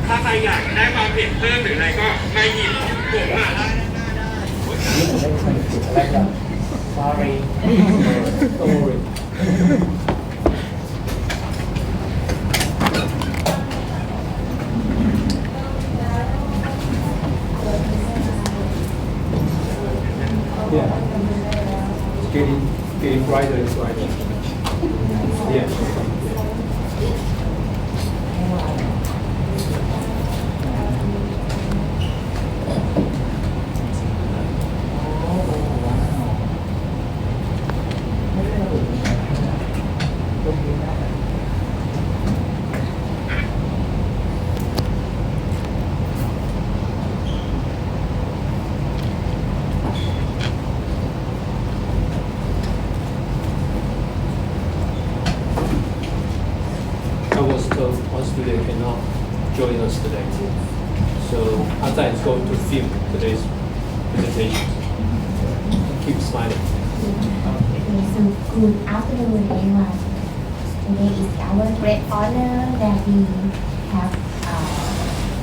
ถ้าใครอยากได้ความเผ็ดเพิ่มหรืออะไรก็มาหยิบผมอ่ะ Sorry. Don't worry. Yeah. It's getting brighter and brighter. Yeah. I was told one student cannot join us today. So Azai is going to film today's presentation. Keep smiling. So good afternoon, everyone. Today is our great honor that we have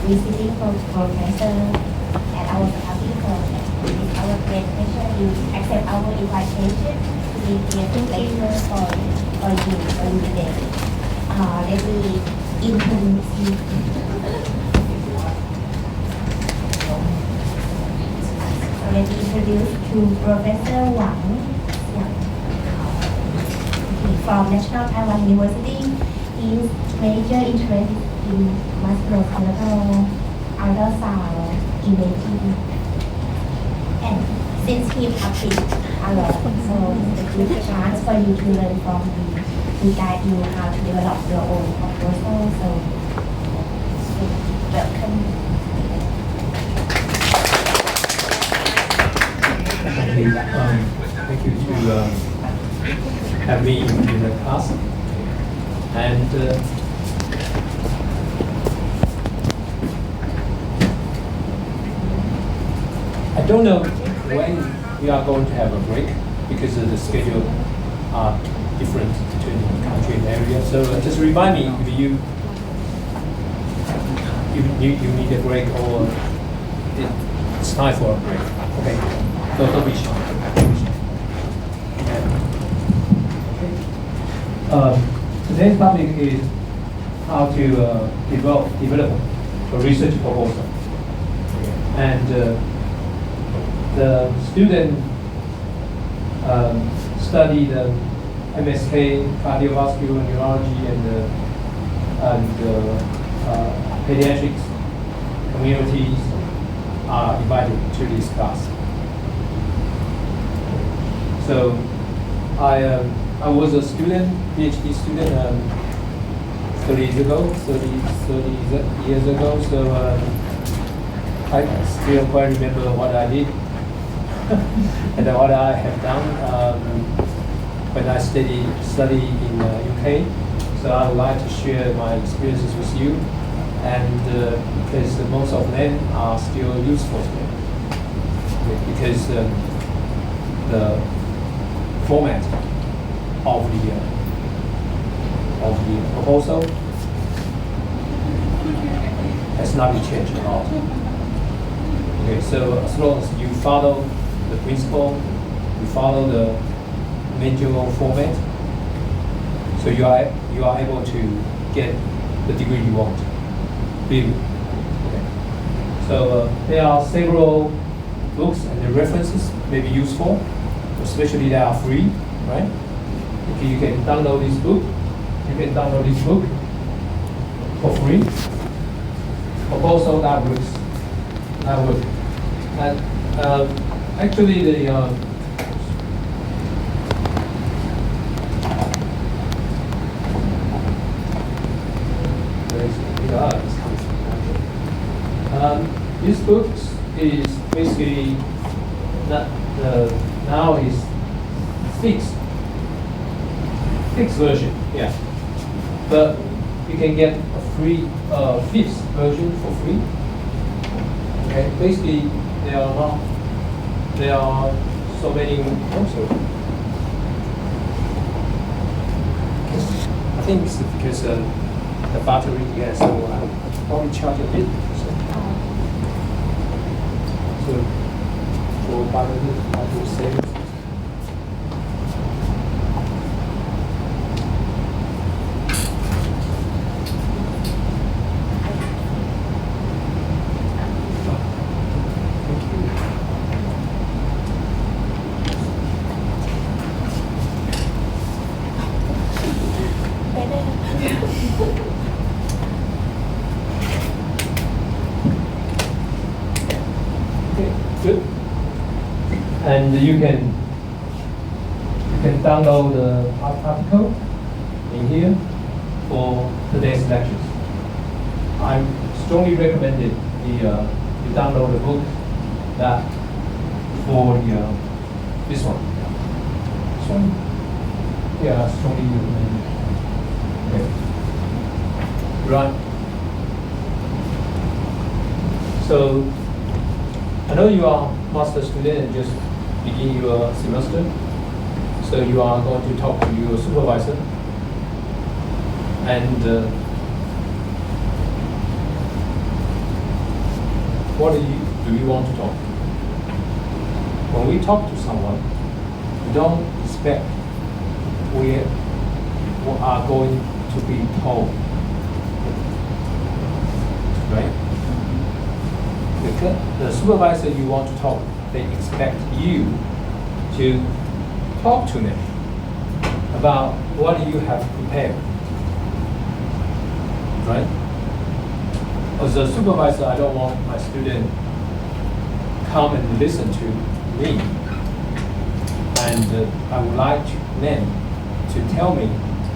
visiting professor at our starting point. It is our great pleasure you accept our invitation to be here lecture for you today. Let me introduce you. Let me introduce to Professor Wang from National Taiwan University. His major interest in musculoskeletal ultrasound imaging. And since he published a lot, so it's a good chance for you to learn from him to guide you how to develop your own proposal. So welcome. Thank you to have me in the class. And I don't know when we are going to have a break because of the schedule are different between country and area. So just remind me if you need a break or it's time for a break. Okay, so don't be shy. Today's topic is how to develop a research proposal. And the student studied MSK, cardiovascular neurology, and pediatrics communities are invited to this class. So I was a student, PhD student, 30 years ago. So I still quite remember what I did and what I have done when I study in UK. So I would like to share my experiences with you, and because most of them are still useful to me. Because the format of the proposal has not been changed at all. Okay, so as long as you follow the principle, you follow the manual format, so you are able to get the degree you want. Okay. So there are several books and the references may be useful, especially they are free, right? Okay, you can download this book. You can download this book for free. Proposal that works. And actually the this book is basically now is fixed version, yeah. But you can get a free fifth version for free. Okay, basically there are so many. I think it's because the battery, yeah. So probably charge a bit. So for biology, I will say. Good. And you can download the article in here for today's lectures. I strongly recommend it. You download the book that for this one. This one? Yeah, I strongly recommend it. Okay. Right. So I know you are master student and just begin your semester, so you are going to talk to your supervisor, and what do you want to talk? When we talk to someone, we don't expect we are going to be told, right? The supervisor you want to talk, they expect you to talk to them about what you have prepared, right? As a supervisor, I don't want my student come and listen to me, and I would like them to tell me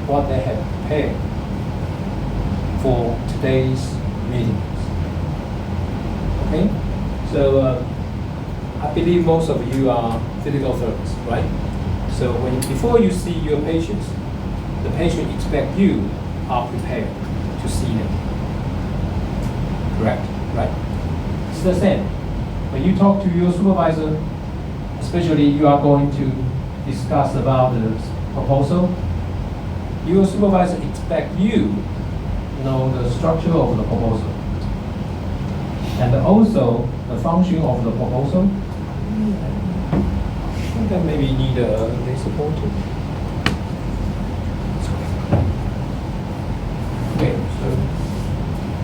what they have prepared for today's meeting. Okay, so I believe most of you are physical therapists, right? So before you see your patients, the patient expect you are prepared to see them. Correct, right? It's the same. When you talk to your supervisor, especially you are going to discuss about the proposal, your supervisor expect you know the structure of the proposal. And also the function of the proposal. I think I maybe need a laser pointer. Okay, so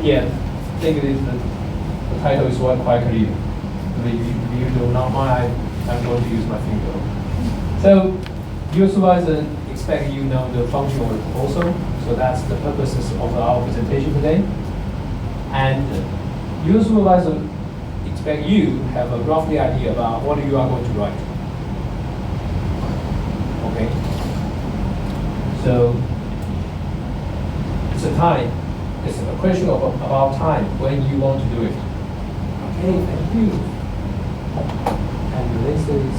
yeah, I think the title is quite clear. If you do not mind, I'm going to use my finger. So your supervisor expect you know the function of the proposal. So that's the purposes of our presentation today. And your supervisor expect you have a roughly idea about what you are going to write. Okay? So it's a question about time when you want to do it. Okay, thank you. And this is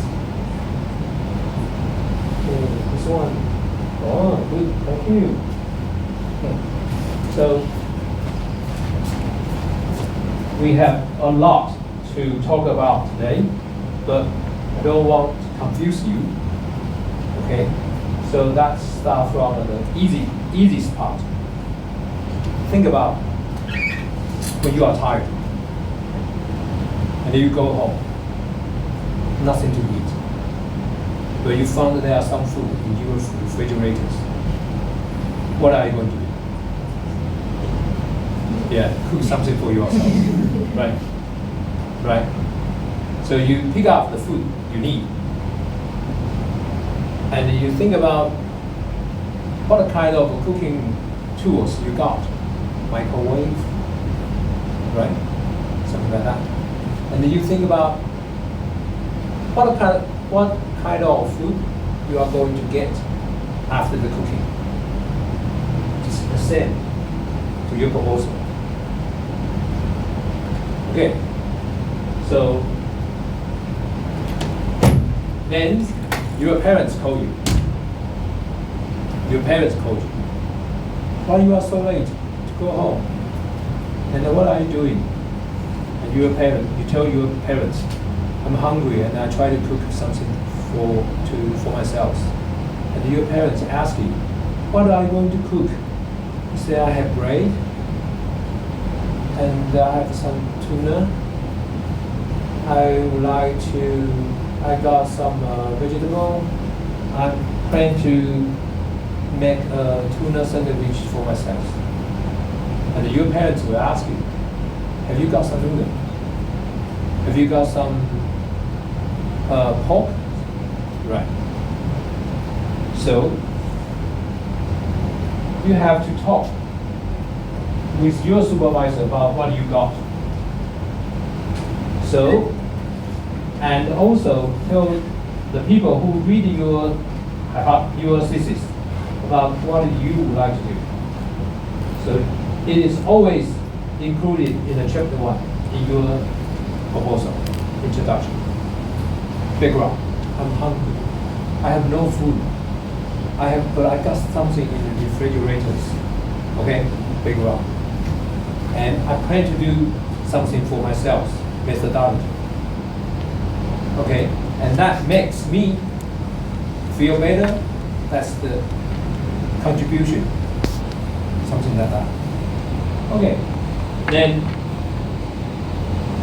this one. Oh, good, thank you. Okay. So we have a lot to talk about today, but I don't want to confuse you. Okay, so let's start from the easiest part. Think about when you are tired and you go home, nothing to eat, but you found that there are some food in your refrigerators. What are you going to do? Yeah, cook something for yourself. Right. Right. So you pick up the food you need, and you think about what kind of cooking tools you got, microwave, right? Something like that. And then you think about what kind of food you are going to get after the cooking. Just the same to your proposal. Okay, so then your parents call you. Your parents call you. Why you are so late to go home? And then what are you doing? And you tell your parents, I'm hungry and I try to cook something for myself. And your parents ask you, what are you going to cook? You say, I have bread. and I have some tuna. I would like to. I got some vegetable. I'm planning to make a tuna sandwich for myself. And your parents will ask you, have you got some noodle? Have you got some pork? Right. So you have to talk with your supervisor about what you got. So, and also tell the people who read your thesis about what you would like to do. So it is always included in the chapter 1 in your proposal, introduction. Background, I'm hungry. I have no food. But I got something in the refrigerators. Okay, background. And I plan to do something for myself, methodology. Okay, and that makes me feel better. That's the contribution, something like that. Okay, then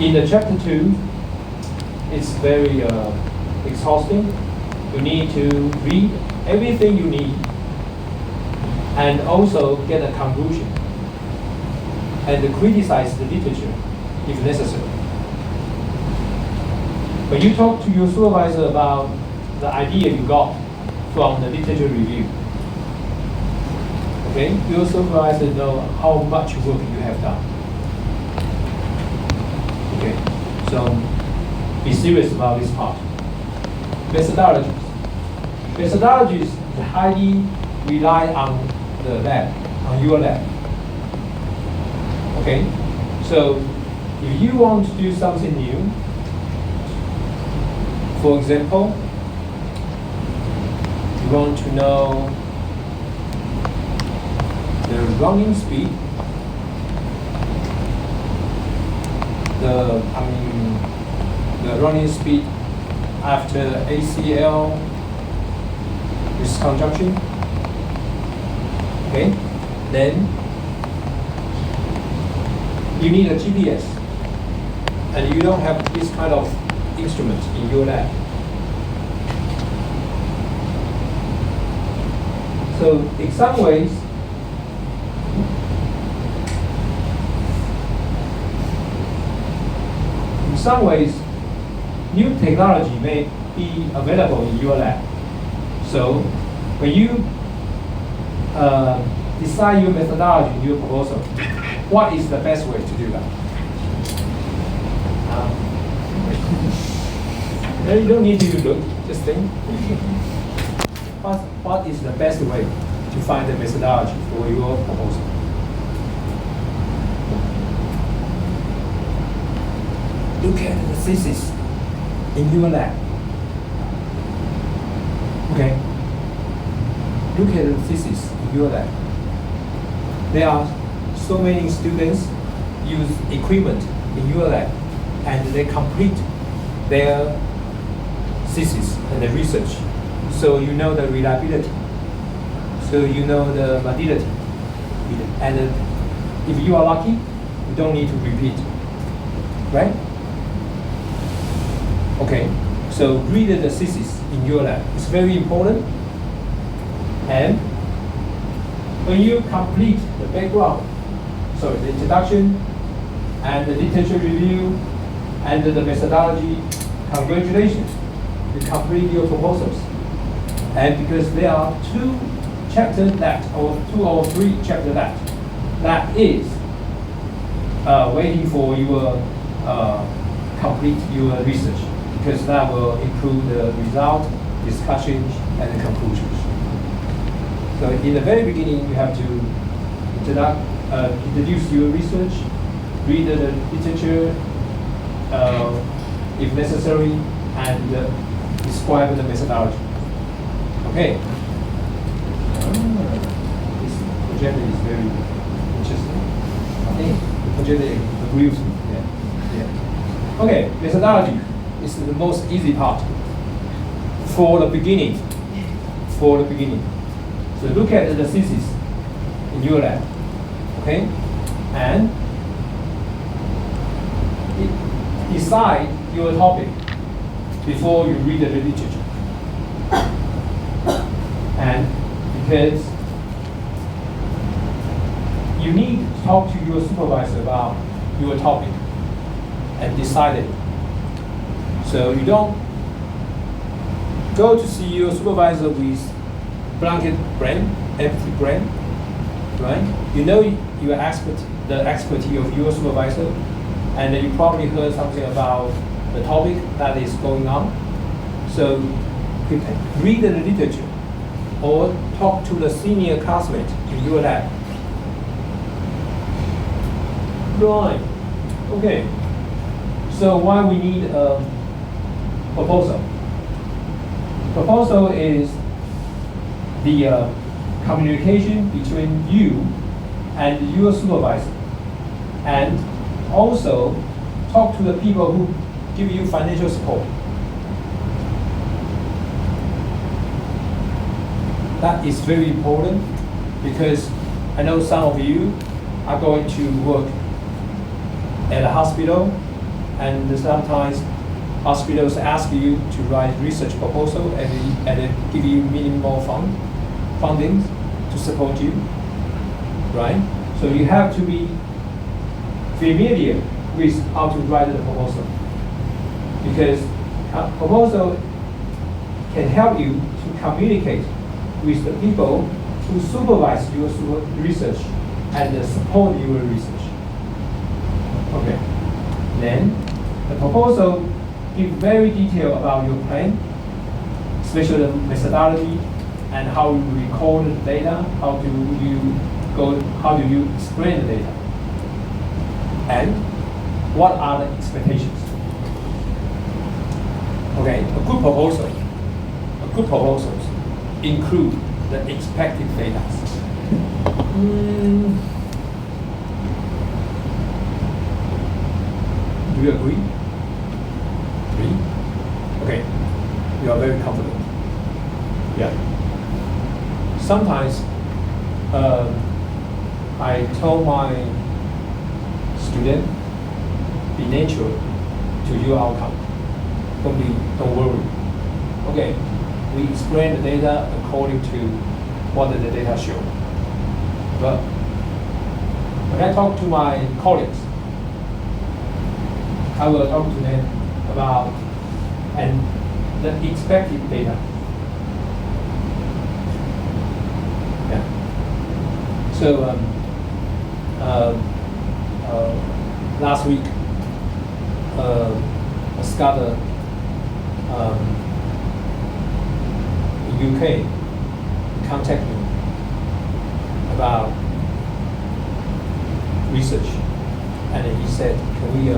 in the chapter 2, it's very exhausting. You need to read everything you need and also get a conclusion and criticize the literature if necessary. When you talk to your supervisor about the idea you got from the literature review, okay, your supervisor know how much work you have done. Okay, so be serious about this part. Methodologies. Methodologies highly rely on the lab, on your lab. Okay, so if you want to do something new, for example, you want to know the running speed, the running speed after ACL with conjunction. Okay, then you need a GPS, and you don't have this kind of instrument in your lab. So in some ways, new technology may be available in your lab. So when you decide your methodology in your proposal, what is the best way to do that? You don't need to look, just think. What is the best way to find the methodology for your proposal? Look at the thesis in your lab. Okay. Look at the thesis in your lab. There are so many students use equipment in your lab, and they complete their thesis and the research. So you know the reliability. So you know the validity. And if you are lucky, you don't need to repeat. Right? Okay. So read the thesis in your lab. It's very important. And when you complete the background, the introduction and the literature review and the methodology, congratulations, you complete your proposals. And because there are 2 chapters left, or 2 or 3 chapters left, that is waiting for your complete your research, because that will include the result, discussions, and the conclusions. So in the very beginning, you have to introduce your research, read the literature, if necessary, and describe the methodology. Okay. This projector is very interesting. I think the projector agrees with me. Yeah. Okay, methodology is the most easy part for the beginning. So look at the thesis in your lab. Okay? And decide your topic before you read the literature. And because you need to talk to your supervisor about your topic and decide it. So you don't go to see your supervisor with blanket brain, empty brain, right? You know your the expertise of your supervisor, and you probably heard something about the topic that is going on. So read the literature or talk to the senior classmate in your lab. Right. Okay. So why we need a proposal? Proposal is the communication between you and your supervisor, and also talk to the people who give you financial support. That is very important because I know some of you are going to work at a hospital, and sometimes hospitals ask you to write research proposal and give you minimal funding to support you, right? So you have to be familiar with how to write the proposal, because a proposal can help you to communicate with the people who supervise your research and support your research. Okay. Then the proposal gives very detail about your plan, especially the methodology and how you record the data, how do you explain the data, and what are the expectations. Okay, a good proposals include the expected data. Do you agree? Agree? Okay, you are very confident. Yeah. Sometimes I tell my student, be natural to your outcome. Don't worry. Okay, we explain the data according to what the data show. But when I talk to my colleagues, I will talk to them about the expected data. Yeah. So last week, a scholar in UK contacted me about research, and he said, "Can we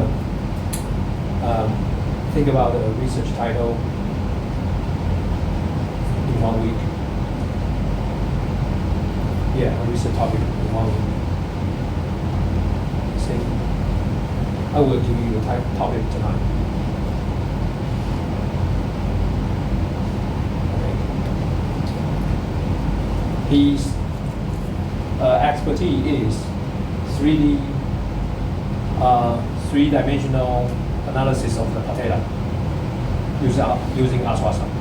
think about a research title in 1 week?" Yeah, a research topic in 1 week. Say, I will give you a topic tonight. His expertise is 3D, three-dimensional analysis of the patella using ultrasound.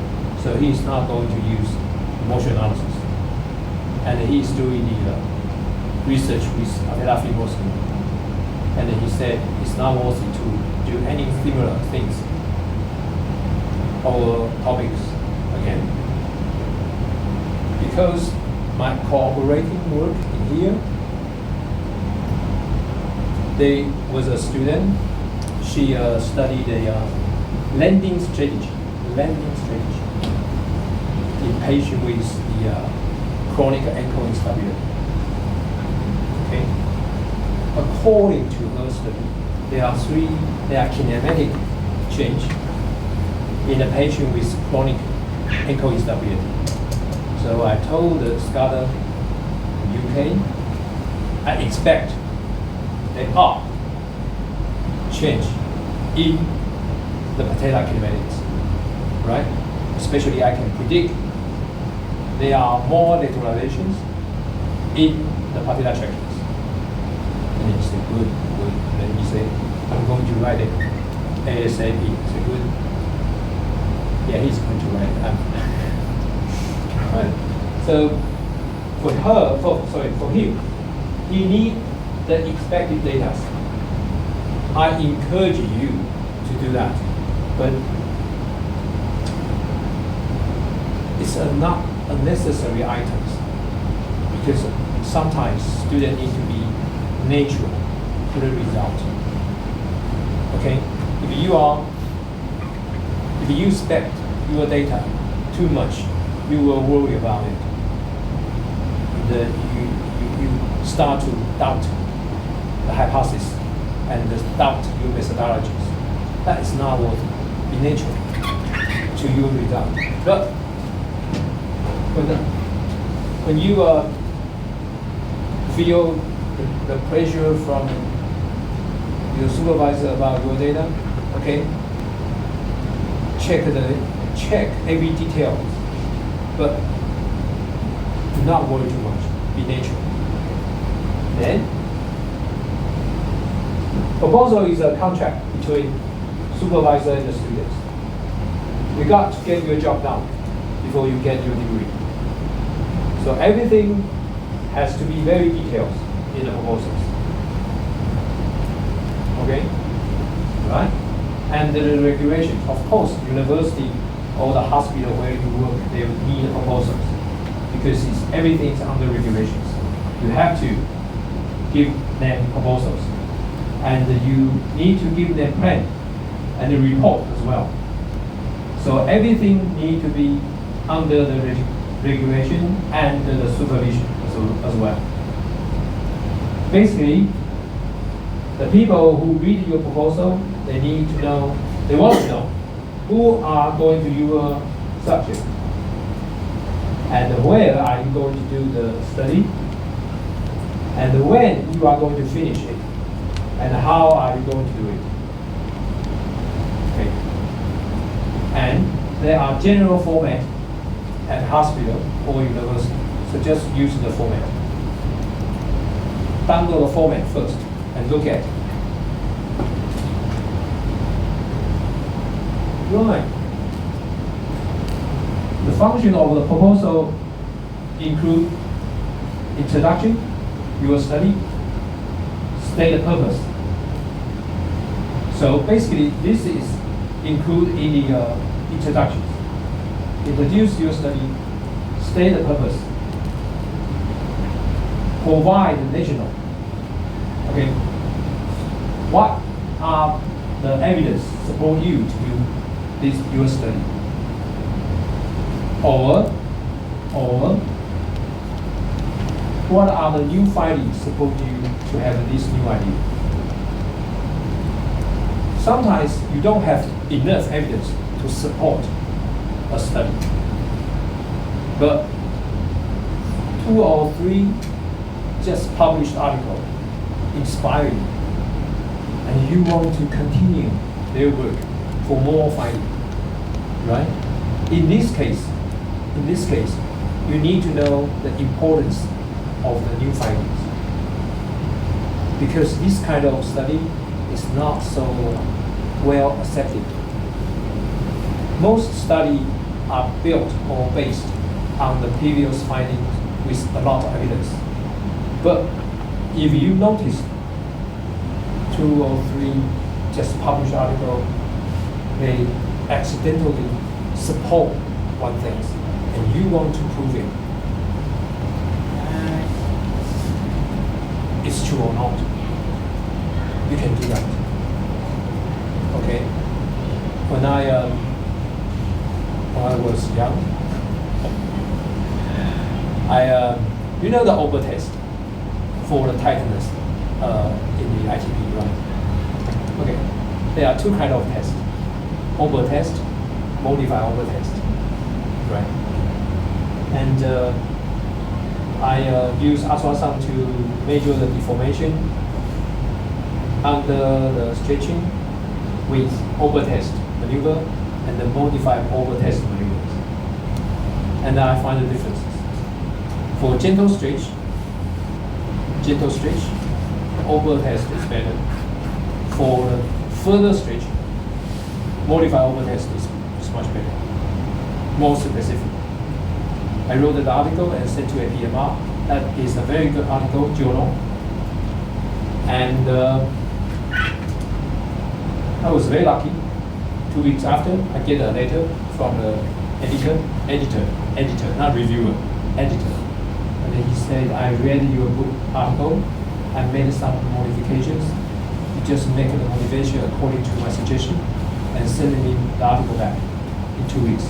So he is not going to use motion analysis, and he is doing the research with patella fibrosis. And he said it's not worth it to do any similar things or topics again, because my cooperating work in here, there was a student, she studied a lending strategy in patients with the chronic ankle instability. Okay. According to her study, there are kinematic change in a patient with chronic ankle instability. So I told the scholar in UK, I expect there are change in the patella kinematics, right? Especially I can predict there are more lateralizations in the patella tracheus. And he said, good. Then he said, I'm going to write it ASAP. It's a good. Yeah, he's going to write it. Right. So for him, he need the expected data. I encourage you to do that, but it's not unnecessary items because sometimes students need to be natural to the result. Okay, if you expect your data too much, you will worry about it. You start to doubt the hypothesis and doubt your methodologies. That is not what be natural to your result. But when you feel the pressure from your supervisor about your data, okay, check every detail, but do not worry too much. Be natural. Then, proposal is a contract between supervisor and the students. You got to get your job done before you get your degree. So everything has to be very detailed in the proposals. Okay? Right? And the regulation, of course, university or the hospital where you work, they will need proposals because everything is under regulations. You have to give them proposals, and you need to give them plan and a report as well. So everything need to be under the regulation and the supervision as well. Basically, the people who read your proposal, they want to know who are going to your subject and where are you going to do the study and when you are going to finish it and how are you going to do it. Okay. And there are general format at hospital or university, so just use the format. Download the format first and look at it. Right. The function of the proposal include introduction, your study, state the purpose. So basically, this is included in the introductions. Introduce your study, state the purpose, provide the national. Okay. What are the evidence support you to do your study? Or what are the new findings support you to have this new idea? Sometimes you don't have enough evidence to support a study, but 2 or 3 just published articles inspire you, and you want to continue their work for more findings, right? In this case, you need to know the importance of the new findings, because this kind of study is not so well accepted. Most studies are built or based on the previous findings with a lot of evidence. But if you notice 2 or 3 just published articles, they accidentally support one thing, and you want to prove it. It's true or not. You can do that. Okay. When I was young, you know the Ober test for the tightness in the ITP, right? Okay. There are 2 kinds of tests: Ober test, modified Ober test, right? And I use ultrasound to measure the deformation under the stretching with Ober test maneuver and the modified Ober test maneuvers. And I find the differences. For gentle stretch, Ober test is better. For further stretch, modified over test is much better, more specific. I wrote the article and sent to a PMR. That is a very good article, journal. And I was very lucky. 2 weeks after, I get a letter from the editor, not reviewer, editor. And then he said, I read your book article. I made some modifications. You just make the motivation according to my suggestion and send me the article back in 2 weeks.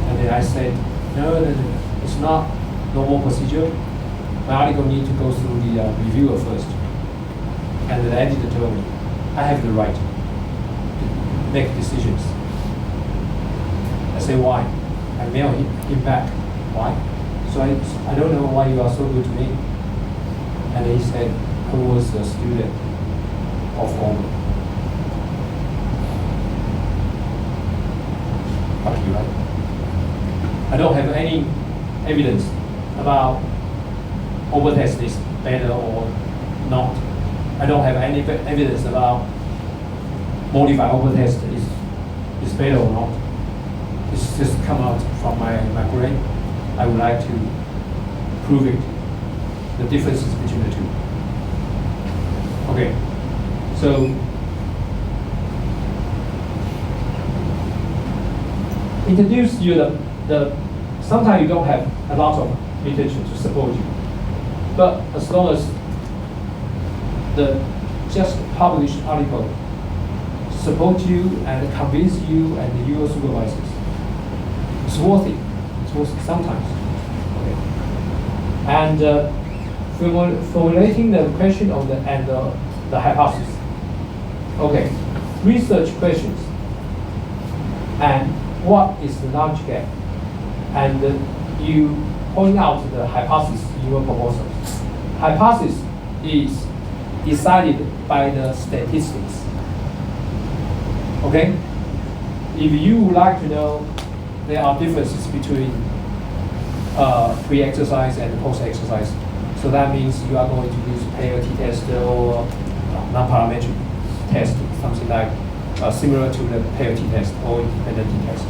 And then I said, no, it's not normal procedure. My article needs to go through the reviewer first. And the editor told me, I have the right to make decisions. I said, why? I mailed him back. Why? So I don't know why you are so good to me. And he said, I was a student of Owen. Lucky, right? I don't have any evidence about overtest is better or not. I don't have any evidence about modified overtest is better or not. It's just come out from my brain. I would like to prove it, the differences between the two. Okay, so introduce you the sometimes you don't have a lot of literature to support you, but as long as the just published article support you and convince you and your supervisors, it's worth it. It's worth it sometimes. Okay. And formulating the question of the hypothesis. Okay, research questions. And what is the knowledge gap? And you point out the hypothesis in your proposal. Hypothesis is decided by the statistics. Okay? If you would like to know there are differences between pre-exercise and post-exercise, so that means you are going to use pair t-test or non-parametric test, something like similar to the pair t-test or independent t-test.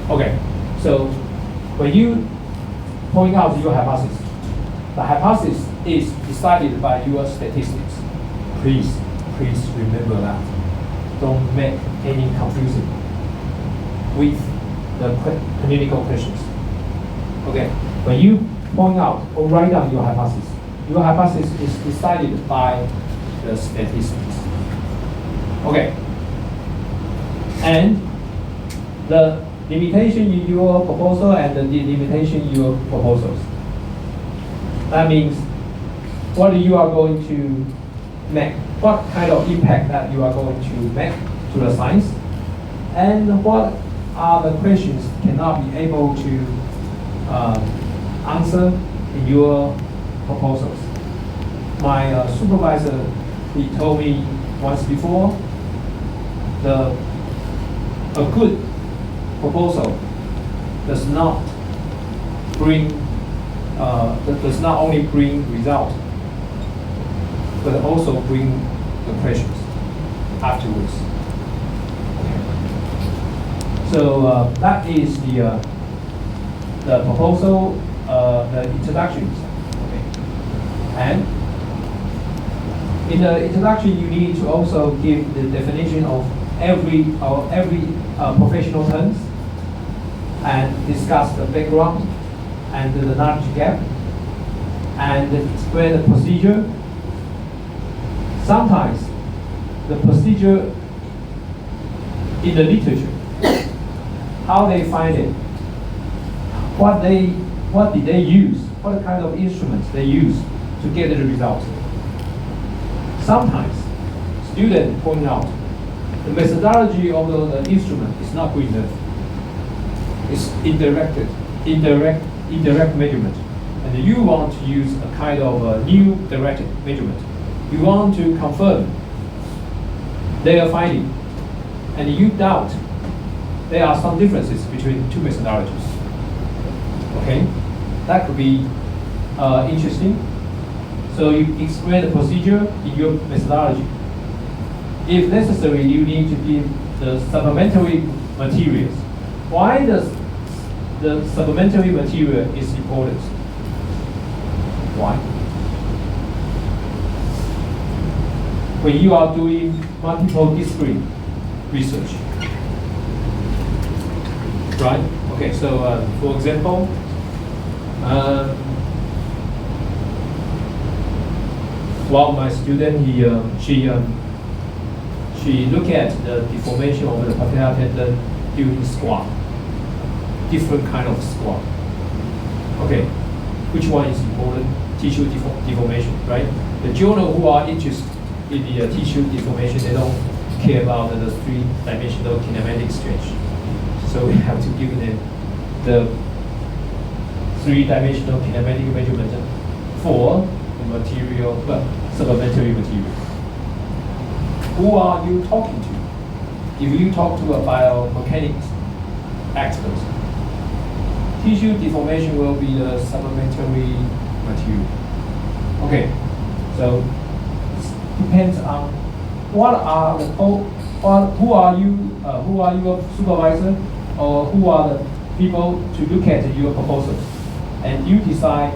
Okay, so when you point out your hypothesis, the hypothesis is decided by your statistics. Please remember that. Don't make any confusion with the clinical questions. Okay, when you point out or write down your hypothesis is decided by the statistics. Okay, and the limitation in your proposal and the limitation in your proposals. That means what you are going to make, what kind of impact that you are going to make to the science, and what are the questions cannot be able to answer in your proposals. My supervisor, he told me once before, a good proposal does not only bring result, but also bring the questions afterwards. Okay. So that is the proposal, the introductions. Okay. And in the introduction, you need to also give the definition of every professional terms and discuss the background and the knowledge gap and explain the procedure. Sometimes the procedure in the literature, how they find it, what did they use, what kind of instruments they use to get the results. Sometimes students point out the methodology of the instrument is not good enough. It's indirect measurement, and you want to use a kind of a new direct measurement. You want to confirm their finding, and you doubt there are some differences between two methodologies. Okay, that could be interesting. So you explain the procedure in your methodology. If necessary, you need to give the supplementary materials. Why does the supplementary material is important? Why? When you are doing multiple discipline research, right? Okay, so for example, my student she look at the deformation of the patellar tendon during squat, different kind of squat. Okay, which one is important? Tissue deformation, right? The journal who are interested in the tissue deformation, they don't care about the three-dimensional kinematic stretch. So we have to give them the three-dimensional kinematic measurement for the material, supplementary material. Who are you talking to? If you talk to a biomechanics expert, tissue deformation will be the supplementary material. Okay, so it depends on who are your supervisor, or who are the people to look at your proposals, and you decide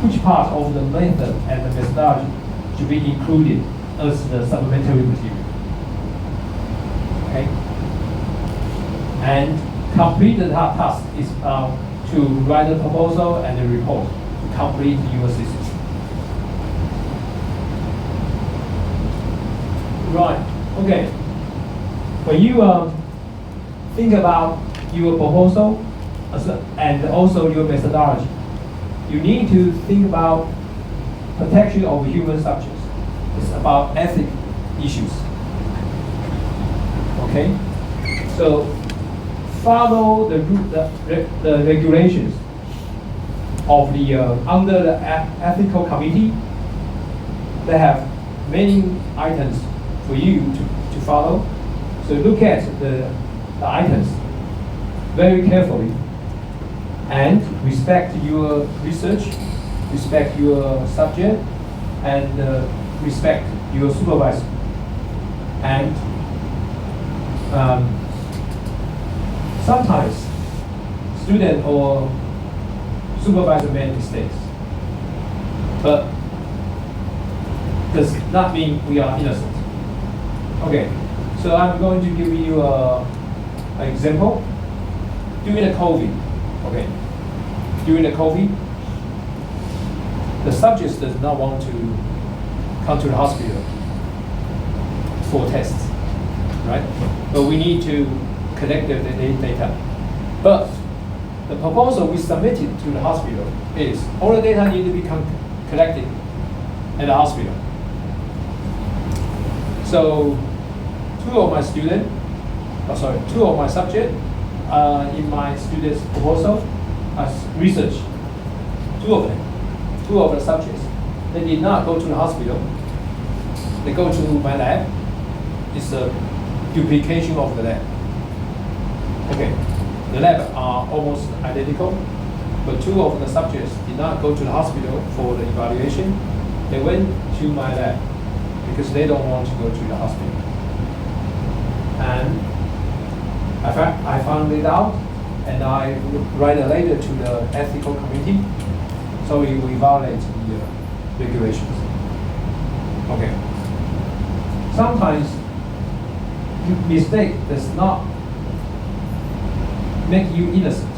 which part of the method and the methodology should be included as the supplementary material. Okay? And complete the task is to write a proposal and a report to complete your thesis. Right, okay. When you think about your proposal and also your methodology, you need to think about protection of human subjects. It's about ethic issues. Okay? So follow the regulations of the under the ethical committee. They have many items for you to follow. So look at the items very carefully and respect your research, respect your subject, and respect your supervisor. And sometimes student or supervisor make mistakes, but does not mean we are innocent. Okay, so I'm going to give you an example. During the COVID, okay, during the COVID, the subjects does not want to come to the hospital for tests, right? But we need to collect the data. But the proposal we submitted to the hospital is all the data need to be collected at the hospital. So two of my subjects in my students' proposal as research. Two of the subjects, they did not go to the hospital. They go to my lab. It's a duplication of the lab. Okay, the lab are almost identical, but two of the subjects did not go to the hospital for the evaluation. They went to my lab because they don't want to go to the hospital. And I found it out, and I write a letter to the ethical committee, so we violate the regulations. Okay. Sometimes mistake does not make you innocent.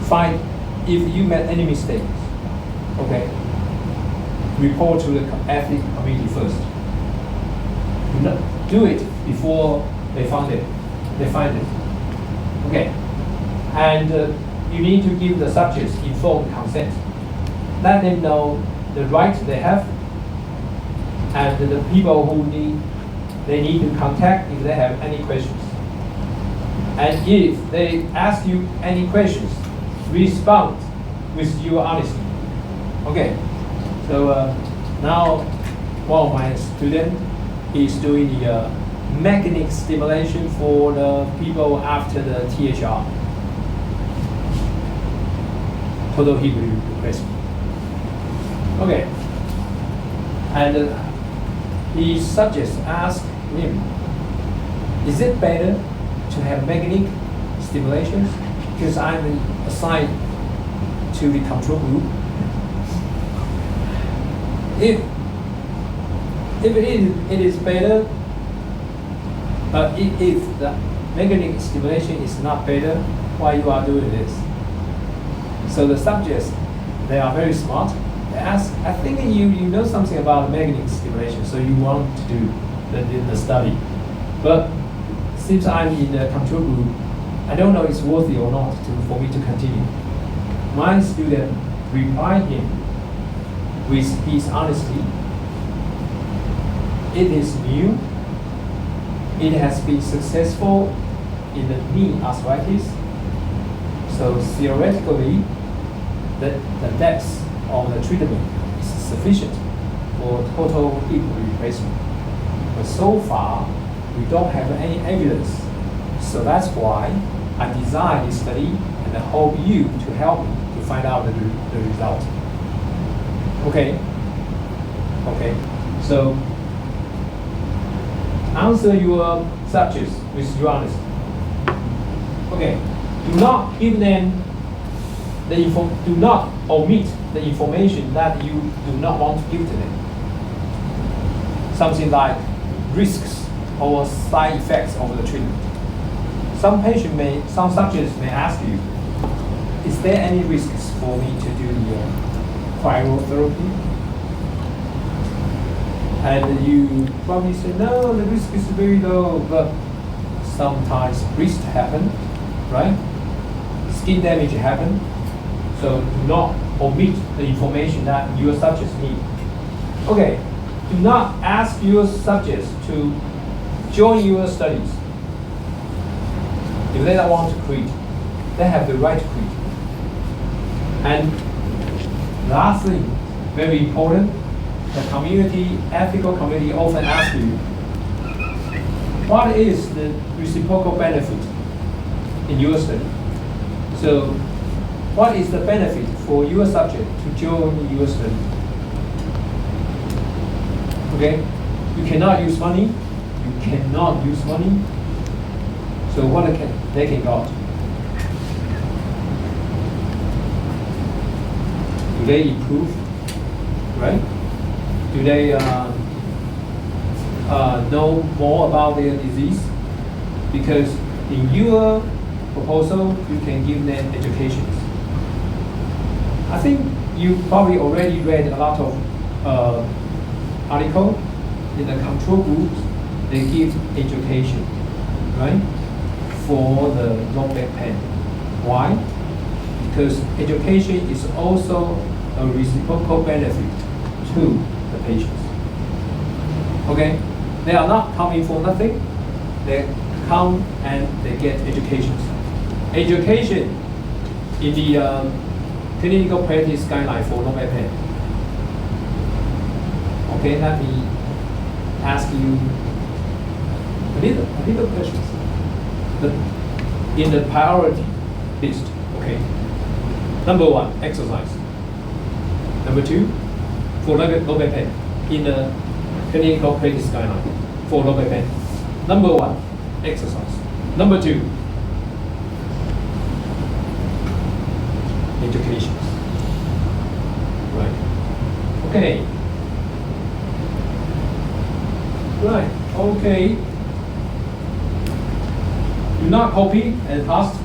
Fine, if you made any mistakes, okay, report to the ethics committee first. Do not do it before they find it. Okay, and you need to give the subjects informed consent. Let them know the rights they have, and the people who they need to contact if they have any questions. And if they ask you any questions, respond with your honesty. Okay, so now one of my students is doing the magnetic stimulation for the people after the THR, total hip replacement. Okay, and the subjects asked him, is it better to have magnetic stimulations? Because I'm assigned to the control group. If it is better, if the magnetic stimulation is not better, why you are doing this? So the subjects, they are very smart. They ask, I think you know something about magnetic stimulation, so you want to do the study. But since I'm in the control group, I don't know it's worthy or not for me to continue. My student replied him with his honesty. It is new. It has been successful in the knee arthritis. So theoretically, the depth of the treatment is sufficient for total hip replacement. But so far, we don't have any evidence. So that's why I designed this study and I hope you to help me to find out the result. Okay? Okay. So answer your subjects with your honesty. Okay. Do not give them do not omit the information that you do not want to give to them. Something like risks or side effects of the treatment. Some subjects may ask you, is there any risks for me to do the cryotherapy? And you probably say, no, the risk is very low, but sometimes risks happen, right? Skin damage happen. So do not omit the information that your subjects need. Okay, do not ask your subjects to join your studies. If they don't want to quit, they have the right to quit. And lastly, very important, the community ethical committee often asks you, what is the reciprocal benefit in your study? So, what is the benefit for your subject to join your study? Okay, you cannot use money. You cannot use money. So what they can got? Do they improve? Right? Do they know more about their disease? Because in your proposal, you can give them education. I think you probably already read a lot of articles in the control groups. They give education, right, for the low back pain. Why? Because education is also a reciprocal benefit to the patients. Okay, they are not coming for nothing. They come and they get education. Education in the clinical practice guideline for low back pain. Okay, let me ask you a little questions. In the priority list, okay. Number 1, exercise. Number 2, for low back pain in the clinical practice guideline for low back pain. Number 1, exercise. Number 2, education. Right. Okay. Right. Okay. Do not copy and paste.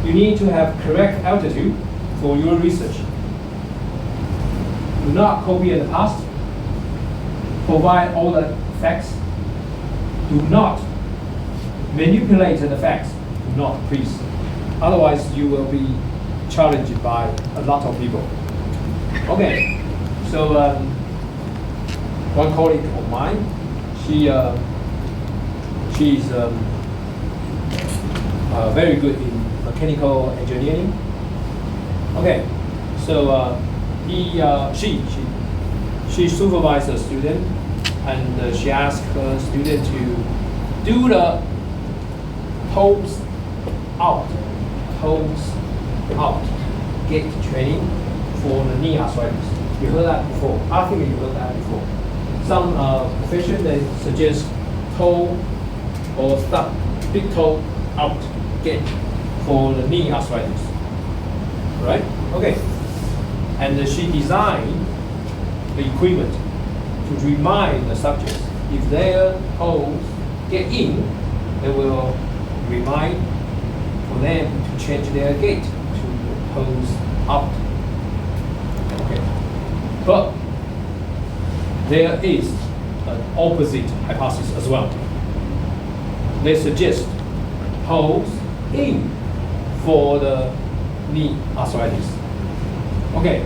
You need to have correct altitude for your research. Do not copy and paste. Provide all the facts. Do not manipulate the facts. Do not, please. Otherwise, you will be challenged by a lot of people. Okay. So one colleague of mine, she's very good in mechanical engineering. Okay, so she supervised a student, and she asked her student to do the toes out gait training for the knee arthritis. You heard that before? I think you heard that before. some profession they suggest toe or stop big toe out gait for the knee arthritis. Right? Okay. And she designed the equipment to remind the subjects if their toes get in, they will remind for them to change their gait to toes out. Okay. But there is an opposite hypothesis as well. They suggest toes in for the knee arthritis. Okay,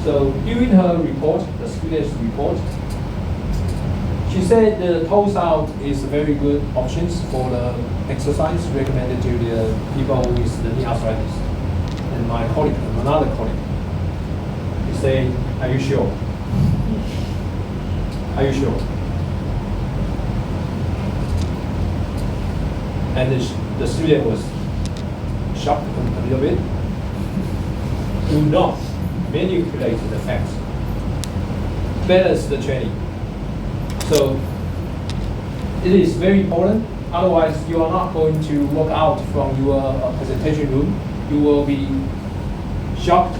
so during her report, the student's report, she said the toes out is a very good options for the exercise recommended to the people with the knee arthritis. And my colleague, another colleague, he said, "Are you sure? Are you sure?" And the student was shocked a little bit. Do not manipulate the facts. Balance the training. So it is very important. Otherwise, you are not going to walk out from your presentation room. You will be shocked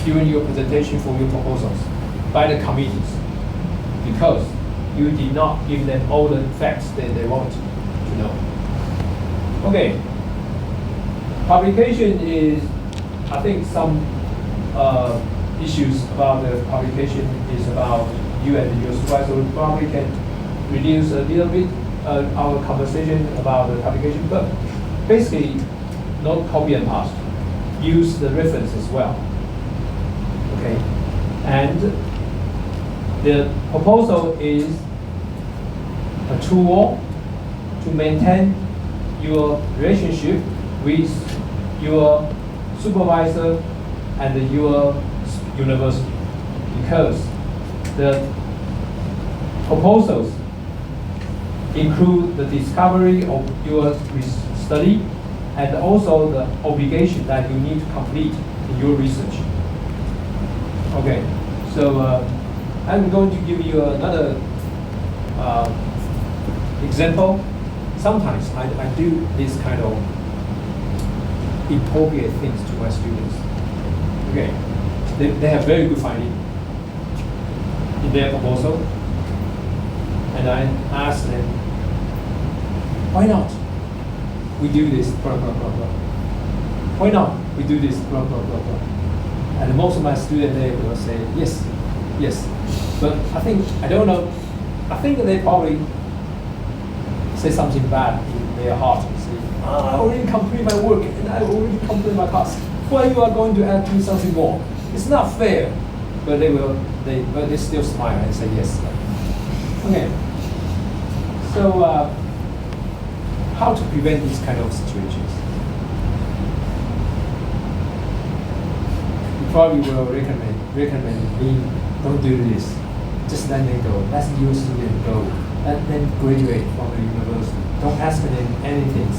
during your presentation for your proposals by the committees because you did not give them all the facts that they want to know. Okay. Publication is, I think some issues about the publication is about you and your supervisor probably can reduce a little bit our conversation about the publication, but basically not copy and paste. Use the reference as well. Okay, and the proposal is a tool to maintain your relationship with your supervisor and your university, because the proposals include the discovery of your study and also the obligation that you need to complete in your research. Okay, so I'm going to give you another example. Sometimes I do this kind of appropriate things to my students. Okay, they have very good finding in their proposal, and I ask them, why not we do this, blah, blah, blah, blah. Why not we do this, blah, blah, blah, blah. And most of my students, they will say, yes, yes. But I don't know, I think they probably say something bad in their heart. Say, I already completed my work and I already completed my task. Why you are going to add to something more? It's not fair. But they still smile and say yes. Okay. So how to prevent these kind of situations? You probably will recommend me, don't do this. Just let them go. Let your student go. Let them graduate from the university. Don't ask them anything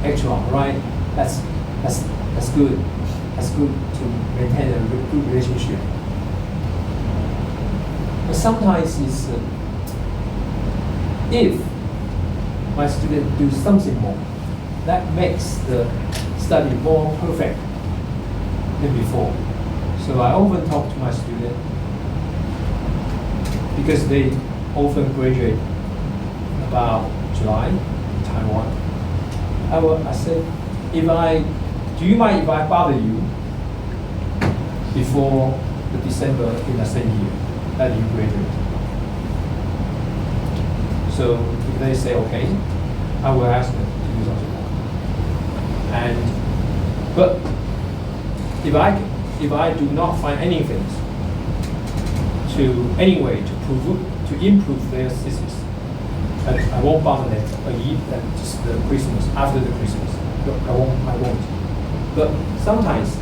extra, right? That's good. That's good to maintain a good relationship. But sometimes it's if my student do something more, that makes the study more perfect than before. So I often talk to my student because they often graduate about July in Taiwan. I said, do you mind if I bother you before the December in the same year that you graduate? So if they say okay, I will ask them to do something more. But if I do not find anything to improve their thesis, I won't bother them just the Christmas, after the Christmas. I won't. But sometimes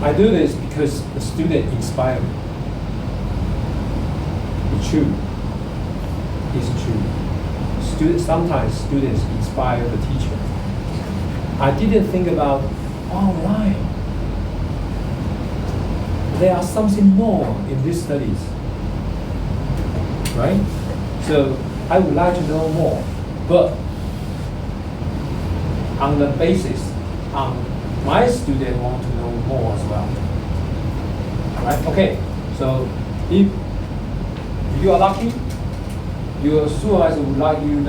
I do this because the student inspires me. It's true. It's true. Sometimes students inspire the teacher. I didn't think about, oh right. there are something more in these studies, right? So I would like to know more, but on the basis, my student want to know more as well, right? Okay, so if you are lucky, your supervisor would like you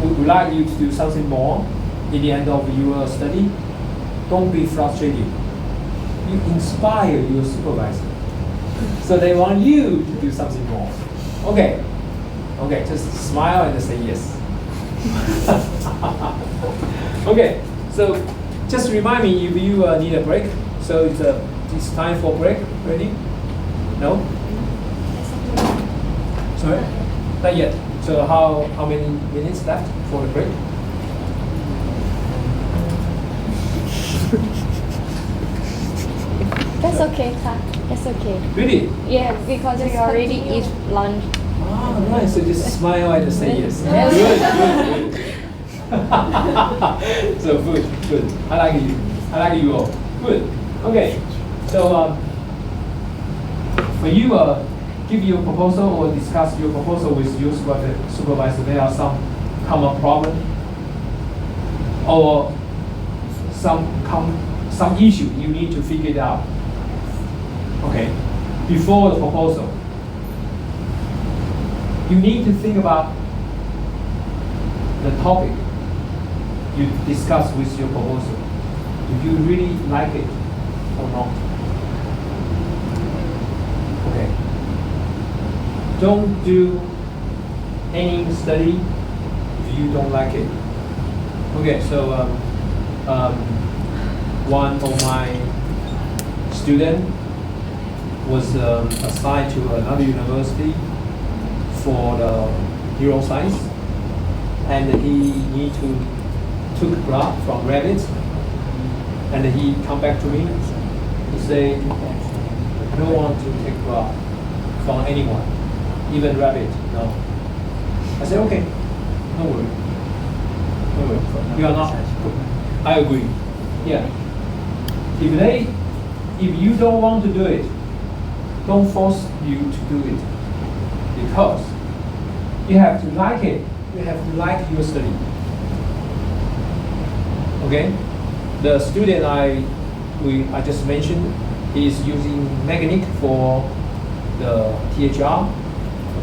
would like you to do something more in the end of your study. Don't be frustrated. You inspire your supervisor. So they want you to do something more. Okay, just smile and say yes. Okay, so just remind me if you need a break. So it's time for break. Ready? No? Sorry? Not yet. So how many minutes left for the break? That's okay,ค่ะ. That's okay. Really? Yeah, because we already eat lunch. Ah, right. So just smile and say yes. Yes. Good. So good. I like you all. Good. Okay. So when you give your proposal or discuss your proposal with your supervisor, there are some common problem or some issue you need to figure it out. Okay. Before the proposal, you need to think about the topic you discuss with your proposal. Do you really like it or not? Okay. Don't do any study if you don't like it. Okay, so one of my students was assigned to another university for the neuroscience, and he need to took blood from rabbits, and he come back to me. He say, I don't want to take blood from anyone, even rabbit. No. I said, okay, no worry. You are not. I agree. Yeah. If you don't want to do it, don't force you to do it, because you have to like it. You have to like your study. Okay, the student I just mentioned is using mechanic for the THR.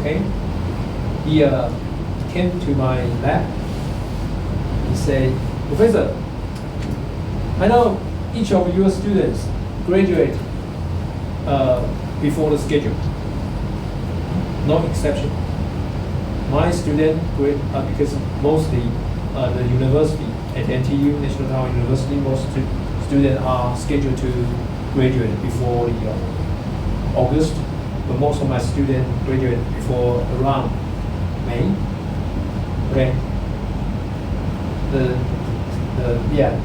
Okay, he came to my lab. He said, Professor, I know each of your students graduate before the schedule. No exception. My student because mostly the university at NTU, National Taiwan University, most students are scheduled to graduate before the August, but most of my students graduate before around May. Okay.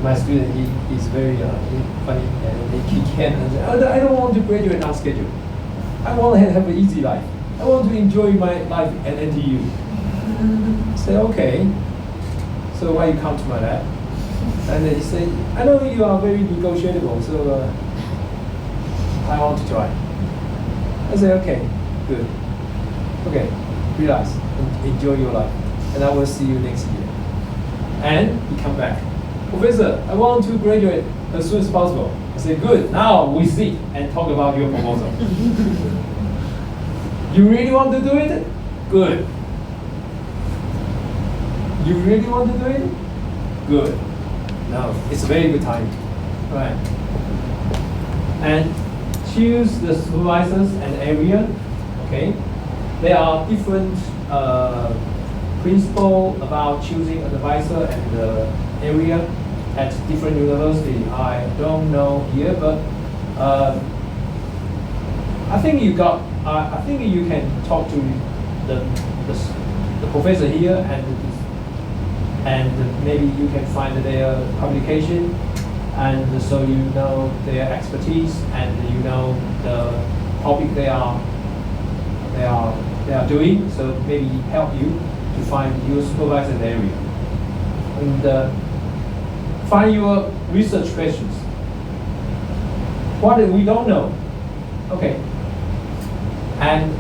My student is very funny, and he can. I don't want to graduate on schedule. I want to have an easy life. I want to enjoy my life at NTU. Say, okay. So why you come to my lab? And then he said, I know you are very negotiable, so I want to try. I said, okay, good. Okay, relax, enjoy your life, and I will see you next year. And he come back. Professor, I want to graduate as soon as possible. I said, good, now we sit and talk about your proposal. You really want to do it? Good. You really want to do it? Good. No, it's a very good time. Right. And choose the supervisors and area. Okay. There are different principles about choosing an advisor and the area at different universities. I don't know here, but I think you can talk to the professor here, and maybe you can find their publication, and so you know their expertise, and you know the topic they are doing. So maybe help you to find your supervisor area, and find your research questions. What we don't know? Okay. And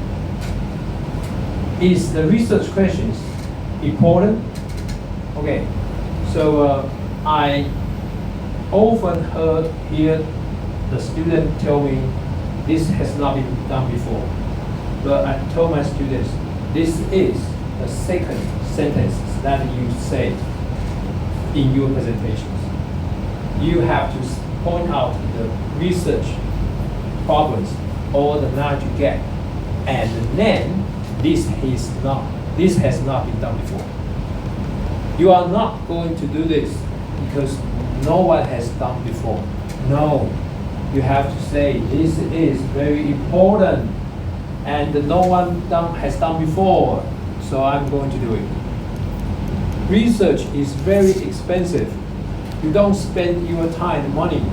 is the research questions important? Okay. So I often hear the student tell me this has not been done before. But I told my students this is the second sentence that you say in your presentations. You have to point out the research problems or the knowledge you get, and then this has not been done before. You are not going to do this because no one has done before. No, you have to say this is very important and no one has done before, so I'm going to do it. Research is very expensive. You don't spend your time and money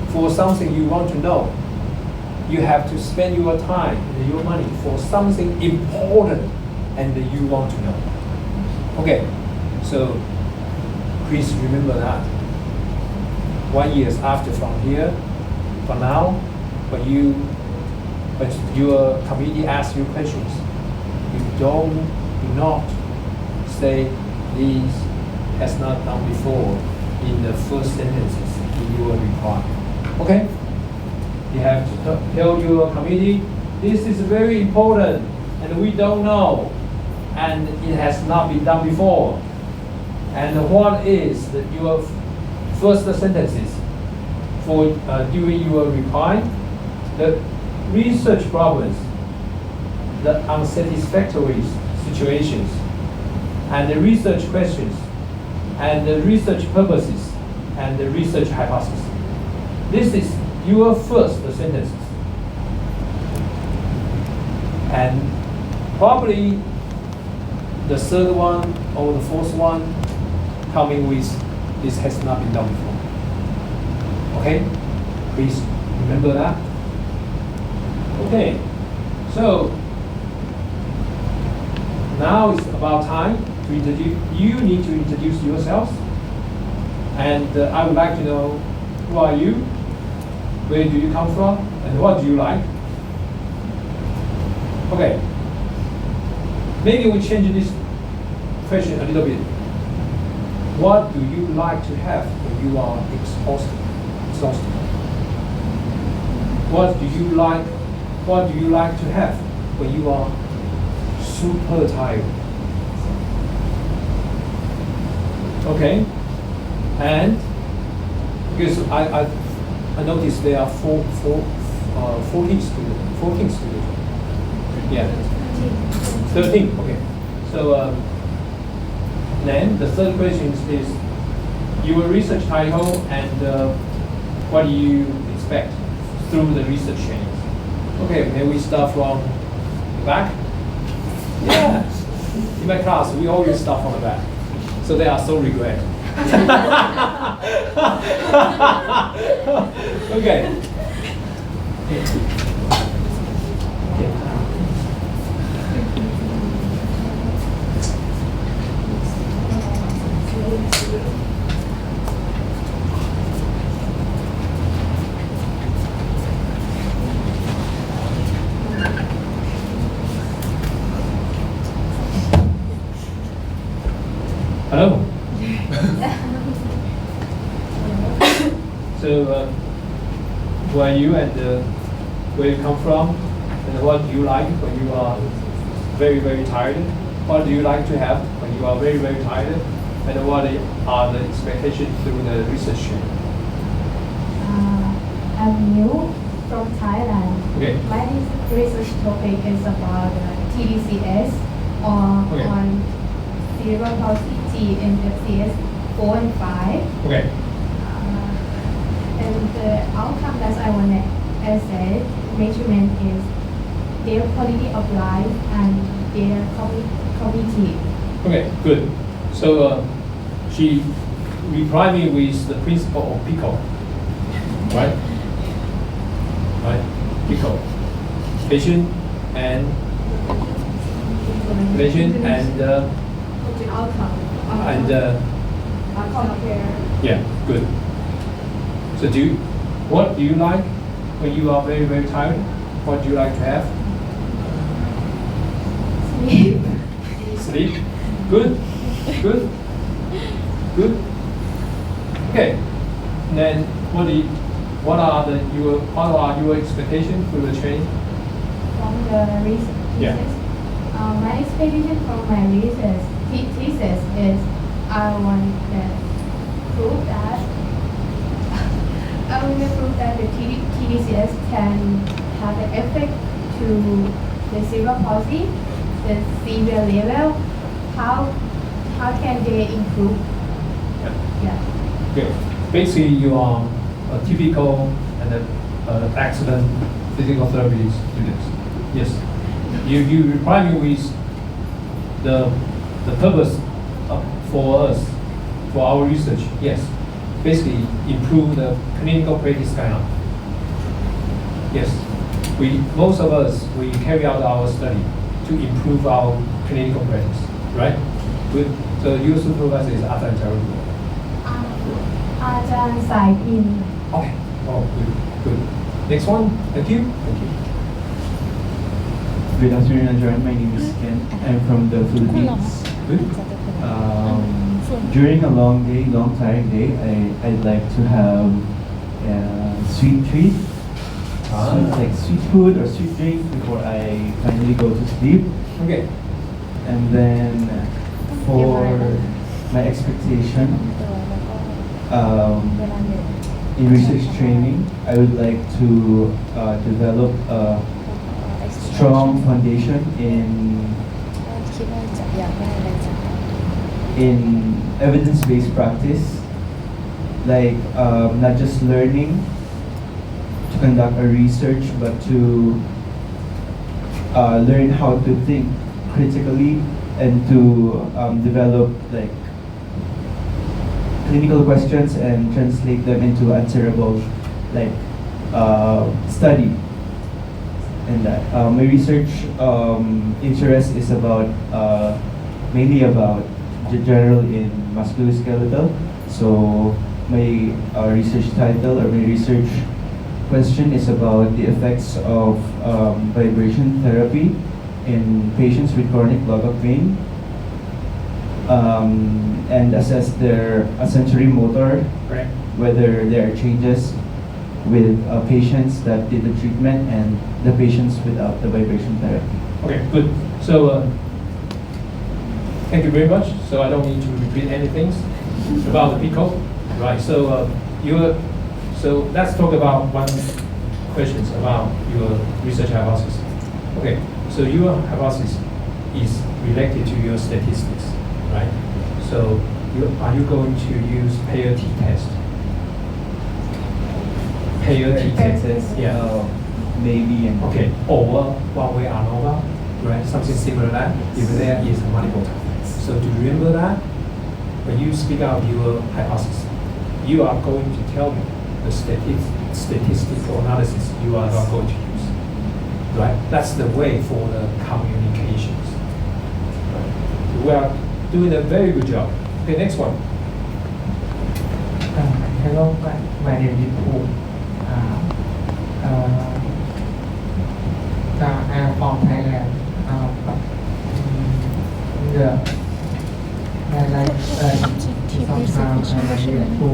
for something you want to know. You have to spend your time and your money for something important and you want to know. Okay, so please remember that. 1 year after from here, from now, when your committee asks you questions, you do not say this has not done before in the first sentences in your reply. Okay? You have to tell your committee, this is very important and we don't know and it has not been done before. And what is your first sentences for during your reply? The research problems, the unsatisfactory situations, and the research questions, and the research purposes, and the research hypothesis. This is your first sentences. And probably the third one or the fourth one coming with this has not been done before. Okay? Please remember that. Okay, so now it's about time to introduce. You need to introduce yourselves, and I would like to know who are you, where do you come from, and what do you like. Okay, maybe we change this question a little bit. What do you like to have when you are exhausted? What do you like to have when you are super tired? Okay, and because I noticed there are 14 students. Yeah, 13. Okay, so then the third question is your research title and what do you expect through the research change. Okay, may we start from the back? Yeah. In my class, we always start from the back. So they are so regret. Okay. Hello. So, who are you and where you come from, and what do you like when you are very, very tired? What do you like to have when you are very, very tired? And what are the expectations through the research? I'm new from Thailand. Okay. My research topic is about TDCS or Okay. on cerebral palsy G in FCS 4 and 5. Okay. And the outcome that I want to assess measurement is their quality of life and their cognitive. Okay, good. So she replied me with the principle of PICO, right? Right? PICO. Patient and Outcome. yeah, good. So what do you like when you are very, very tired, what do you like to have? Sleep. Sleep. Good. Good. Good. Okay. And then what are your expectations for the training? From the research. Yeah. My expectation from my research thesis is I want to prove that the TDCS can have an effect to the cerebral palsy, the severe level. How can they improve? Yeah. Okay. Basically, you are a typical and excellent physical therapy students. Yes. You reply me with the purpose for us, for our research. Yes. Basically, improve the clinical practice kind of. Yes. Most of us, we carry out our study to improve our clinical practice, right? Good. So your supervisor is Arthur and Terry. อาจารย์สายพิน Okay. Oh, good. Good. Next one. Thank you. Thank you. Good afternoon, everyone. My name is Ken. I'm from the Philippines. Good. During a long day, long tiring day, I'd like to have a sweet treat, like sweet food or sweet drink before I finally go to sleep. Okay. And then for my expectation, in research training, I would like to develop a strong foundation in evidence-based practice, like not just learning to conduct a research, but to learn how to think critically and to develop like clinical questions and translate them into answerable like study. And that my research interest is about mainly about general in musculoskeletal. So my research title or my research question is about the effects of vibration therapy in patients with chronic low-back pain, and assess their sensory motor, Correct. whether there are changes with patients that did the treatment and the patients without the vibration therapy. Okay. Good. So thank you very much. So I don't need to repeat anything about the PICO. Right. So so let's talk about one questions about your research hypothesis. Okay. So your hypothesis is related to your statistics, right? So are you going to use pair t-test? Pair t-test. Yeah. Maybe and Okay. Or one-way ANOVA, right? Something similar to that. If there is multiple times. So do you remember that? When you speak out your hypothesis, you are going to tell me the statistical analysis you are not going to use. Right? That's the way for the communications. Right? We are doing a very good job. Okay, next one. Hello, my name is Pu. I am from Thailand. I like sometimes I like to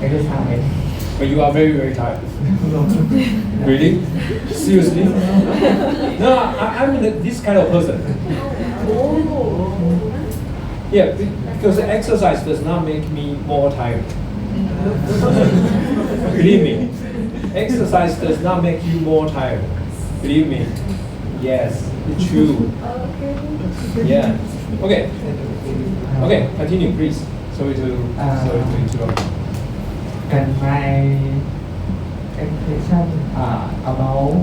exercise. But you are very, very tired. Really? Seriously? No, I'm this kind of person. Yeah, because exercise does not make me more tired. Believe me. Exercise does not make you more tired. Believe me. Yes, it's true. Yeah. Okay. Okay, continue, please. Sorry to interrupt. Can my expectation about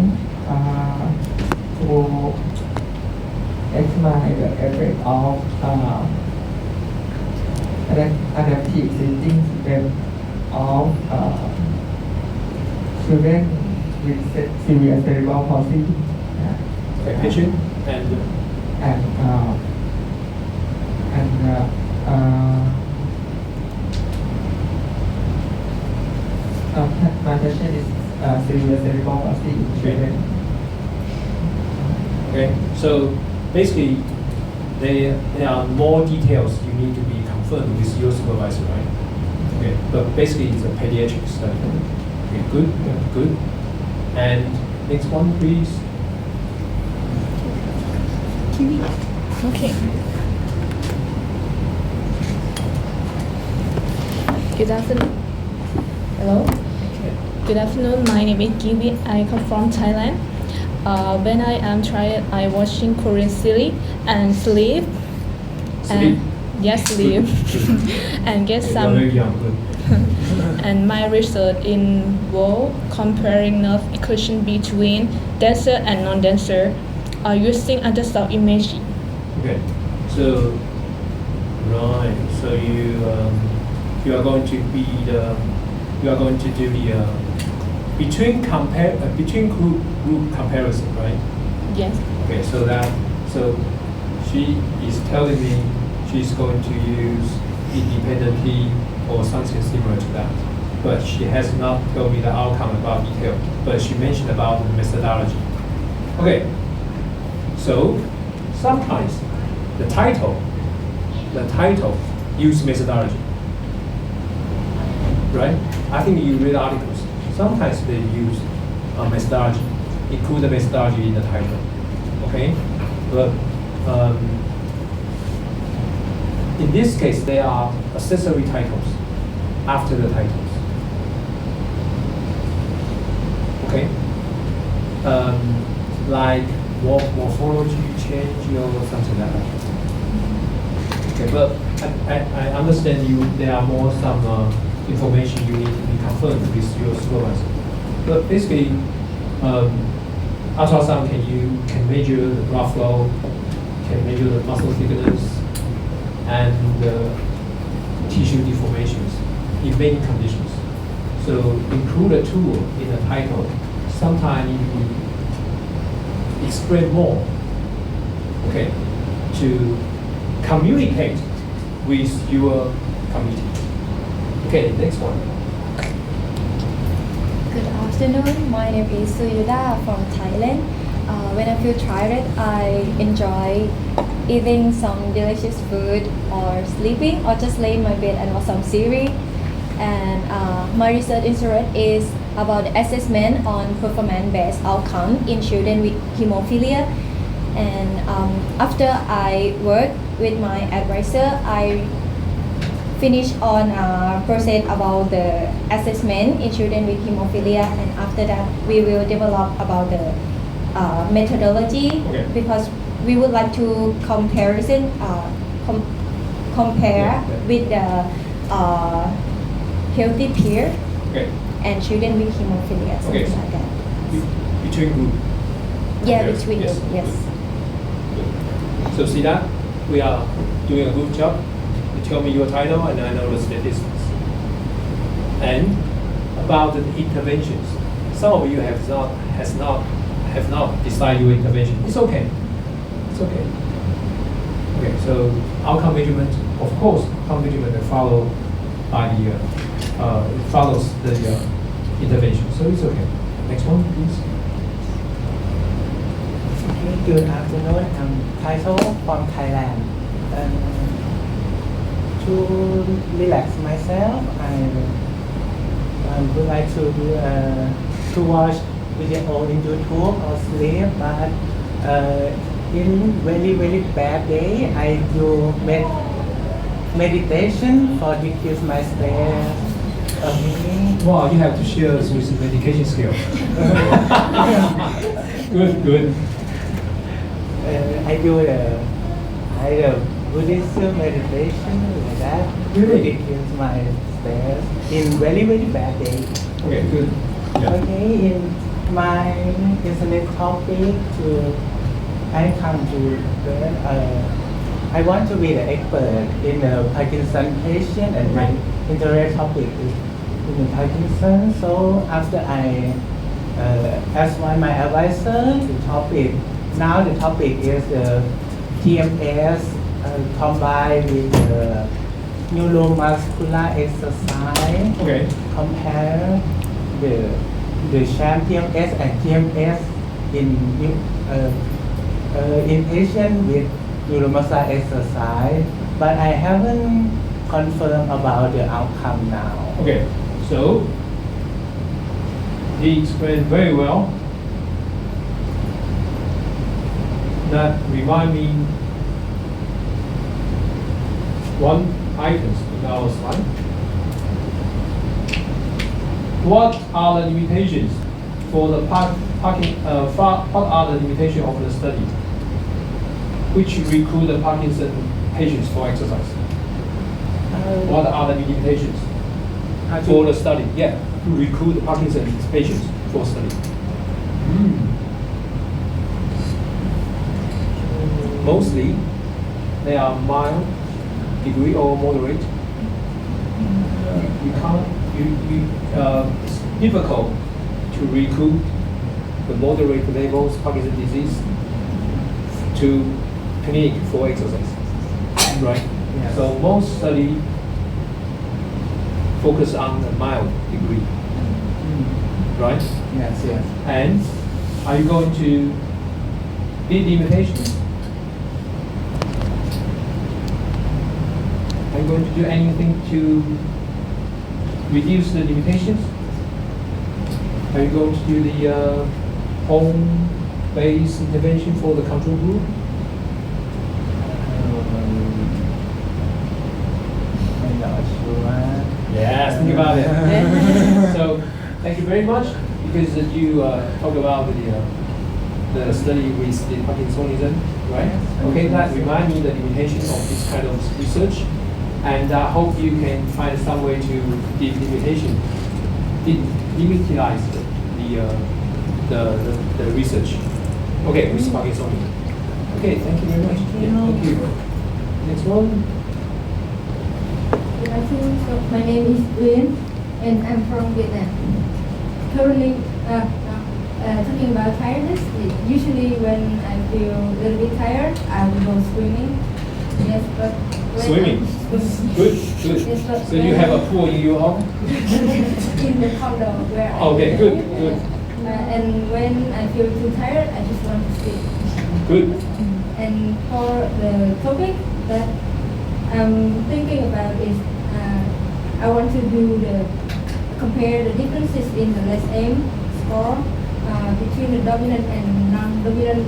to examine the effect of adaptive seating system of children with severe cerebral palsy Okay, patient and and posterior cervical osteoarthritis. Okay, so basically, there are more details you need to be confirmed with your supervisor, right? Okay, but basically it's a pediatric study. Okay, good, good. And next one, please. Okay. Good afternoon. Hello. Okay. Good afternoon. My name is Kiwi. I come from Thailand. When I am tired, I watching Korean series and sleep. Sleep? Yes, sleep. And get Okay, some. you're very young, good. And my research involve comparing nerve equation between dancer and non-dancer using ultrasound imaging. Okay, so right, so you are going to be you are going to do the between group comparison, right? Yes. Okay, so she is telling me she's going to use independently or something similar to that, but she has not told me the outcome about detail. But she mentioned about the methodology. Okay, so sometimes the title use methodology, right? I think you read articles. Sometimes they use methodology, include the methodology in the title, okay? But in this case, there are accessory titles after the titles, okay? Like morphology change or something like that. Okay, but I understand there are more some information you need to be confirmed with your supervisor. But basically, ultrasound can measure the blood flow, can measure the muscle thickness, and tissue deformations in many conditions. So include a tool in the title. Sometimes you explain more, okay, to communicate with your committee. Okay, next one. Good afternoon. My name is Suyuda from Thailand. When I feel tired, I enjoy eating some delicious food or sleeping or just lay in my bed and watch some series. And my research interest is about the assessment on performance-based outcome in children with hemophilia. And after I work with my advisor, I finish on a process about the assessment in children with hemophilia, and after that we will develop about the methodology, Okay. because we would like to compare Yeah. with the healthy peer Okay, and children with hemophilia, something Okay. like that. between group. Yeah, Yes, between yes. them, yes. So see that we are doing a good job. You tell me your title and I know the statistics. And about the interventions, some of you have not decided your intervention. It's okay. It's okay. Okay. So outcome measurement, of course, outcome measurement follows the intervention. So it's okay. Next one, please. Good afternoon. I'm Taito from Thailand. To relax myself, I would like to watch video in YouTube or sleep. But in very bad day, I do meditation for decrease my stress. Wow, you have to share us with the medication skill. Good. I do the Buddhism meditation like that. Really? It kills my stress in very bad day. Okay, good. Yeah. Okay, in my internet topic I come to that. I want to be the expert in Parkinson patient, and my interest topic is in Parkinson. So after I asked my advisor the topic. Now the topic is the TMS combined with the neuromuscular exercise. Okay. Compare the the TMS and TMS in patient with neuromuscular exercise, but I haven't confirmed about the outcome now. Okay, so he explained very well. That remind me one item in our slide. What are the limitations for the what are the limitations of the study, which recruit the Parkinson patients for exercise? What are the limitations for the study? Yeah, to recruit the Parkinson patients for study. Mostly, they are mild degree or moderate. It's difficult to recruit the moderate levels Parkinson's disease to clinic for exercise, right? Yes. So most study focus on the mild degree, right? Yes, yes. And are you going to be limitations? Are you going to do anything to reduce the limitations? Are you going to do the home-based intervention for the control group? I'm not sure. Yes, think about it. So, thank you very much because you talked about the study with the Parkinsonism, right? Okay, that reminds me the limitations of this kind of research, and I hope you can find some way to delimitize the research. Okay, with Parkinsonism. Okay, thank you very much. Yeah, thank you. Next one. Good afternoon. So my name is Uyên, and I'm from Vietnam. Currently, talking about tiredness, usually when I feel a little bit tired, I will go swimming. Yes, but when Swimming. Good. Yes, but So you have a pool in your home? in the condo where Okay, I good. and when I feel too tired, I just want to sleep. Good. And for the topic that I'm thinking about is I want to compare the differences in the less aim score between the dominant and non-dominant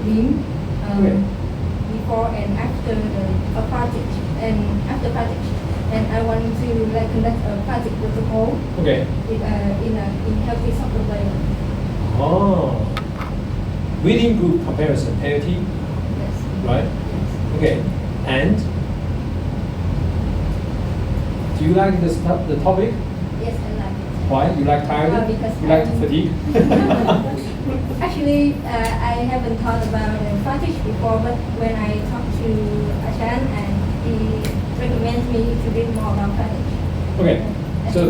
limb Okay. before and after the fatigue and after fatigue. And I want to conduct a fatigue protocol Okay. in healthy soccer player. Oh. Within group comparison, AOT, Yes. right? Okay. And do you like the topic? Yes, I like it. Why? You like tired? Because You like I'm- fatigue? Actually, I haven't thought about fatigue before, but when I talked to Achan and he recommends me to read more about fatigue. Okay. So,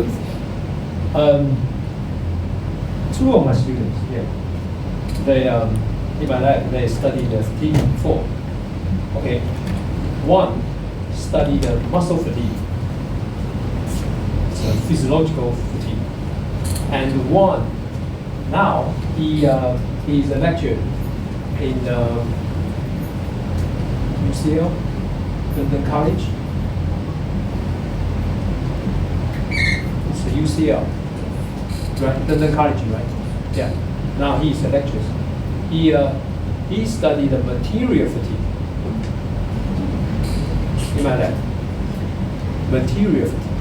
two of my students, they in my lab they study the fatigue before. Okay. One study the muscle fatigue. It's a physiological fatigue. And one now he's a lecturer in UCL, London College. It's the UCL, right? London College, right? Yeah. Now he's a lecturer. He studied the material fatigue in my lab. Material fatigue.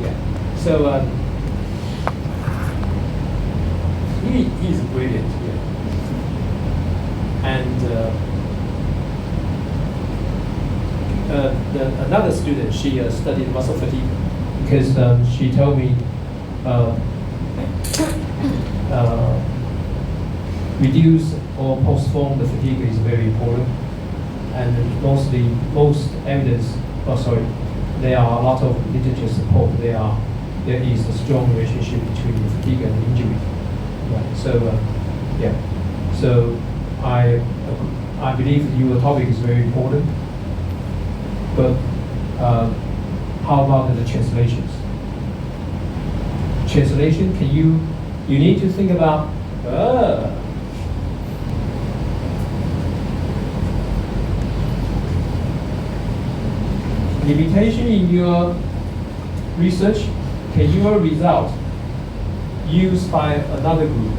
Yeah. So he's brilliant. Yeah. And another student, she studied muscle fatigue because she told me reduce or postpone the fatigue is very important, and most evidence. There are a lot of literature support. There is a strong relationship between the fatigue and injury. Right. So yeah. So I believe your topic is very important. But how about the translations? Translation, can you you need to think about limitation in your research. Can your result used by another group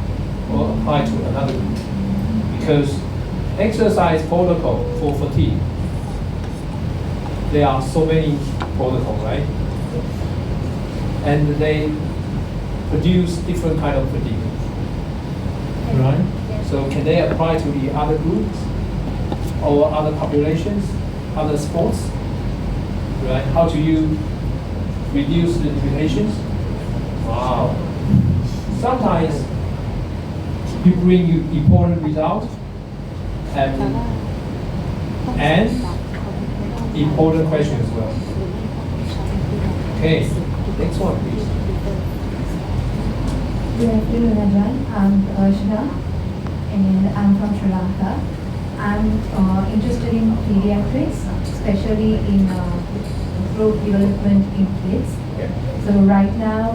or apply to another group? Because exercise protocol for fatigue, there are so many protocols, right? And they produce different kind of fatigue, right? So can they apply to the other groups or other populations, other sports, right? How do you reduce the limitations? Wow. Sometimes you bring you important results and important questions as well. Okay, next one please. Good afternoon, everyone. I'm Arshana, and I'm from Sri Lanka. I'm interested in pediatrics, especially in growth development in kids. Okay. So right now,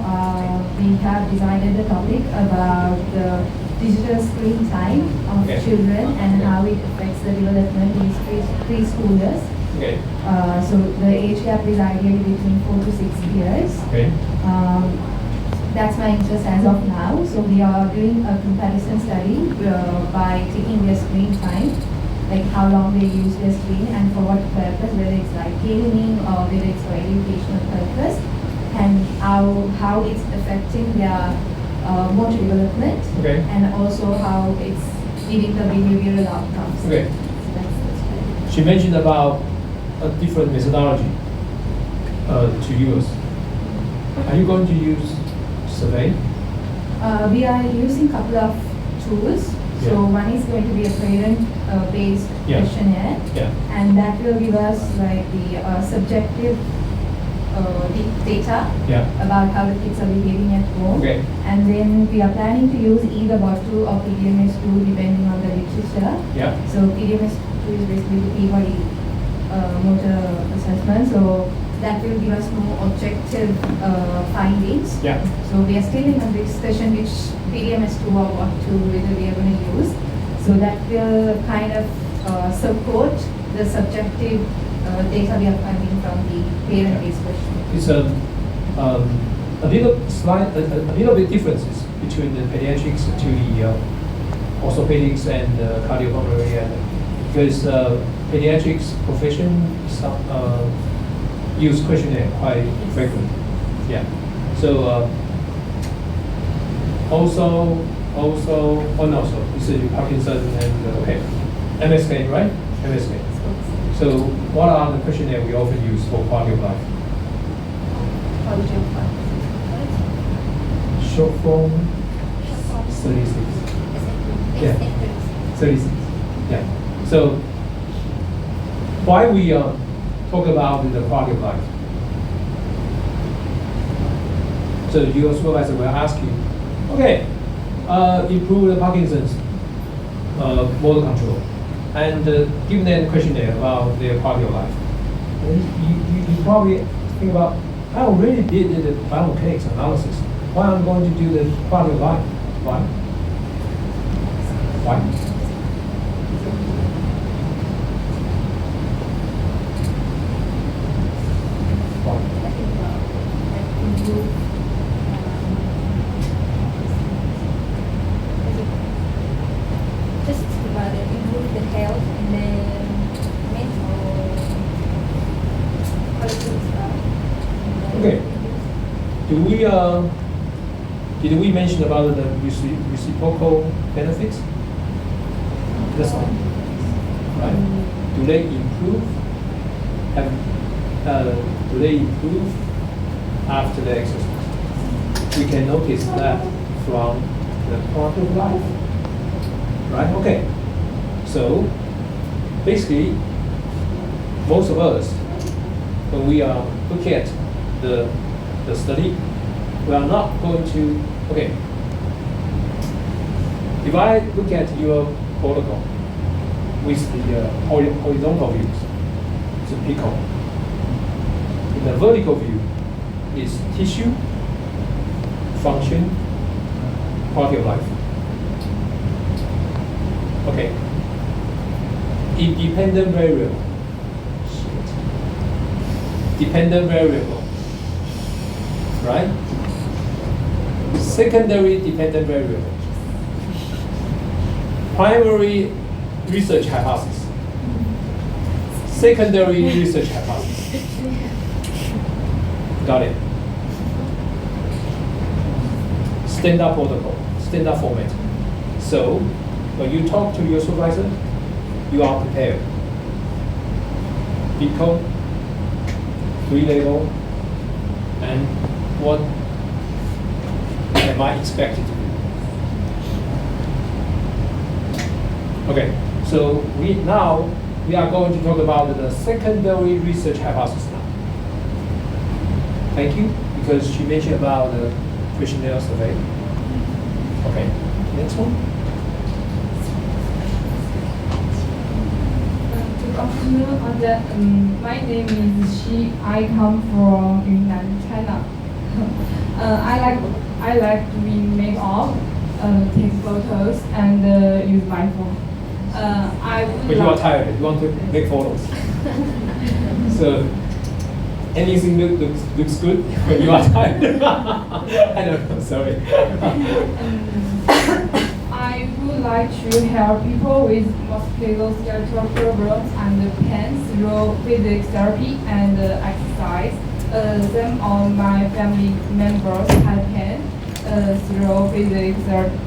we have decided a topic about the digital screen time of Okay. children and how it affects the development in preschoolers. Okay. So the age gap is ideally between 4 to 6 years. Okay. That's my interest as of now. So we are doing a comparison study by taking their screen time, like how long they use their screen and for what purpose, whether it's like gaming or whether it's for educational purpose, and how it's affecting their motor development, Okay. and also how it's leading the behavioral outcomes. Okay. So that's the study. She mentioned about a different methodology to use. Are you going to use survey? We are using a couple of tools. Yeah. So one is going to be a parent-based Yeah. questionnaire, Yeah. and that will give us like the subjective data Yeah. about how the kids are behaving at home. Okay. And then we are planning to use either BOT2 or PDMS2 depending on the literature. Yeah. So PDMS2 is basically the Peabody motor assessment. So that will give us more objective findings. Yeah. So we are still in a discussion which PDMS2 or BOT2 whether we are going to use. So that will kind of support the subjective data we are finding from the parent-based question. It's a little bit differences between the pediatrics to the orthopedics and cardiopulmonary, because pediatrics profession use questionnaire quite frequently. Yeah. So also, this is Parkinson and okay, MSK, right? MSK. So what are the questionnaire we often use for quality of life? Short form 36. Yeah, 36. Yeah. So why we talk about the quality of life? So your supervisor will ask you, okay, improve the Parkinson's motor control, and give them a questionnaire about their quality of life. And you probably think about, I already did the biometrics analysis. Why I'm going to do the quality of life? Why? Why? Just about it, improve the health and then mental quality as well. Okay. Did we mention about the reciprocal benefits? That's all. Right? Do they improve? Do they improve after the exercise? We can notice that from the quality of life. Right? Okay. So basically, most of us, when we are looking at the study, we are not going to, okay, if I look at your protocol with the horizontal views, it's a pickle. In the vertical view is tissue, function, quality of life. Okay. Independent variable. Dependent variable. Right? Secondary dependent variable. Primary research hypothesis. Secondary research hypothesis. Got it. Standard protocol, standard format. So, when you talk to your supervisor, you are prepared. Big code, 3 level, and what am I expected to do? Okay, so we are going to talk about the secondary research hypothesis now. Thank you, because she mentioned about the questionnaire survey. Okay, next one. Good afternoon. My name is Shi. I come from Yunnan, China. I like doing makeup, take photos, and use my phone. When you are tired, you want to make photos. So anything looks good when you are tired. I don't know, sorry. I would like to help people with musculoskeletal problems and pain through physical therapy and exercise. Some of my family members have pain through physical therapy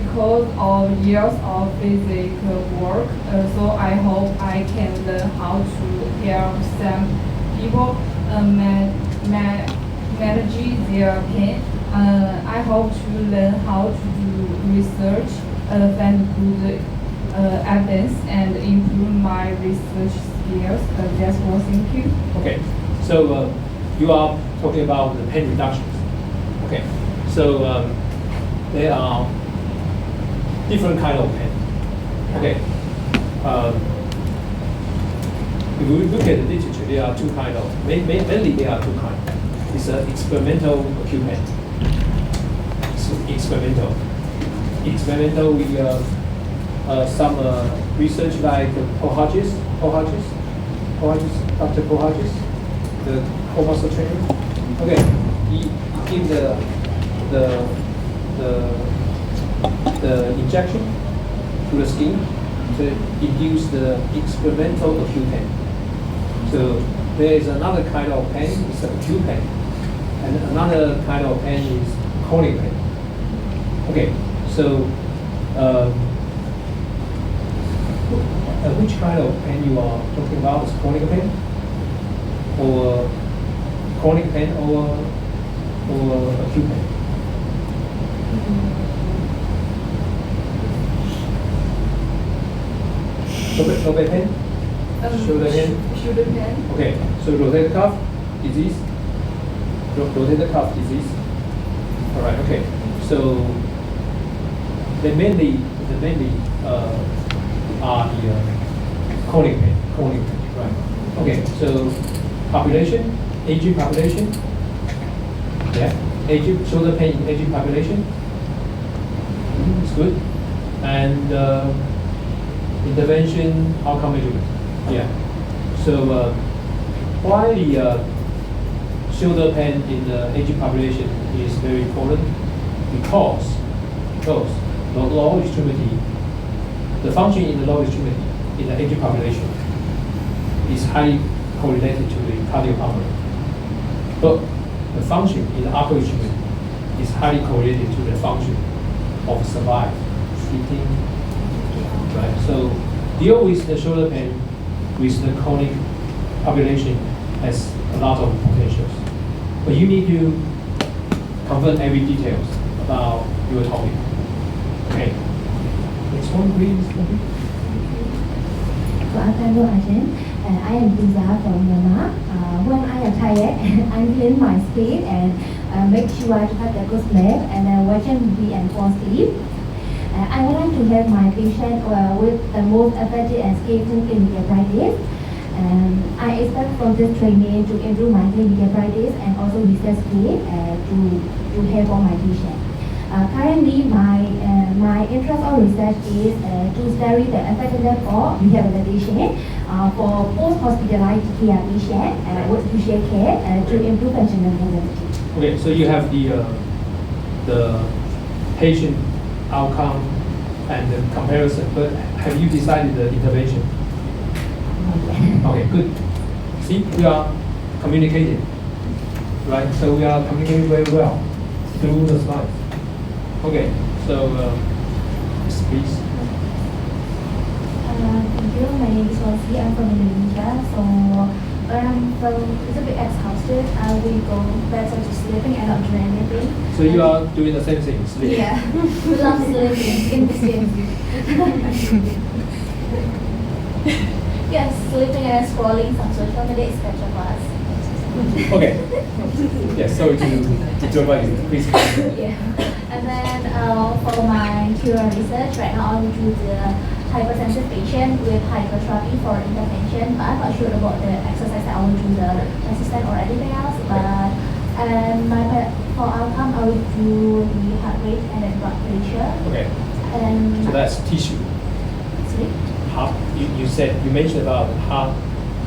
because of years of physical work. So I hope I can learn how to help some people manage their pain. I hope to learn how to do research, find good evidence, and improve my research skills. That's all. Thank you. Okay, so you are talking about the pain reductions. Okay, so there are different kind of pain. Okay, if we look at the literature, there are two kind of, mainly there are two kinds. It's experimental acute pain. Experimental. We some research like Dr. Paul Hodges, the core muscle trainer. Okay, he give the injection to the skin to induce the experimental acute pain. So there is another kind of pain, it's acute pain, and another kind of pain is chronic pain. Okay, so which kind of pain you are talking about? Is chronic pain, or chronic pain, or acute pain? Lower pain, shoulder pain. Shoulder pain. Okay, so rotator cuff disease. Rotator cuff disease. All right. Okay, so they mainly are the chronic pain, right? Okay, so population, aging population. Yeah, aging shoulder pain in aging population. It's good. And intervention, how come we do it? Yeah. So why the shoulder pain in the aging population is very important? Because the lower extremity, the function in the lower extremity in the aging population is highly correlated to the cardiopulmonary. But the function in the upper extremity is highly correlated to the function of survival, sleeping, right? So deal with the shoulder pain with the chronic population has a lot of potentials. But you need to convert every details about your topic. Okay. Next one, please. Good afternoon again. I am Lisa from Myanmar. When I am tired, I clean my skin and make sure to have a good sleep and then watch a movie and fall asleep. I would like to help my patient with the most effective and skillful clinical practice. I expect from this training to improve my clinical practice and also research skill to help all my patients. Currently, my interest or research is to study the effectiveness for rehabilitation for post-hospitalized care patients and outpatient care to improve functional mobility. Okay, so you have the patient outcome and the comparison, but have you decided the intervention? Okay, good. See, we are communicating, right? So we are communicating very well through the slides. Okay, so yes, please. Thank you. My name is Rosie. I'm from Indonesia. So I'm a little bit exhausted. I will go better to sleeping and not doing anything. So you are doing the same thing, sleeping. Yeah, we love sleeping in the same. Yes, sleeping and scrolling some social media is better for us. Okay. Yes, sorry to interrupt you. Please. Yeah. And then for my cure research, right now I will do the hypertensive patient with hypertrophy for intervention, but I'm not sure about the exercise that I will do the resistance or anything else. But and for outcome I will do the heart rate and then blood pressure. Okay. And So that's tissue. sorry? Heart. You mentioned about heart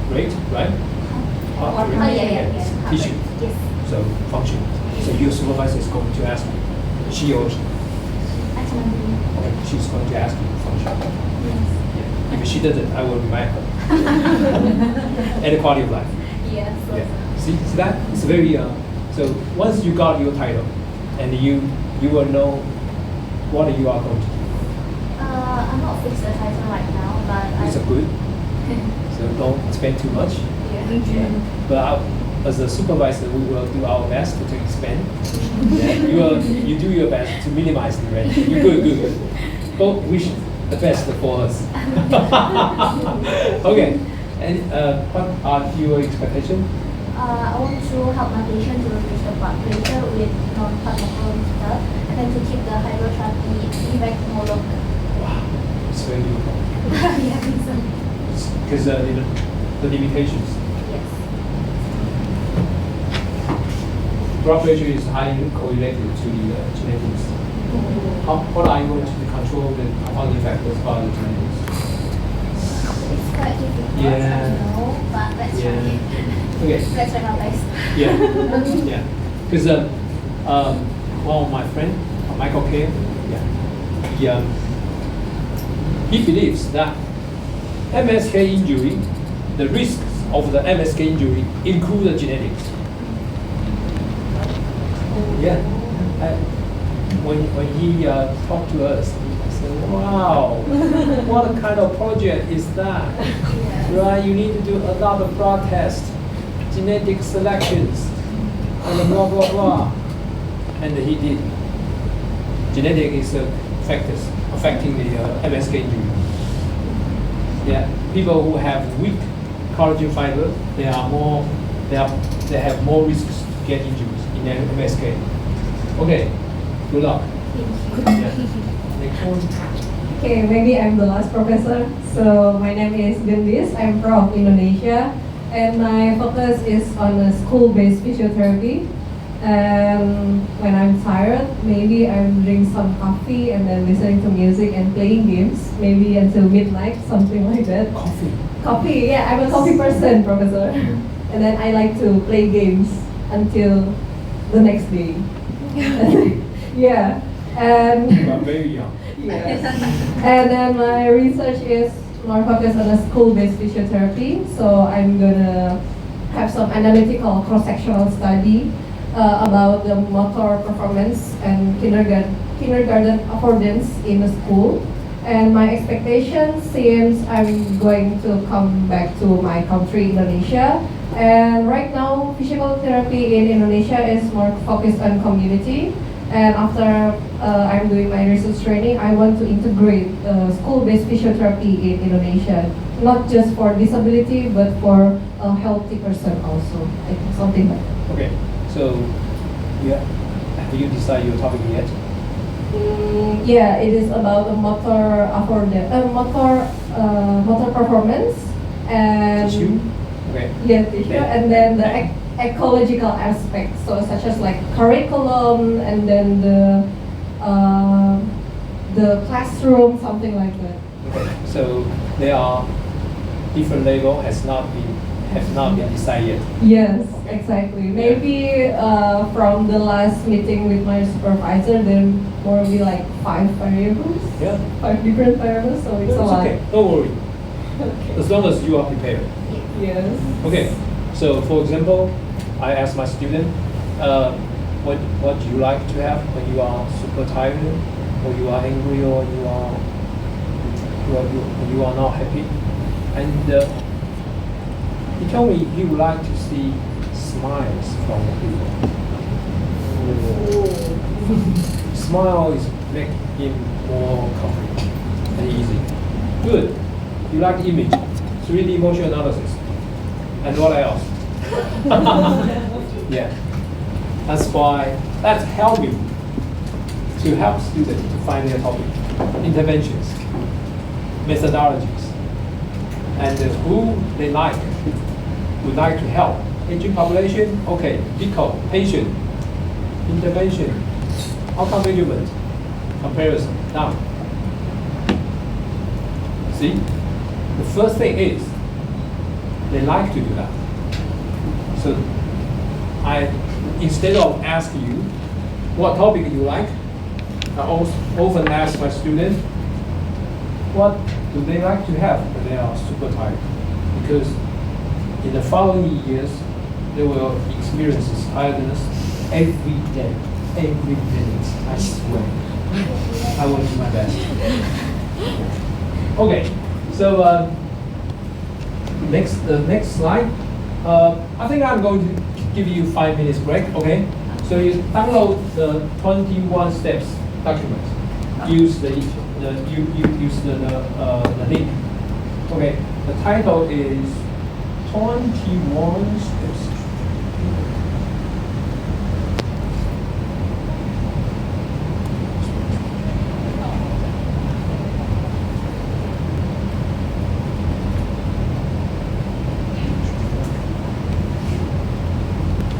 rate, right? Heart rate. Yeah. Heart Tissue. rate. Yes. So function. So your supervisor is going to ask you. She or she? Actually, Okay, she's going to ask you function. yes. Yeah. If she doesn't, I will remind her. And the quality of life. Yes. Yeah. See that? It's very so once you got your title and you will know what you are going to do. I'm not fixed the title right now, but It's a good. So don't spend too much. yeah. But as a supervisor, we will do our best to expand. Yeah. You do your best to minimize the range. You good. Both wish the best for us. Okay. And what are your expectations? I want to help my patient to reduce the blood pressure with non-pharmacological and then to keep the hypertrophy effect more longer. Wow, it's very beautiful. Yeah, I think so. Because the limitations. Yes. Blood pressure is highly correlated to the genetics. What are you going to control the compounding factors by the genetics? It's quite difficult, Yeah. I know, but let's Yeah. try. Okay. Let's try our best. Yeah. Because one of my friend, Michael K. Yeah. He believes that MSK injury, the risks of the MSK injury include the genetics. Yeah. When he talked to us, I said, "Wow, what kind of project is that? Right? You need to do a lot of blood tests, genetic selections, and blah blah blah." And he did. Genetic is factors affecting the MSK injury. Yeah, people who have weak collagen fiber, they have more risks to get injuries in MSK. Okay, good luck. Yeah. Next one. Okay, maybe I'm the last professor. So my name is Gendis. I'm from Indonesia, and my focus is on school-based physiotherapy. And when I'm tired, maybe I'm drinking some coffee and then listening to music and playing games, maybe until midnight, something like that. Coffee. Coffee, yeah, I'm a coffee person, professor. And then I like to play games until the next day. Yeah, and You are very young. yes. And then my research is more focused on a school-based physiotherapy. So I'm gonna have some analytical cross-sectional study about the motor performance and kindergarten affordance in the school. And my expectation since I'm going to come back to my country, Indonesia. And right now, physical therapy in Indonesia is more focused on community. And after I'm doing my research training, I want to integrate school-based physiotherapy in Indonesia, not just for disability, but for a healthy person also, like something like that. Okay, so yeah, have you decided your topic yet? Yeah, it is about the motor performance and Tissue? Okay. yeah, tissue, and then the ecological aspects, so such as like curriculum and then the the classroom, something like that. Okay. So there are different level have not been decided yet. Yes, exactly. Maybe from the last meeting with my supervisor, there will be like 5 variables, Yeah. 5 different variables, so it's a lot. okay. Don't worry. Okay. As long as you are prepared. Yes. Okay. So for example, I ask my student, what do you like to have when you are super tired, or you are angry, or you are not happy, and he told me he would like to see smiles from the people. Smile is make him more comfortable and easy. Good. You like image, 3D motion analysis, and what else? Yeah. That's helping to help students to find their topic, interventions, methodologies, and who they would like to help. Aging population, okay. Deco, patient, intervention, outcome measurement, comparison. Now, see, the first thing is they like to do that. So instead of asking you what topic you like, I often ask my students, what do they like to have when they are super tired? Because in the following years, they will experience tiredness every day, every minute, I swear. I will do my best. Okay, so the next slide. I think I'm going to give you 5 minutes break, okay? So you download the 21 steps document. Use the link. Okay, the title is 21 steps.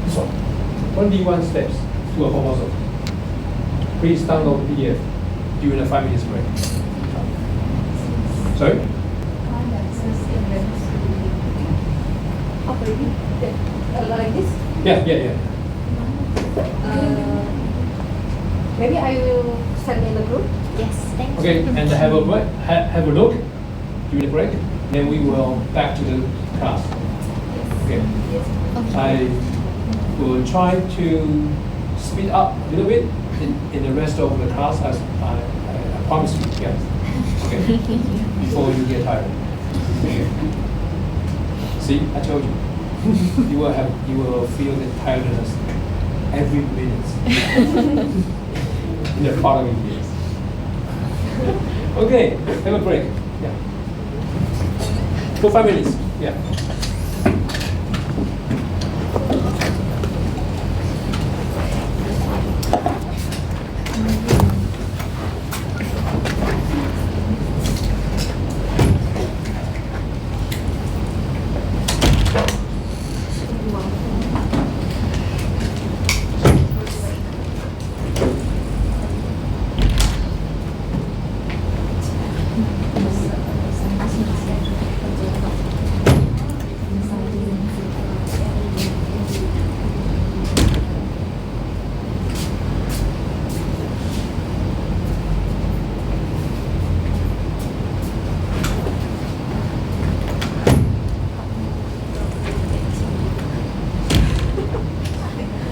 So, 21 steps to a proposal. Please download PDF during the 5 minutes break. Sorry? Like this? Yeah. Maybe I will send in the group. Yes, thank you. Okay, and have a look during the break. Then we will back to the class. Okay. I will try to speed up a little bit in the rest of the class, as I promise you. Yeah. Okay. Before you get tired. Okay. See, I told you. You will feel the tiredness every minute in the following years. Okay, have a break. Yeah. For 5 minutes. Yeah.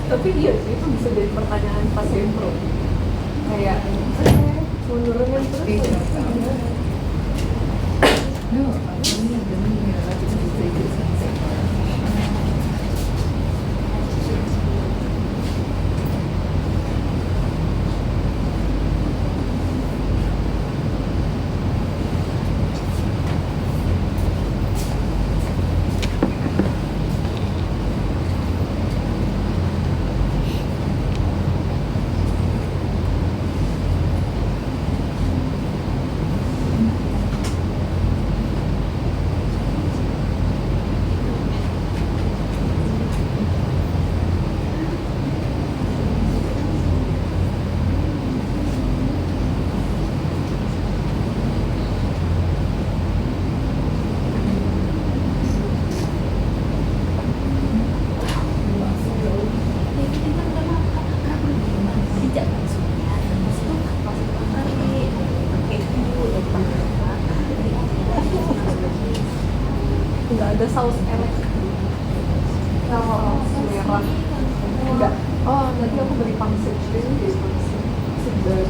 Tapi iya sih, itu bisa jadi pertanyaan pas sempro. Kayak, menurunnya terus. setelah enggak, oh nanti aku beli pangsit jadi pangsit dan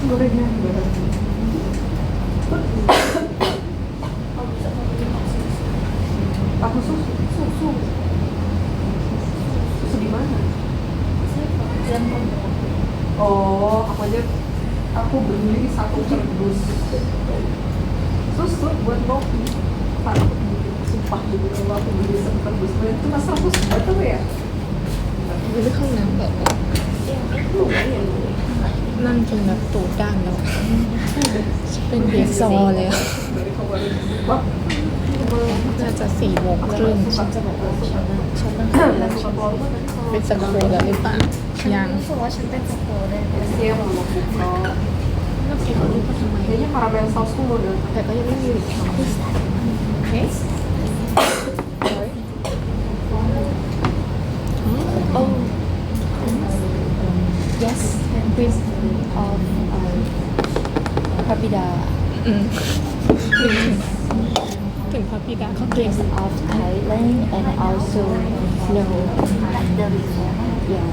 gorengan bareng. Aku susu di mana? Oh, aku beli 1 kardus susu buat kopi. Takut sumpah gitu kalau aku beli 1 kardus cuma 100 baht apa ya? ไปเลือกห้องน้ำแบบนั่งจนแบบตูดด้านแล้วเป็นเบียร์ซอเลยอะน่าจะ4 โมงครึ่งฉันจะบอกว่าฉันนั่งเป็นสโคแล้วหรือเปล่ายังรู้สึกว่าฉันเป็นสโคได้Iya mau buka. แล้วกินของลูกก็ทำไม Kayaknya karamel sausku mau datang. แต่ก็ยังไม่มีหรือทำ Okay. Sorry. Oh. Yes, Prince of Papida. ถึงพระบิดาเขา Prince of Thailand and also yeah.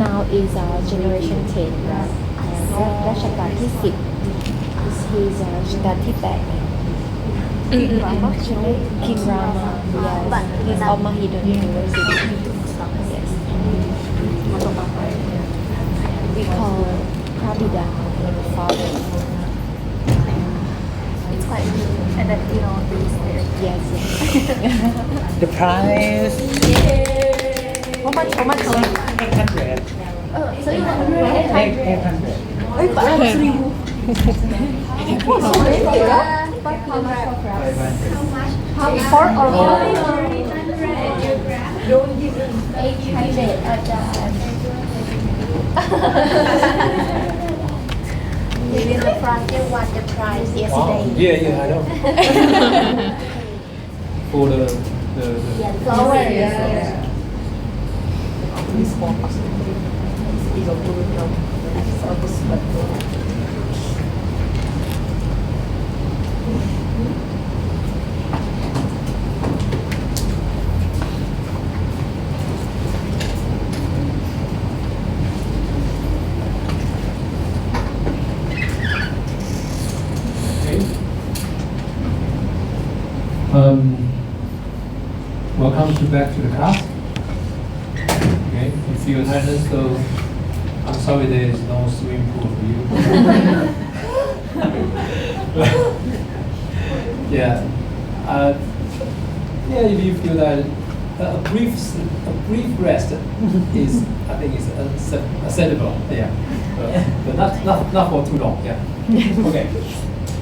Now is generation 10. รัชกาลที่ 10. He's รัชกาลที่ 8. King Rama, King Rama, yes, of Mahidol University. Yes. We call Prabida father. It's quite good. And then, these there. Yes. The price. How much? 800. So you want 800? 800. But how much for crab? 500. How four or five? Don't give me 800 Maybe the front they want the price yesterday. Yeah, I know. For the Flower. Welcome back to the class. Okay, you feel tiredness, so I'm sorry there is no swimming pool for you. Yeah, if you feel that a brief rest is, I think, is acceptable. Yeah, but not for too long. Yeah. Okay,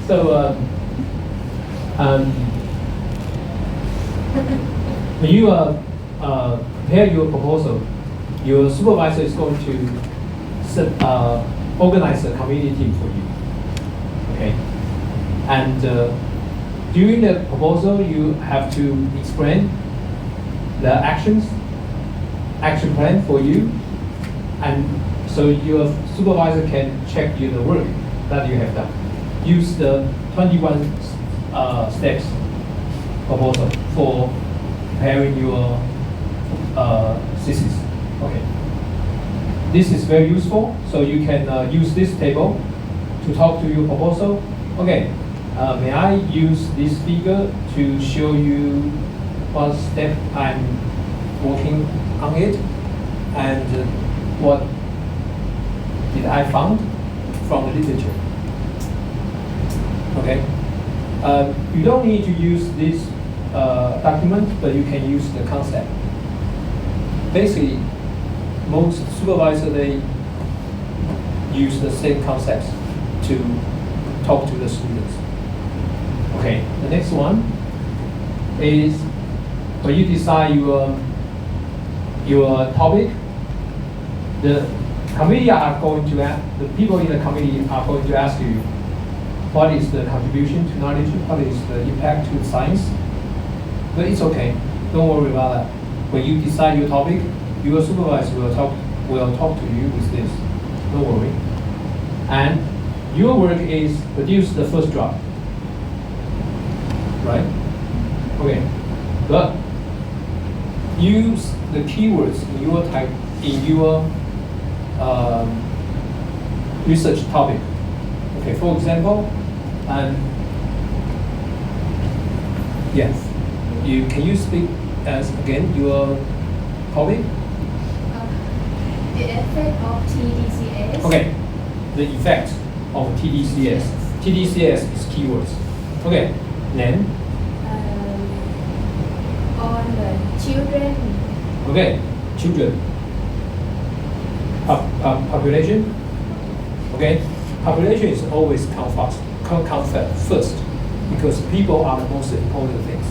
so. When you prepare your proposal, your supervisor is going to organize a committee team for you. Okay, and during the proposal, you have to explain the action plan for you, and so your supervisor can check you the work that you have done. Use the 21 steps proposal for preparing your thesis. Okay. This is very useful, so you can use this table to talk to your proposal. Okay, may I use this figure to show you what step I'm working on it and what did I found from the literature. Okay. You don't need to use this document, but you can use the concept. Basically, most supervisors, they use the same concepts to talk to the students. Okay, the next one is when you decide your topic, the committee are going to the people in the committee are going to ask you what is the contribution to knowledge, what is the impact to science. But it's okay, don't worry about that. When you decide your topic, your supervisor will talk to you with this. Don't worry. And your work is produce the first draft. Right? Okay. But use the keywords in your research topic. Okay, for example, yes, can you speak as again your topic? The effect of TDCS. Okay, the effect of TDCS. TDCS is keywords. Okay, then. On the children. Okay, children. Population. Okay, population is always count first because people are the most important things.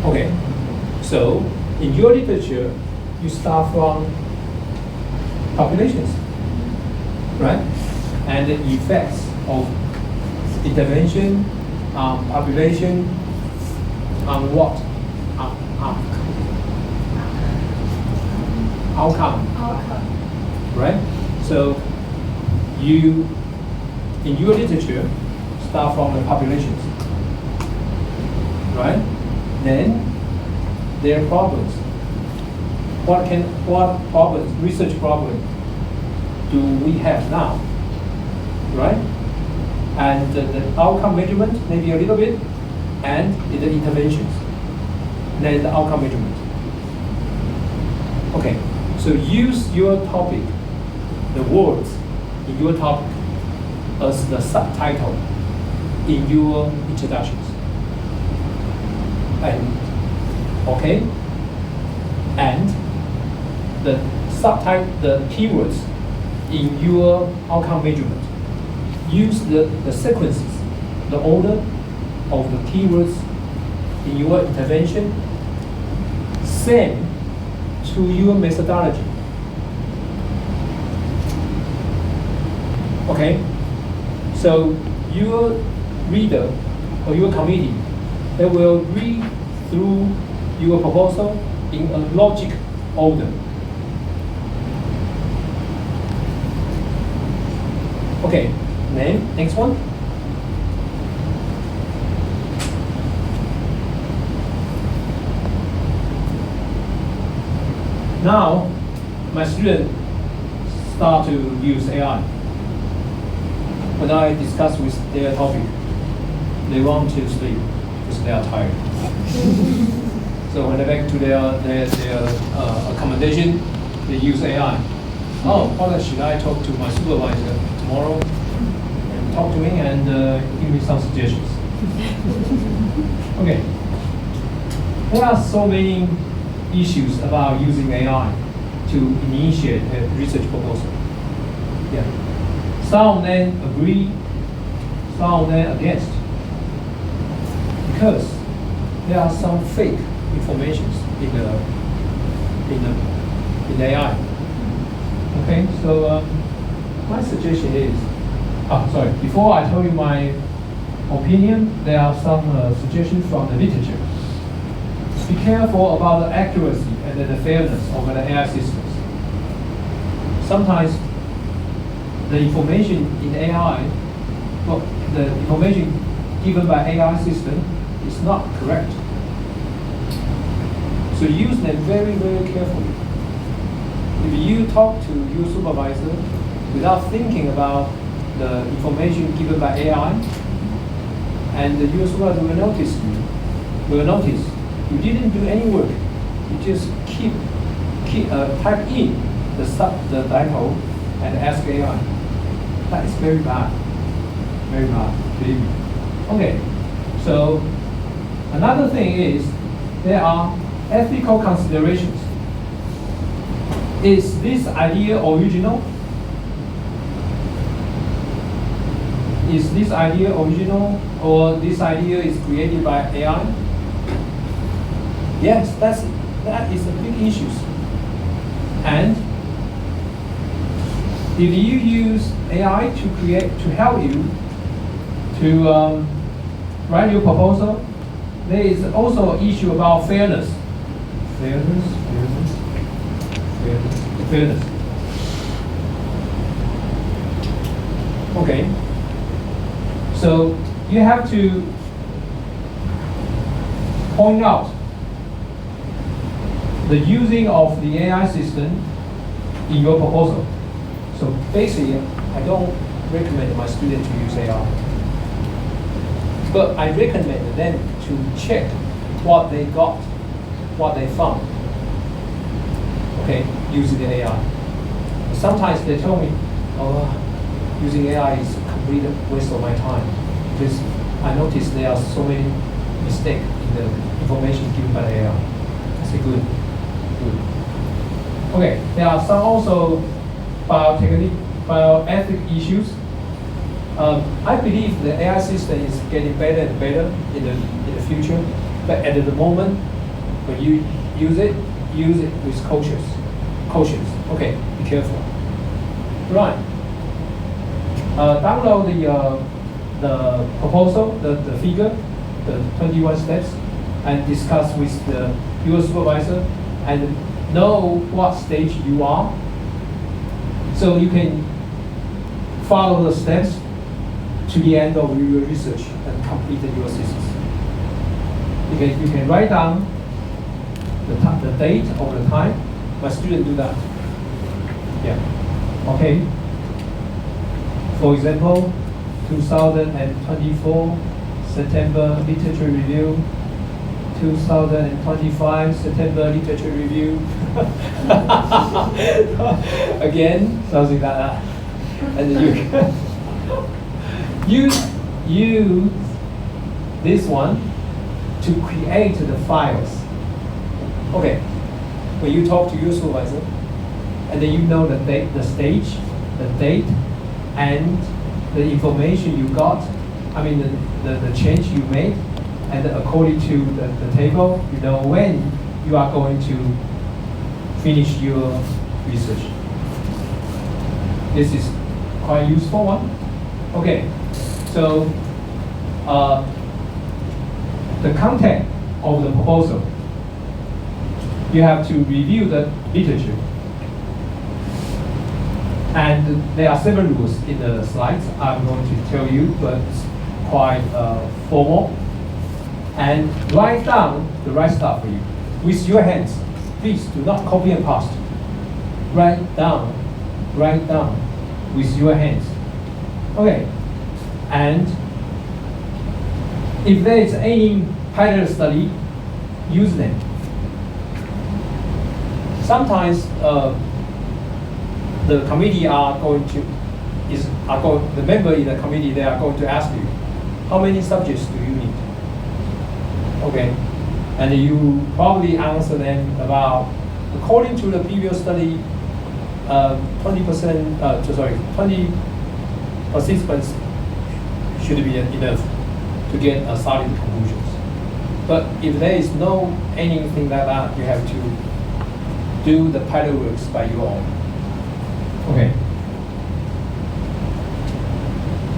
Okay, so in your literature, you start from populations, right? And the effects of intervention on population on what? Outcome. Right? So you, in your literature, start from the populations. Right? Then there are problems. What problems, research problem do we have now? Right? And the outcome measurement, maybe a little bit, and the interventions, then the outcome measurement. Okay, so use your topic, the words in your topic as the subtitle in your introductions. And the subtitle, the keywords in your outcome measurement. Use the sequences, the order of the keywords in your intervention, same to your methodology. Okay? So your reader or your committee, they will read through your proposal in a logic order. Okay, then next one. Now, my students start to use AI. When I discuss with their topic, they want to sleep because they are tired. So when they back to their accommodation, they use AI. Oh, what should I talk to my supervisor tomorrow? And talk to me and give me some suggestions. Okay. There are so many issues about using AI to initiate a research proposal. Yeah. Some of them agree, some of them against. Because there are some fake information in the AI. Okay, so my suggestion is, before I tell you my opinion, there are some suggestions from the literature. Be careful about the accuracy and the fairness of the AI systems. Sometimes the information in AI, the information given by AI system is not correct. So use them very, very carefully. If you talk to your supervisor without thinking about the information given by AI, and your supervisor will notice you didn't do any work. You just type in the title and ask AI. That is very bad. Very bad, believe me. Okay, so another thing is there are ethical considerations. Is this idea original? Is this idea original, or this idea is created by AI? Yes, that is a big issue. And if you use AI to help you to write your proposal, there is also an issue about fairness. Fairness. Okay. So you have to point out the using of the AI system in your proposal. So basically, I don't recommend my students to use AI. But I recommend them to check what they got, what they found, okay, using the AI. Sometimes they tell me, oh, using AI is a complete waste of my time because I noticed there are so many mistakes in the information given by the AI. I say good. Okay, there are some also bioethic issues. I believe the AI system is getting better and better in the future, but at the moment, when you use it with cautious. Okay, be careful. Right. Download the proposal, the figure, the 21 steps, and discuss with your supervisor, and know what stage you are, so you can follow the steps to the end of your research and complete your thesis. You can write down the date of the time. My students do that. Yeah. Okay. For example, 2024 September Literature Review, 2025 September Literature Review. Again, something like that. And then you use this one to create the files. Okay, when you talk to your supervisor, and then you know the date, the stage, the date, and the information you got, I mean the change you made, and according to the table, you know when you are going to finish your research. This is quite useful one. Okay, so the content of the proposal, you have to review the literature. And there are several rules in the slides I'm going to tell you, but it's quite formal. And write down the right stuff for you with your hands. Please do not copy and paste. Write down with your hands. Okay. And if there is any pilot study, use them. Sometimes the committee the member in the committee, they are going to ask you, how many subjects do you need? Okay, and you probably answer them about, according to the previous study, 20 participants should be enough to get a solid conclusions. But if there is no anything like that, you have to do the pilot works by your own. Okay.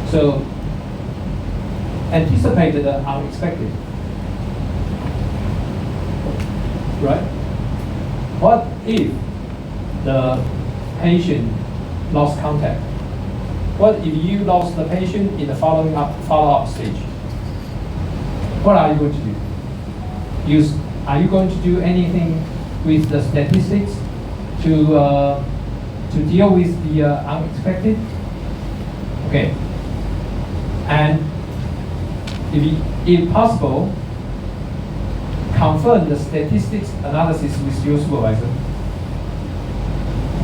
So anticipate the unexpected. Right? What if the patient lost contact? What if you lost the patient in the follow-up stage? What are you going to do? Are you going to do anything with the statistics to deal with the unexpected? Okay. And if possible, confirm the statistics analysis with your supervisor.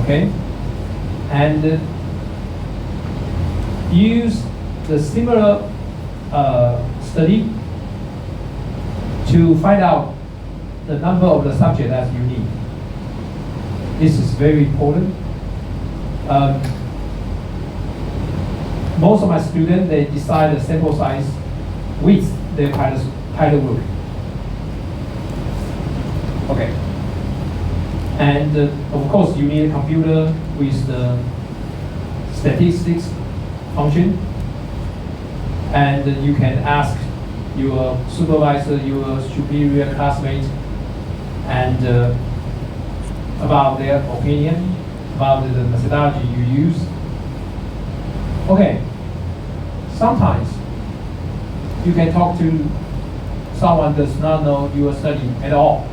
Okay? And use the similar study to find out the number of the subject that you need. This is very important. Most of my students, they decide the sample size with their pilot work. Okay. And of course, you need a computer with the statistics function. And you can ask your supervisor, your superior classmate, and about their opinion about the methodology you use. Okay. Sometimes you can talk to someone does not know your study at all.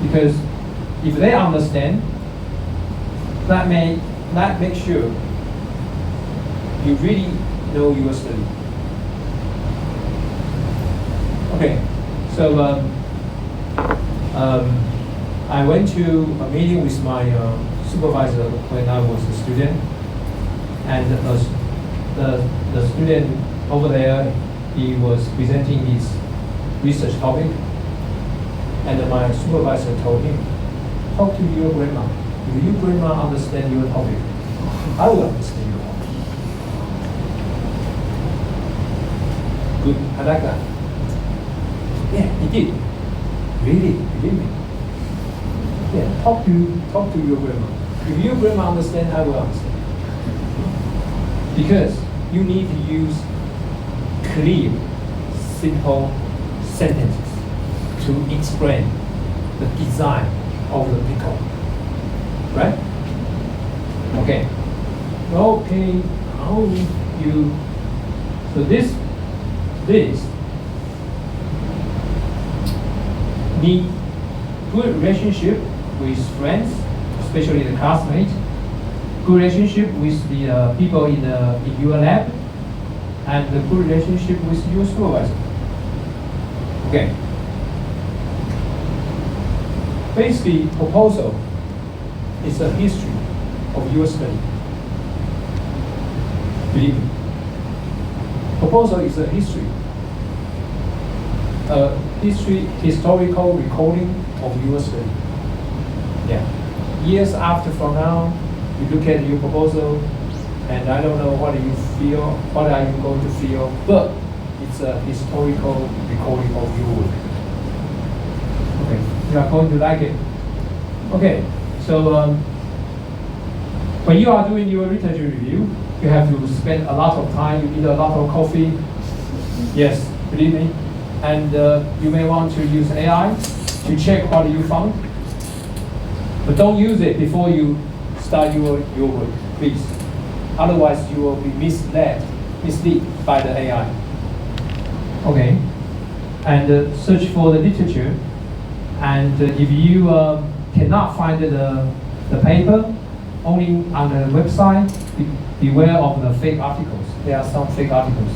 Because if they understand, that make sure you really know your study. Okay, so I went to a meeting with my supervisor when I was a student, and the student over there, he was presenting his research topic, and my supervisor told him, talk to your grandma. If your grandma understand your topic, I will understand your topic. Good, I like that. Yeah, he did. Really, believe me. Yeah, talk to your grandma. If your grandma understand, I will understand. Because you need to use clear, simple sentences to explain the design of the pickle. Right? Okay. Okay, how you, so this need good relationship with friends, especially the classmates, good relationship with the people in your lab, and the good relationship with your supervisor. Okay. Basically, proposal is a history of your study. Believe me. Proposal is a history. Historical recording of your study. Yeah. Years after from now, you look at your proposal, and I don't know what you feel, what are you going to feel, but it's a historical recording of your work. Okay, you are going to like it. Okay, so when you are doing your literature review, you have to spend a lot of time, you need a lot of coffee. Yes, believe me. And you may want to use AI to check what you found. But don't use it before you start your work, please. Otherwise, you will be misled by the AI. Okay, and search for the literature. And if you cannot find the paper, only on the website, beware of the fake articles. There are some fake articles.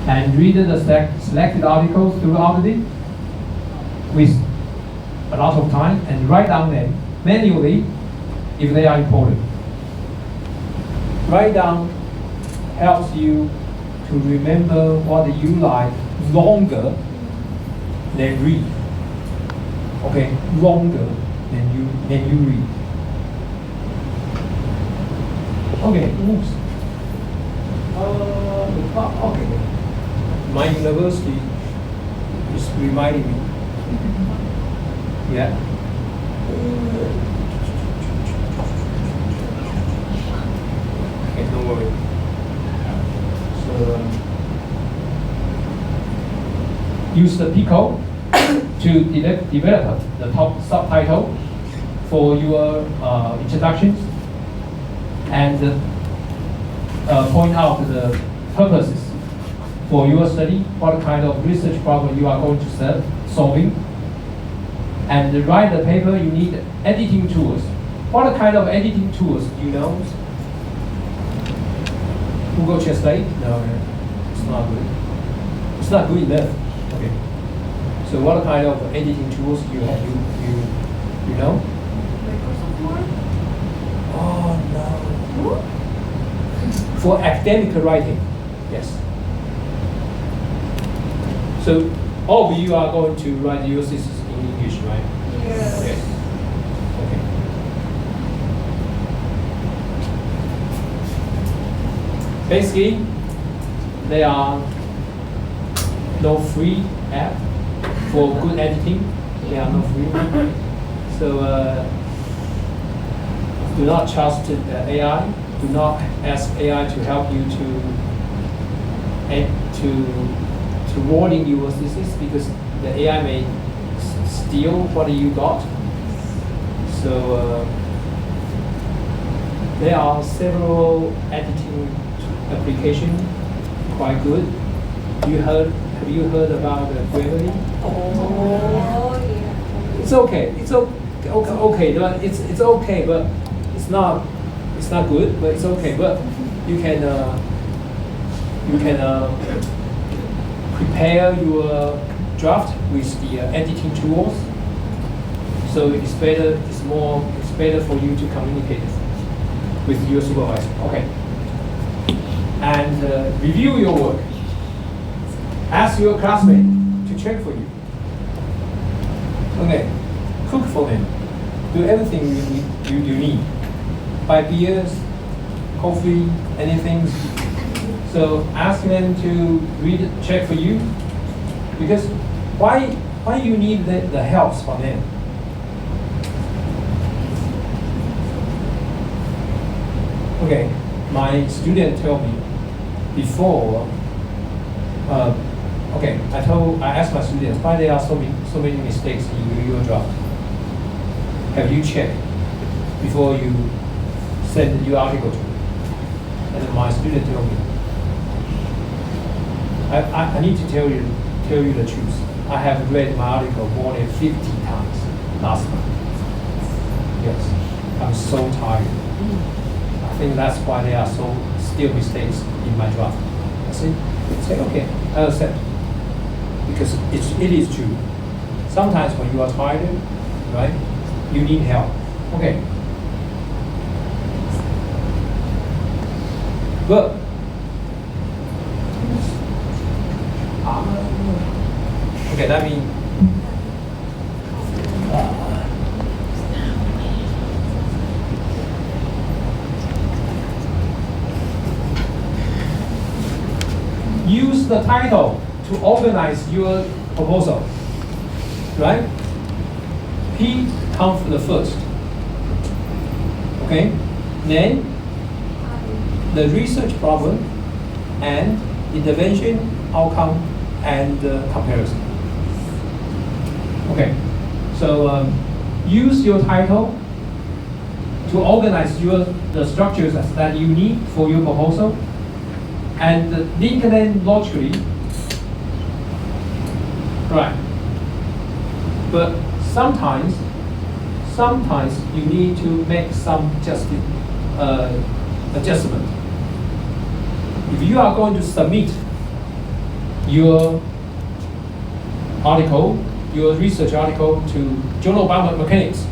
And read the selected articles throughout it with a lot of time, and write down them manually if they are important. Write down helps you to remember what you like longer than read. Okay, longer than you read. Okay, oops. Okay. My university is reminding me. Yeah. Okay, don't worry. So use the Pico to develop the top subtitle for your introductions, and point out the purposes for your study, what kind of research problem you are going to solving. And to write the paper, you need editing tools. What kind of editing tools do you know? Google Translate? No, it's not good. It's not good enough. Okay. So what kind of editing tools you have? You know? Microsoft Word? Oh no. For academic writing, yes. So all of you are going to write your thesis in English, right? Yes. Yes. Okay. Basically, there are no free app for good editing. There are no free. So do not trust the AI. Do not ask AI to help you to wording your thesis, because the AI may steal what you got. So there are several editing applications quite good. Have you heard about the Grammarly? Oh, yeah. It's okay. It's okay. But it's okay, but it's not good. But it's okay. But you can prepare your draft with the editing tools. So it's better. It's better for you to communicate with your supervisor. Okay. And review your work. Ask your classmate to check for you. Okay. Cook for them. Do everything you need. Buy beers, coffee, anything. So ask them to check for you. Because why you need the help from them? Okay, my student told me before. Okay, I asked my students why there are so many mistakes in your draft. Have you checked before you send your article to me? And my student told me, I need to tell you the truth. I have read my article more than 50 times last month. Yes, I'm so tired. I think that's why there are still mistakes in my draft. I say okay, I accept. Because it is true. Sometimes when you are tired, right, you need help. Okay. But okay, that means use the title to organize your proposal, right? P comes the first, okay? Then the research problem and intervention, outcome, and comparison. Okay, so use your title to organize the structures that you need for your proposal, and link them logically. Right. But sometimes you need to make some adjustment. If you are going to submit your article, your research article to Journal of Biomechanics,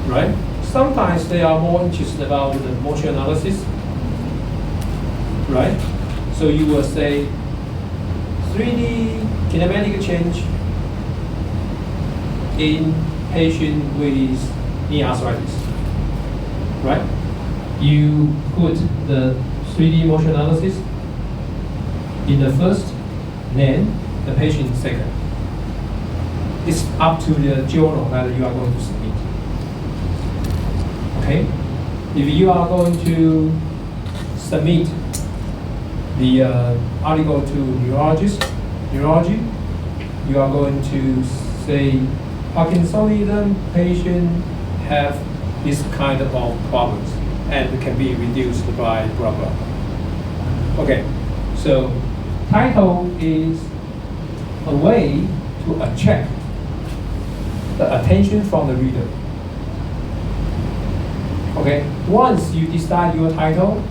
right? Sometimes they are more interested about the motion analysis, right? So you will say 3D kinematic change in patient with knee arthritis, right? You put the 3D motion analysis in the first, then the patient second. It's up to the journal that you are going to submit. Okay? If you are going to submit the article to neurology, you are going to say Parkinsonism patient have this kind of problems and can be reduced by blah blah. Okay, so title is a way to attract the attention from the reader. Okay, once you decide your title,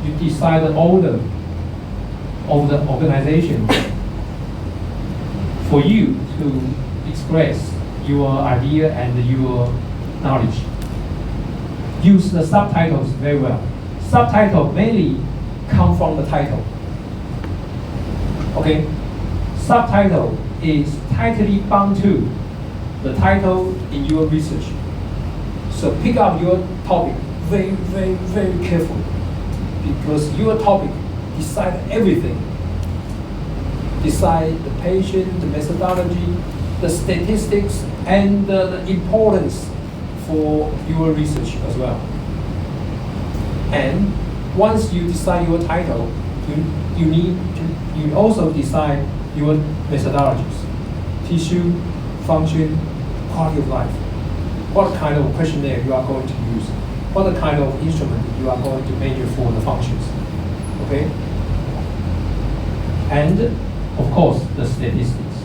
you decide the order of the organization for you to express your idea and your knowledge. Use the subtitles very well. Subtitle mainly come from the title. Okay, subtitle is tightly bound to the title in your research. So pick up your topic very, very, very carefully, because your topic decide everything. Decide the patient, the methodology, the statistics, and the importance for your research as well. And once you decide your title, you also decide your methodologies: tissue, function, quality of life. What kind of questionnaire you are going to use? What kind of instrument you are going to measure for the functions? Okay? And of course, the statistics.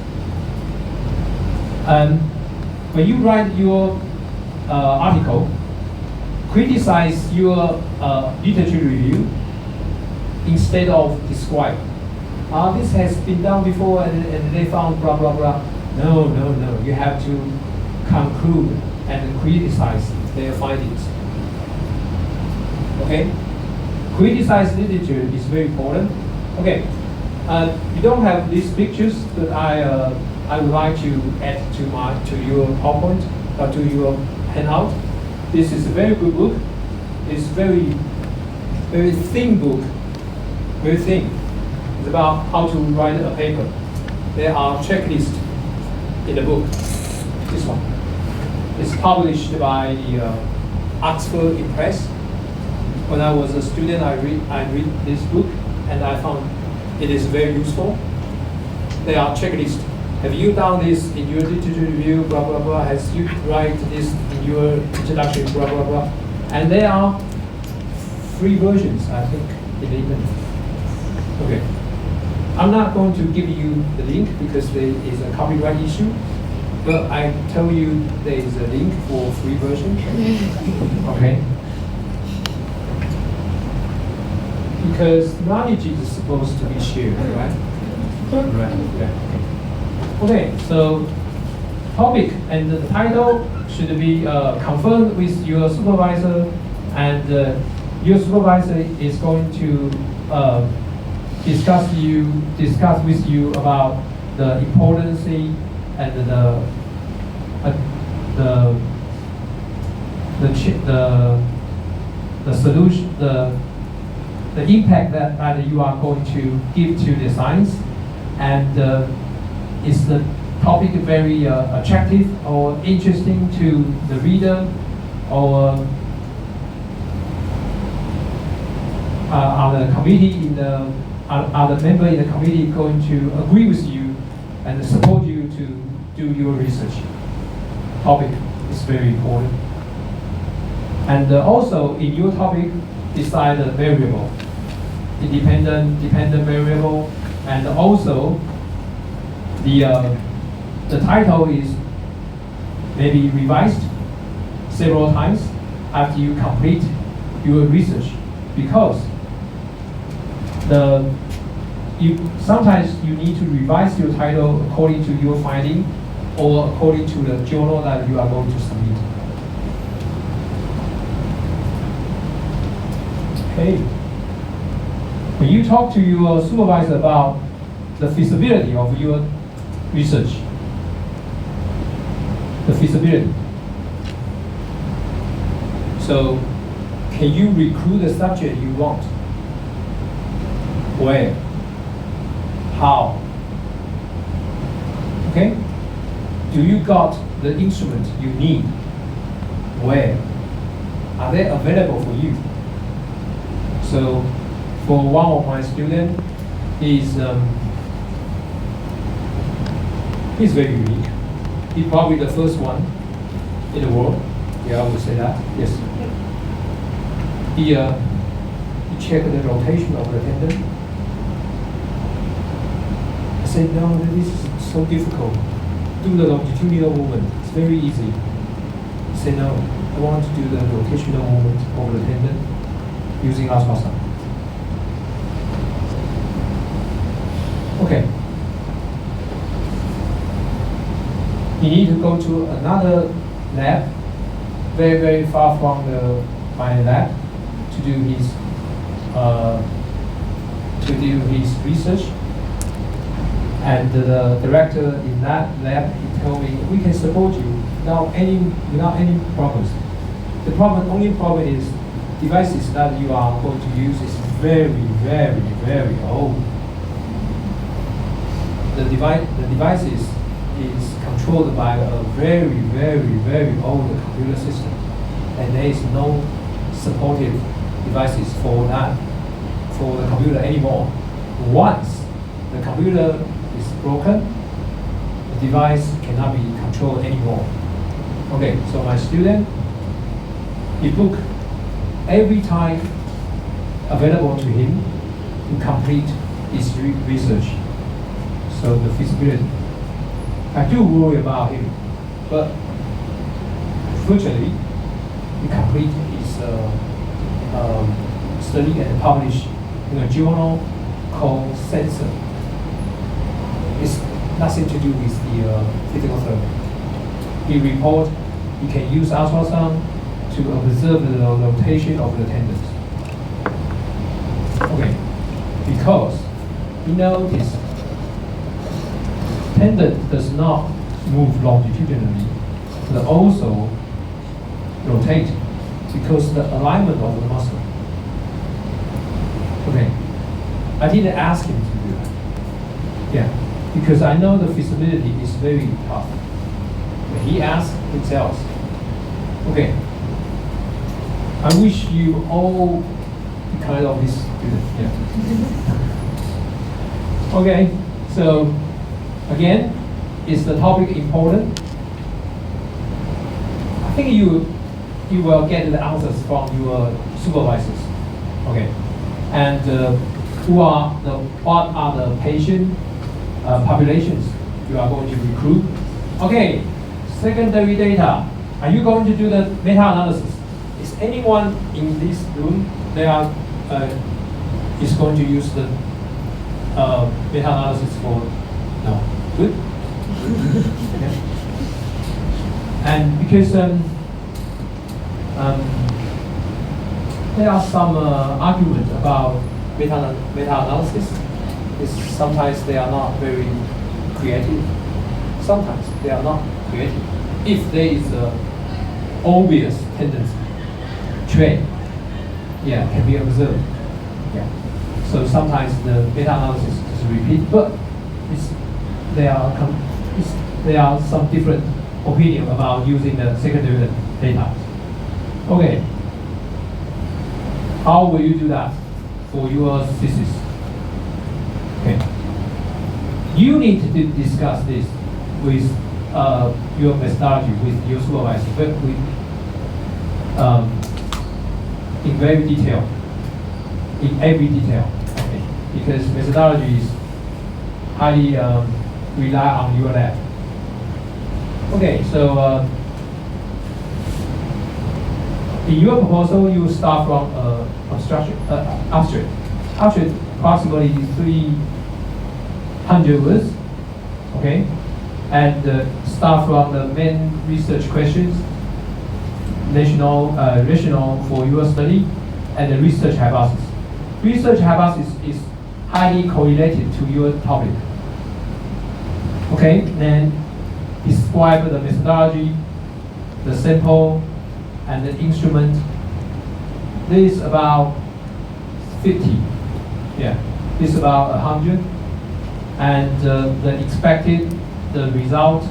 And when you write your article, criticize your literature review instead of describe. This has been done before and they found blah blah blah. No. You have to conclude and criticize their findings. Okay? Criticize literature is very important. Okay. We don't have these pictures, but I would like to add to your PowerPoint or to your handout. This is a very good book. It's very thin book. Very thin. It's about how to write a paper. There are checklists in the book. This one. It's published by the Oxford Press. When I was a student, I read this book and I found it is very useful. There are checklists. Have you done this in your literature review? Blah blah blah. Has you write this in your introduction? Blah blah blah. And there are free versions, I think, in the internet. Okay. I'm not going to give you the link because there is a copyright issue. But I tell you there is a link for free version. Okay. Because knowledge is supposed to be shared, right? Right. Okay, so topic and the title should be confirmed with your supervisor, and your supervisor is going to discuss with you about the importance and the solution, the impact that you are going to give to the science, and is the topic very attractive or interesting to the reader, or are the member in the committee going to agree with you and support you to do your research? Topic is very important. And also in your topic, decide the variable, independent, dependent variable, and also the title is maybe revised several times after you complete your research, because sometimes you need to revise your title according to your finding or according to the journal that you are going to submit. Okay. When you talk to your supervisor about the feasibility of your research, the feasibility. So, can you recruit the subject you want? Where? How? Okay? Do you got the instrument you need? Where? Are they available for you? So, for one of my students, he's very unique. He's probably the first one in the world. Yeah, I would say that. Yes. He checked the rotation of the tendon. I said, no, this is so difficult. Do the longitudinal movement. It's very easy. He said, no, I want to do the rotational movement of the tendon using ultrasound. Okay. You need to go to another lab, very, very far from my lab, to do his research. And the director in that lab, he told me, we can support you without any problems. The only problem is devices that you are going to use is very, very, very old. The devices is controlled by a very, very, very old computer system, and there is no supportive devices for that, for the computer anymore. Once the computer is broken, the device cannot be controlled anymore. Okay, so my student, he booked every time available to him to complete his research. So the feasibility. I do worry about him, but fortunately, he completed his study and published in a journal called Sensor. It's nothing to do with the physical therapy. He report he can use ultrasound to observe the rotation of the tendons. Okay, because we notice tendon does not move longitudinally, but also rotate because the alignment of the muscle. Okay, I didn't ask him to do that. Yeah, because I know the feasibility is very tough. When he asks, he tells. Okay, I wish you all the kind of this student. Yeah. Okay, so again, is the topic important? I think you will get the answers from your supervisors. Okay, and what are the patient populations you are going to recruit? Okay, secondary data. Are you going to do the meta-analysis? Is anyone in this room is going to use the meta-analysis for? No. Good. Okay. And because there are some arguments about meta-analysis. Sometimes they are not very creative. Sometimes they are not creative. If there is an obvious tendency, trend, yeah, can be observed. Yeah. So sometimes the meta-analysis is repeated, but there are some different opinion about using the secondary data. Okay. How will you do that for your thesis? Okay. You need to discuss this with your methodology, with your supervisor, but in very detail, in every detail. Okay. Because methodology is highly rely on your lab. Okay, so in your proposal, you start from abstract. Abstract approximately 300 words, okay? And start from the main research questions, rationale for your study, and the research hypothesis. Research hypothesis is highly correlated to your topic. Okay, then describe the methodology, the sample, and the instrument. This is about 50. Yeah, this is about 100. And the expected, the result,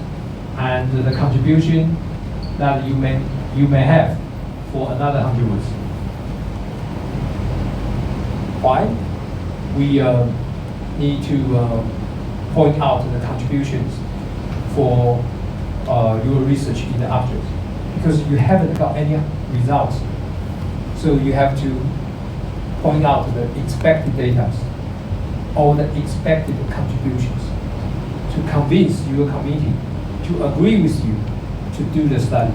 and the contribution that you may have for another 100 words. Why? We need to point out the contributions for your research in the object, because you haven't got any results. So you have to point out the expected data or the expected contributions to convince your committee to agree with you to do the study.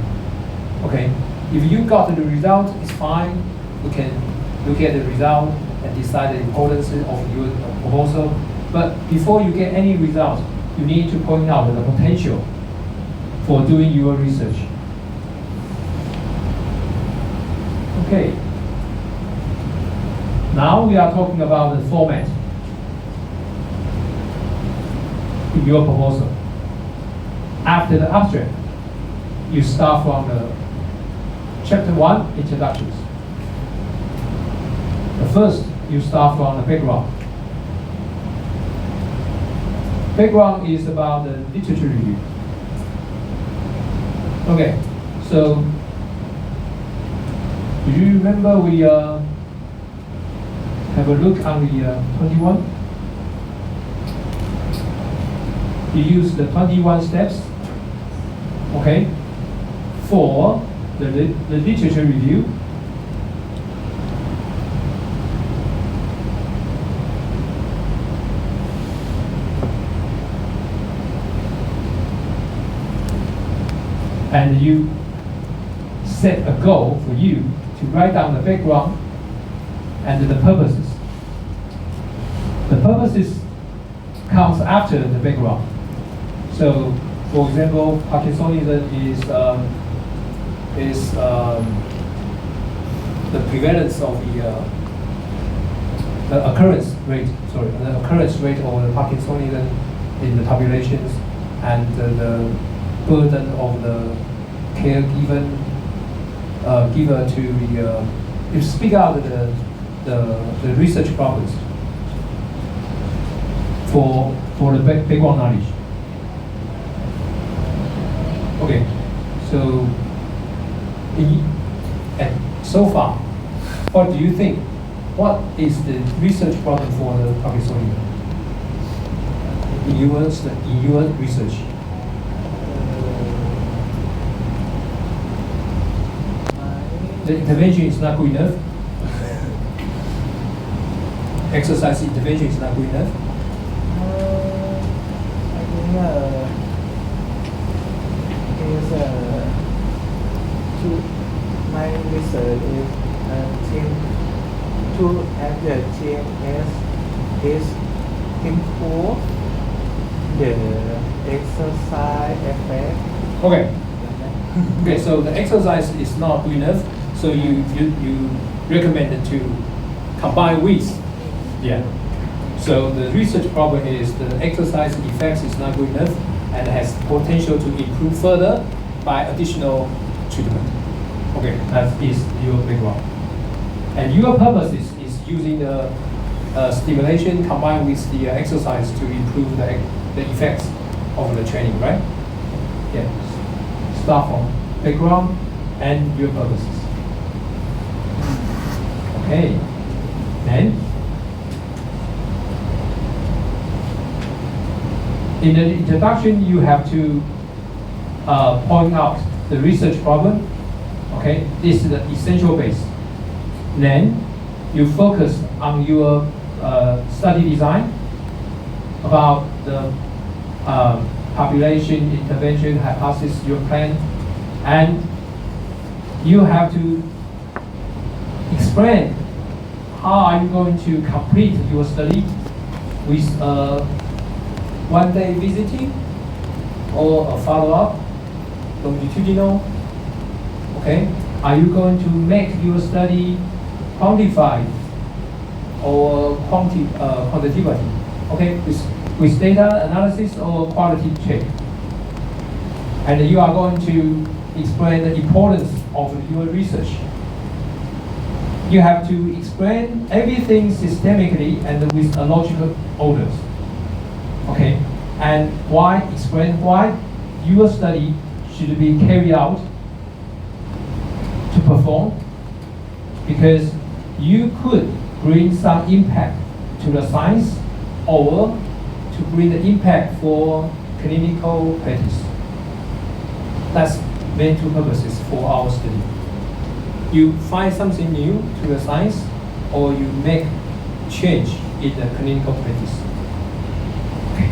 Okay, if you got the result, it's fine. You can look at the result and decide the importance of your proposal. But before you get any result, you need to point out the potential for doing your research. Okay. Now we are talking about the format in your proposal. After the abstract, you start from the chapter 1, introductions. The first, you start from the background. Background is about the literature review. Okay, so do you remember we have a look on the 21? You use the 21 steps, okay, for the literature review. and you set a goal for you to write down the background and the purposes. The purposes comes after the background. So, for example, Parkinsonism is the prevalence of the occurrence rate. Sorry, the occurrence rate of the Parkinsonism in the populations, and the burden of the care given to the you speak out the research problems for the background knowledge. Okay, so so far, what do you think? What is the research problem for the Parkinsonism? In your research? The intervention is not good enough. Exercise intervention is not good enough. I think my research to have the TMS is improve the exercise effect. Okay. Okay, so the exercise is not good enough, so you recommend to combine with. Yeah. So the research problem is the exercise effects is not good enough and has potential to improve further by additional treatment. Okay, that is your background. And your purpose is using the stimulation combined with the exercise to improve the effects of the training, right? Yeah. Start from background and your purposes. Okay. Then, in the introduction, you have to point out the research problem. Okay, this is the essential base. Then, you focus on your study design about the population intervention hypothesis, your plan, and you have to explain how are you going to complete your study with one-day visiting or a follow-up, longitudinal. Okay, are you going to make your study quantified or quantitative? Okay, with data analysis or quality check. And you are going to explain the importance of your research. You have to explain everything systemically and with a logical orders. Okay, and explain why your study should be carried out to perform, because you could bring some impact to the science or to bring the impact for clinical practice. That's main two purposes for our study. You find something new to the science, or you make change in the clinical practice. Okay.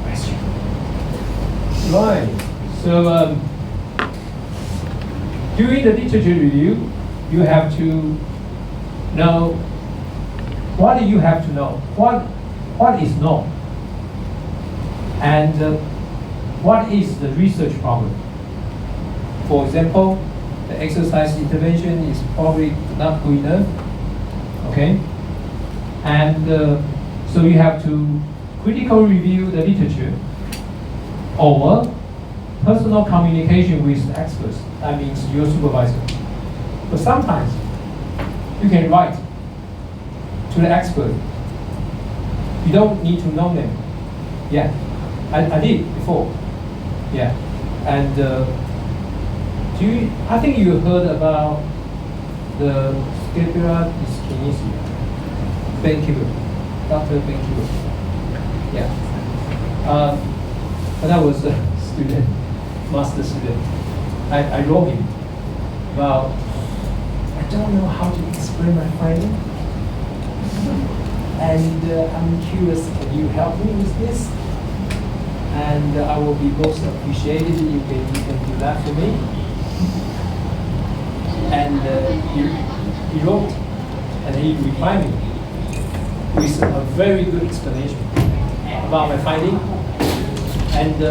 Question. Right. So during the literature review, you have to know what do you have to know, what is known, and what is the research problem. For example, the exercise intervention is probably not good enough, okay? And so you have to critically review the literature or personal communication with experts, that means your supervisor. But sometimes you can write to the expert. You don't need to know them. Yeah, I did before. Yeah, and I think you heard about the scapular dyskinesia. Dr. Benkiber. Yeah. When I was a student, master student, I wrote him about, I don't know how to explain my finding, and I'm curious, can you help me with this? and I will be most appreciated if you can do that for me. And he wrote and he replied me with a very good explanation about my finding. And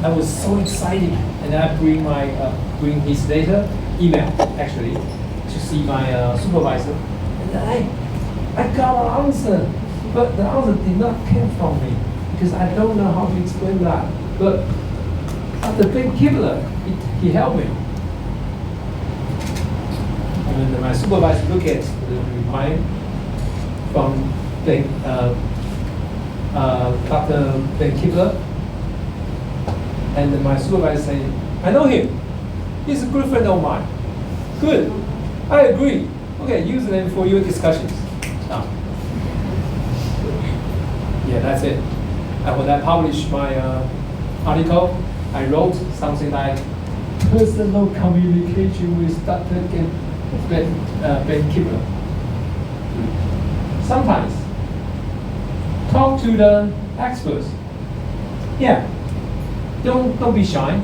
I was so excited, and I bring his data, email actually, to see my supervisor. And I got an answer, but the answer did not come from me because I don't know how to explain that. But the Ben Kibler, he helped me. And my supervisor looked at the reply from Dr. Ben Kibler, and my supervisor said, I know him. He's a good friend of mine. Good. I agree. Okay, use them for your discussions. Yeah, that's it. And when I published my article, I wrote something like personal communication with Dr. Ben Kibler. Sometimes talk to the experts. Yeah, don't be shy.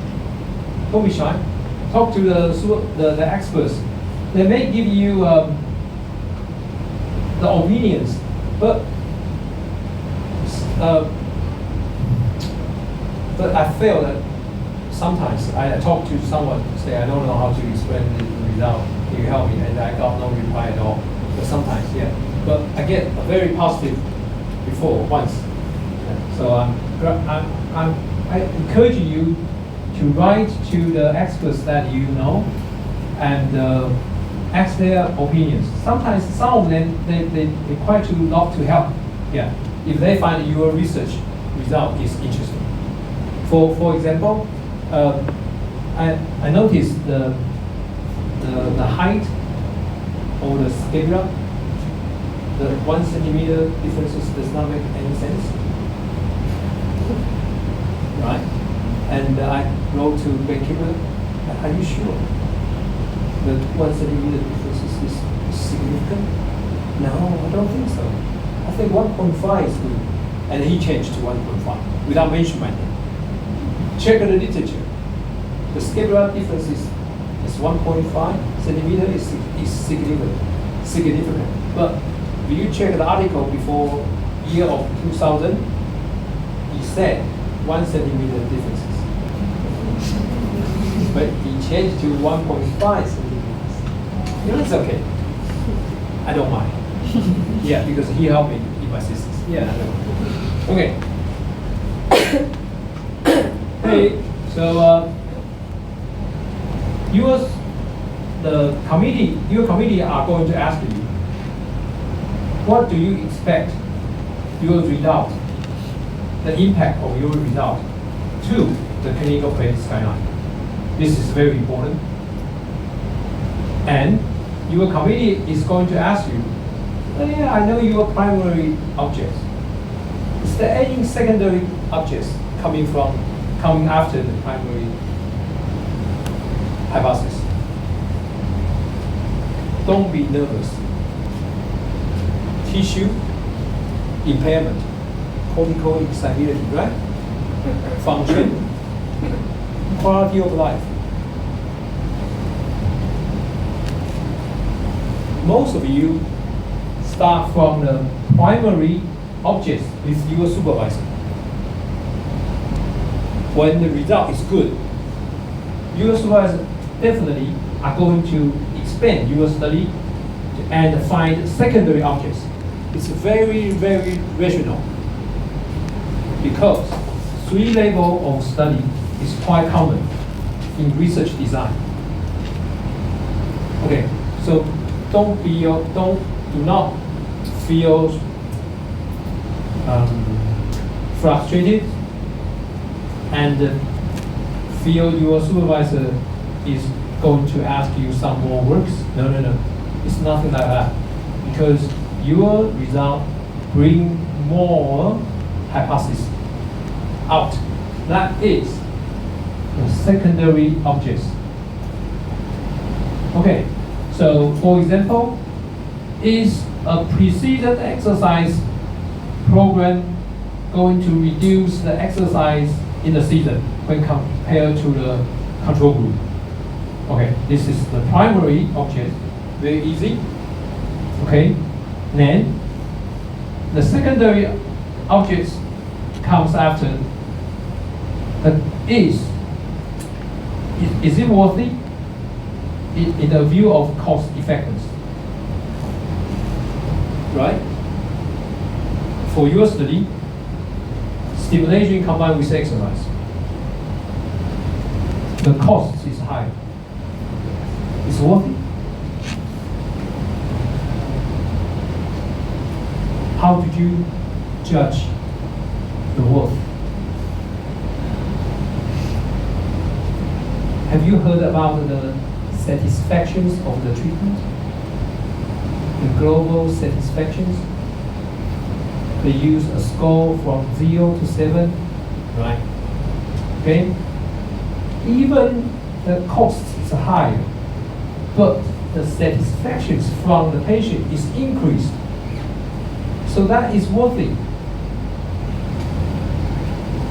Don't be shy. Talk to the experts. They may give you the opinions, but I feel that sometimes I talk to someone, say I don't know how to explain the result. Can you help me? And I got no reply at all. But sometimes, yeah. But I get a very positive before once. Yeah. So I encourage you to write to the experts that you know and ask their opinions. Sometimes some of them they quite to love to help. Yeah. If they find your research result is interesting. For example, I noticed the height or the scapula, the 1 centimeter differences does not make any sense, right? And I wrote to Ben Kibler, are you sure that 1 centimeter differences is significant? No, I don't think so. I think 1.5 is good. And he changed to 1.5 without mentioning my name. Check the literature. The scapular difference is 1.5 centimeter is significant. But when you check the article before year of 2000, he said 1 centimeter differences. But he changed to 1.5 centimeters. You know, it's okay. I don't mind. Yeah, because he helped me in my thesis. Yeah, I know. Okay. Hey, so your committee are going to ask you, what do you expect your result, the impact of your result to the clinical practice guideline? This is very important. And your committee is going to ask you, oh yeah, I know your primary objects. Is there any secondary objects coming after the primary hypothesis? Don't be nervous. Tissue impairment, cortical excitability, right? Function, quality of life. Most of you start from the primary objects with your supervisor. When the result is good, your supervisor definitely are going to expand your study and find secondary objects. It's very, very rational because 3 levels of study is quite common in research design. Okay, so do not feel frustrated and feel your supervisor is going to ask you some more works. No. It's nothing like that. Because your result bring more hypotheses out. That is the secondary objects. Okay, so for example, is a precedent exercise program going to reduce the exercise in the season when compared to the control group. Okay, this is the primary object, very easy. Okay, then the secondary objects comes after. Is it worthy in the view of cost effectiveness? Right? For your study, stimulation combined with exercise, the cost is high. It's worthy. How did you judge the worth? Have you heard about the satisfactions of the treatment? The global satisfactions? They use a score from 0 to 7, right? Okay? Even the cost is high, but the satisfactions from the patient is increased. So that is worthy.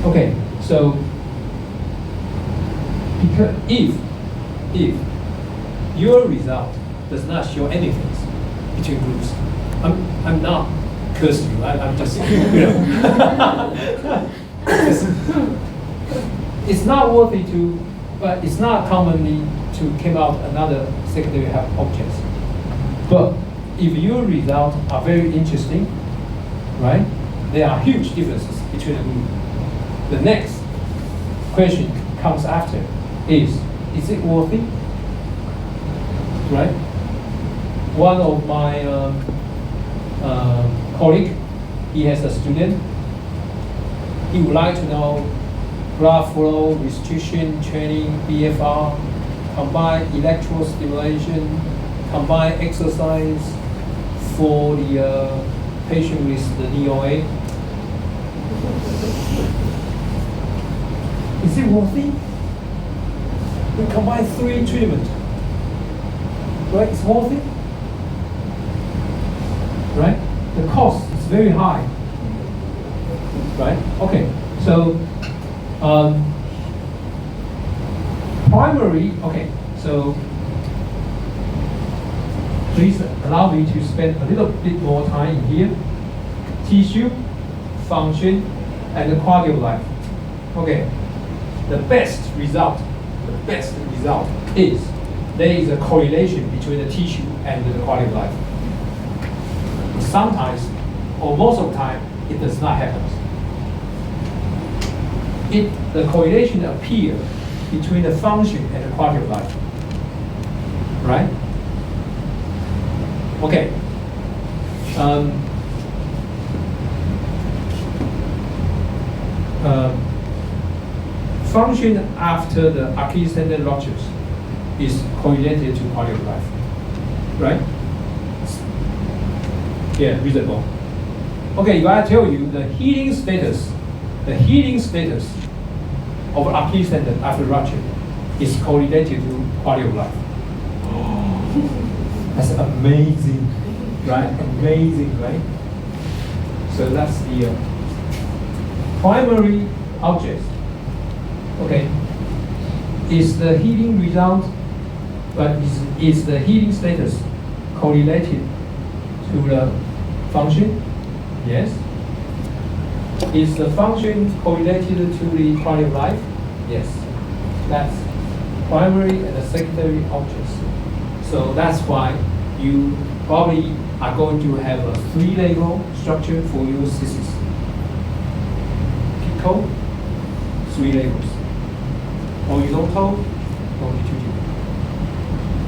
Okay, so because if your result does not show anything between groups, I'm not cursing you. I'm just it's not worthy to, but it's not commonly to come out another secondary objects. But if your results are very interesting, right? There are huge differences between the group. The next question comes after is it worthy? Right? One of my colleague, he has a student. He would like to know blood flow restriction training, BFR, combined electrical stimulation, combined exercise for the patient with the DOA. Is it worthy? We combine 3 treatments. Right? It's worthy? Right? The cost is very high. Right? Okay. So primary, okay, so please allow me to spend a little bit more time in here. Tissue, function, and the quality of life. Okay, the best result is there is a correlation between the tissue and the quality of life. Sometimes, or most of the time, it does not happen. The correlation appears between the function and the quality of life. Right? Okay. Function after the Achilles tendon ruptures is correlated to quality of life. Right? Yeah, reasonable. Okay, if I tell you the healing status of Achilles tendon after rupture is correlated to quality of life. That's amazing, right? Amazing, right? So that's the primary object. Okay, is the healing result, but is the healing status correlated to the function? Yes. Is the function correlated to the quality of life? Yes. That's primary and the secondary objects. So that's why you probably are going to have a 3-level structure for your thesis. Pico, 3 levels. Horizontal, longitudinal.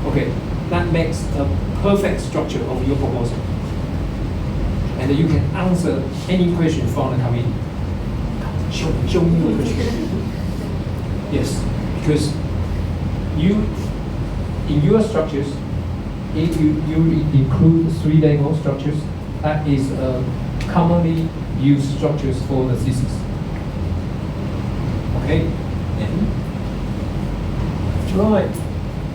Okay, that makes a perfect structure of your proposal. And you can answer any question from the committee. Show me the question. Yes, because in your structures, if you include 3-level structures, that is commonly used structures for the thesis. Okay, right.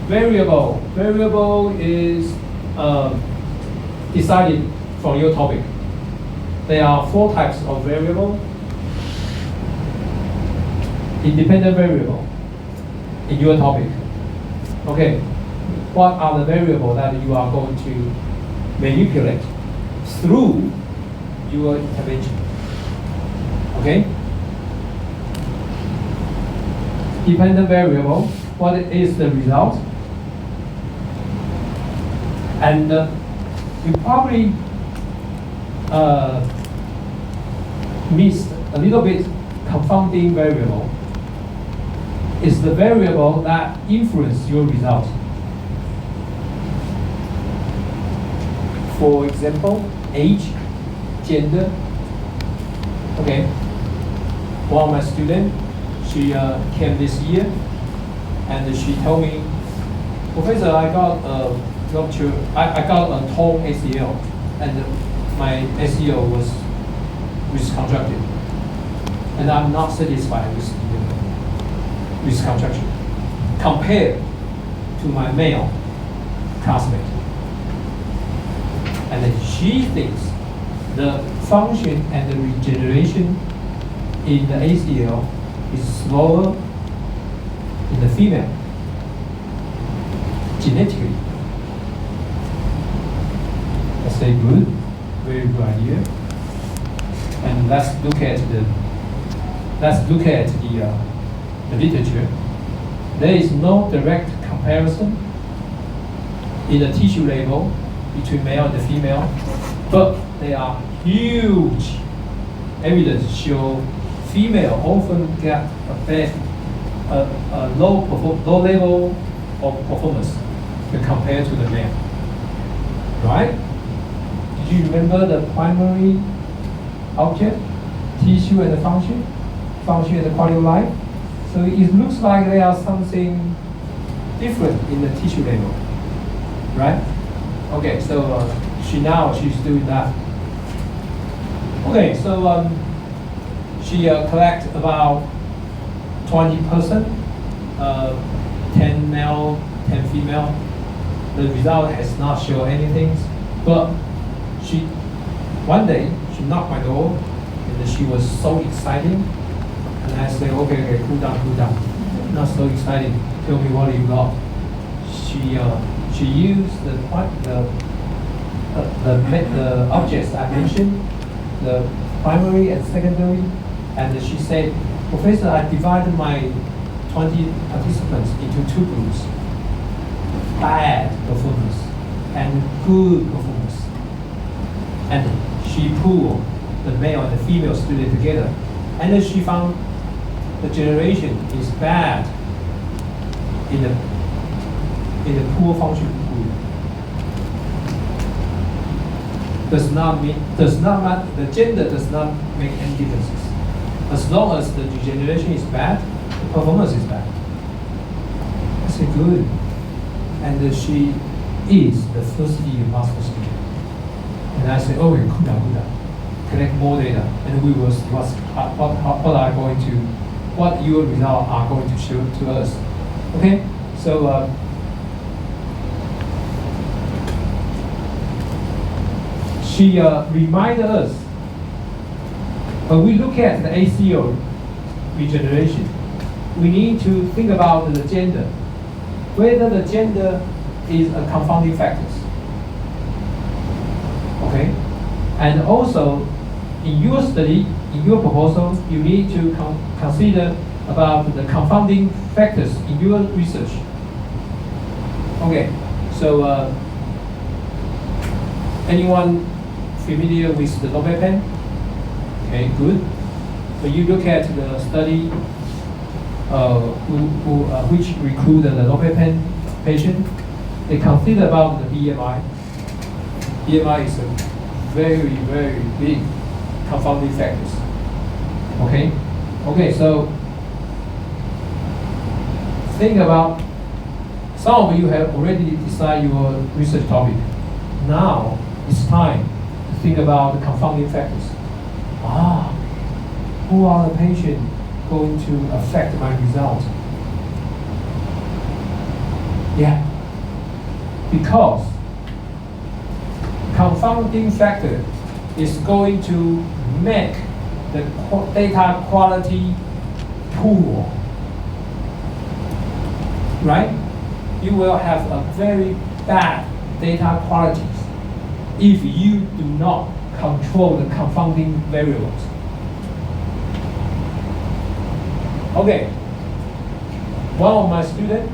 Variable is decided from your topic. There are 4 types of variable. independent variable in your topic. Okay, what are the variables that you are going to manipulate through your intervention? Okay? Dependent variable, what is the result? And you probably missed a little bit confounding variable. Is the variable that influence your result. For example, age, gender. Okay. One of my students, she came this year, and she told me, Professor, I got a rupture. I got a torn ACL, and my ACL was reconstructed, and I'm not satisfied with reconstruction compared to my male classmate. And she thinks the function and the regeneration in the ACL is slower in the female genetically. I say good, very good idea. And let's look at the literature. There is no direct comparison in the tissue level between male and female, but there are huge evidence show female often get a low level of performance compared to the male. Right? Did you remember the primary object, tissue and the function and the quality of life? So it looks like there are something different in the tissue level, right? Okay, so she's doing that. Okay, so she collect about 20%, 10 male, 10 female. The result has not shown anything, but one day she knocked my door, and she was so excited. And I said, okay, cool down. Not so exciting. Tell me what you got. She used the objects I mentioned, the primary and secondary, and she said, Professor, I divided my 20 participants into two groups. Bad performance and good performance. And she pulled the male and the female student together. And then she found the generation is bad in the poor function group. The gender does not make any differences. As long as the degeneration is bad, the performance is bad. I said good. And she is the first year master student. And I said, okay, cool down. Collect more data, and we will see what your results are going to show to us. Okay, so she reminded us when we look at the ACO regeneration, we need to think about the gender, whether the gender is a confounding factor. Okay, and also in your study, in your proposal, you need to consider about the confounding factors in your research. Okay, so anyone familiar with the Nobel pen? Okay, good. When you look at the study which recruited the Nobel pen patient, they consider about the BMI. BMI is a very, very big confounding factors. Okay? Okay, so think about, some of you have already decided your research topic. Now it's time to think about the confounding factors. Who are the patients going to affect my result? Yeah, because confounding factor is going to make the data quality poor, right? You will have a very bad data quality if you do not control the confounding variables. Okay, one of my students,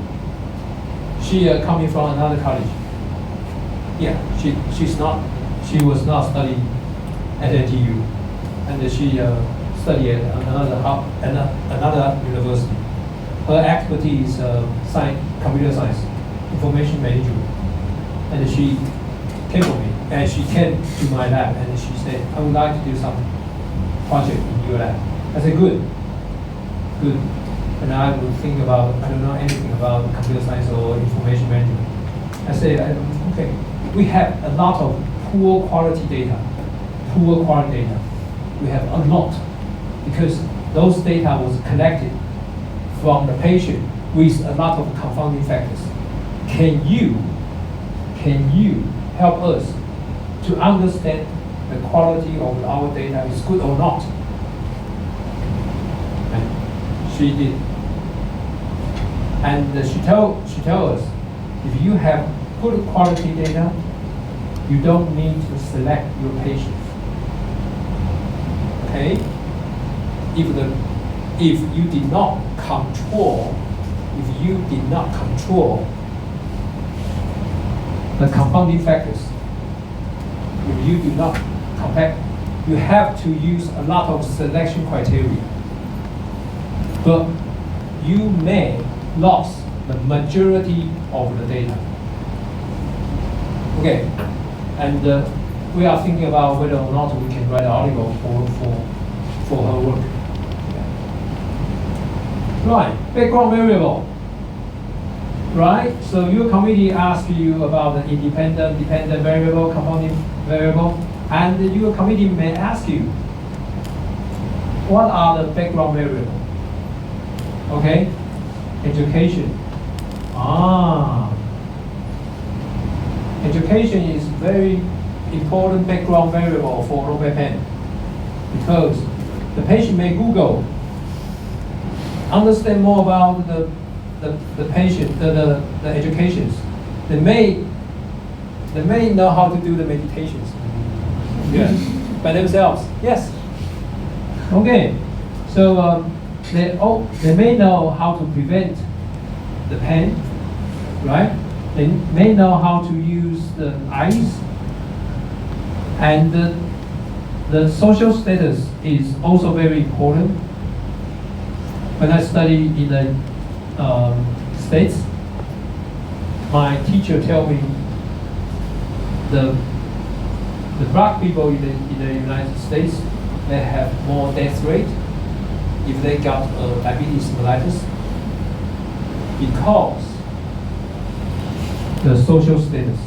she coming from another college. Yeah, she was not studying at NTU, and she studied at another university. Her expertise is computer science, information management, and she came to me, and she came to my lab, and she said, I would like to do some project in your lab. I said, good. And I would think about, I don't know anything about computer science or information management. I said, okay, we have a lot of poor quality data. We have a lot, because those data was collected from the patient with a lot of confounding factors. Can you help us to understand the quality of our data is good or not? And she did. And she told us, if you have good quality data, you don't need to select your patients. Okay? If you did not control the confounding factors, if you do not compare, you have to use a lot of selection criteria. But you may lose the majority of the data. Okay, and we are thinking about whether or not we can write an article for her work. Right, background variable. Right, so your committee asked you about the independent, dependent variable, compounding variable, and your committee may ask you, what are the background variables? Okay, education. Education is very important background variable for low back pain, because the patient may Google, understand more about the patient, the educations. They may know how to do the meditations. By themselves. Yes. Okay. So they may know how to prevent the pain, right? They may know how to use the ice, and the social status is also very important. When I study in the States, my teacher tell me the black people in the United States, they have more death rate if they got diabetes mellitus, because the social status.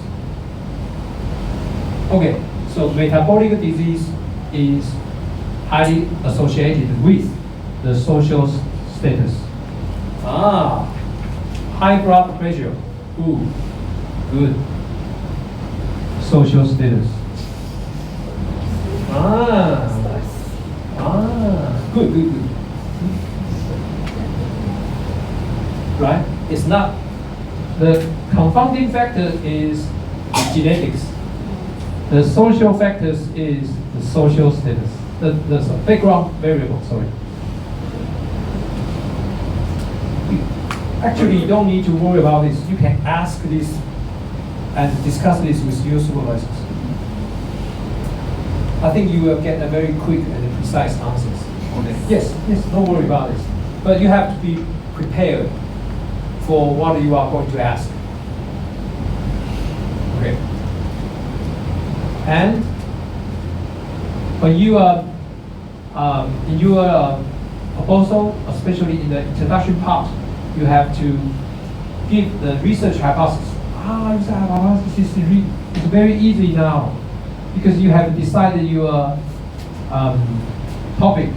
Okay, so metabolic disease is highly associated with the social status. High blood pressure. Ooh, good. Social status. Good. Right? It's not, the confounding factor is genetics. The social factors is the social status. The background variable, sorry. Actually, you don't need to worry about this. You can ask this and discuss this with your supervisors. I think you will get a very quick and precise answers on it. Yes, don't worry about this. But you have to be prepared for what you are going to ask. Okay. And when you are in your proposal, especially in the introduction part, you have to give the research hypothesis. Research hypothesis is very easy now, because you have decided your topic.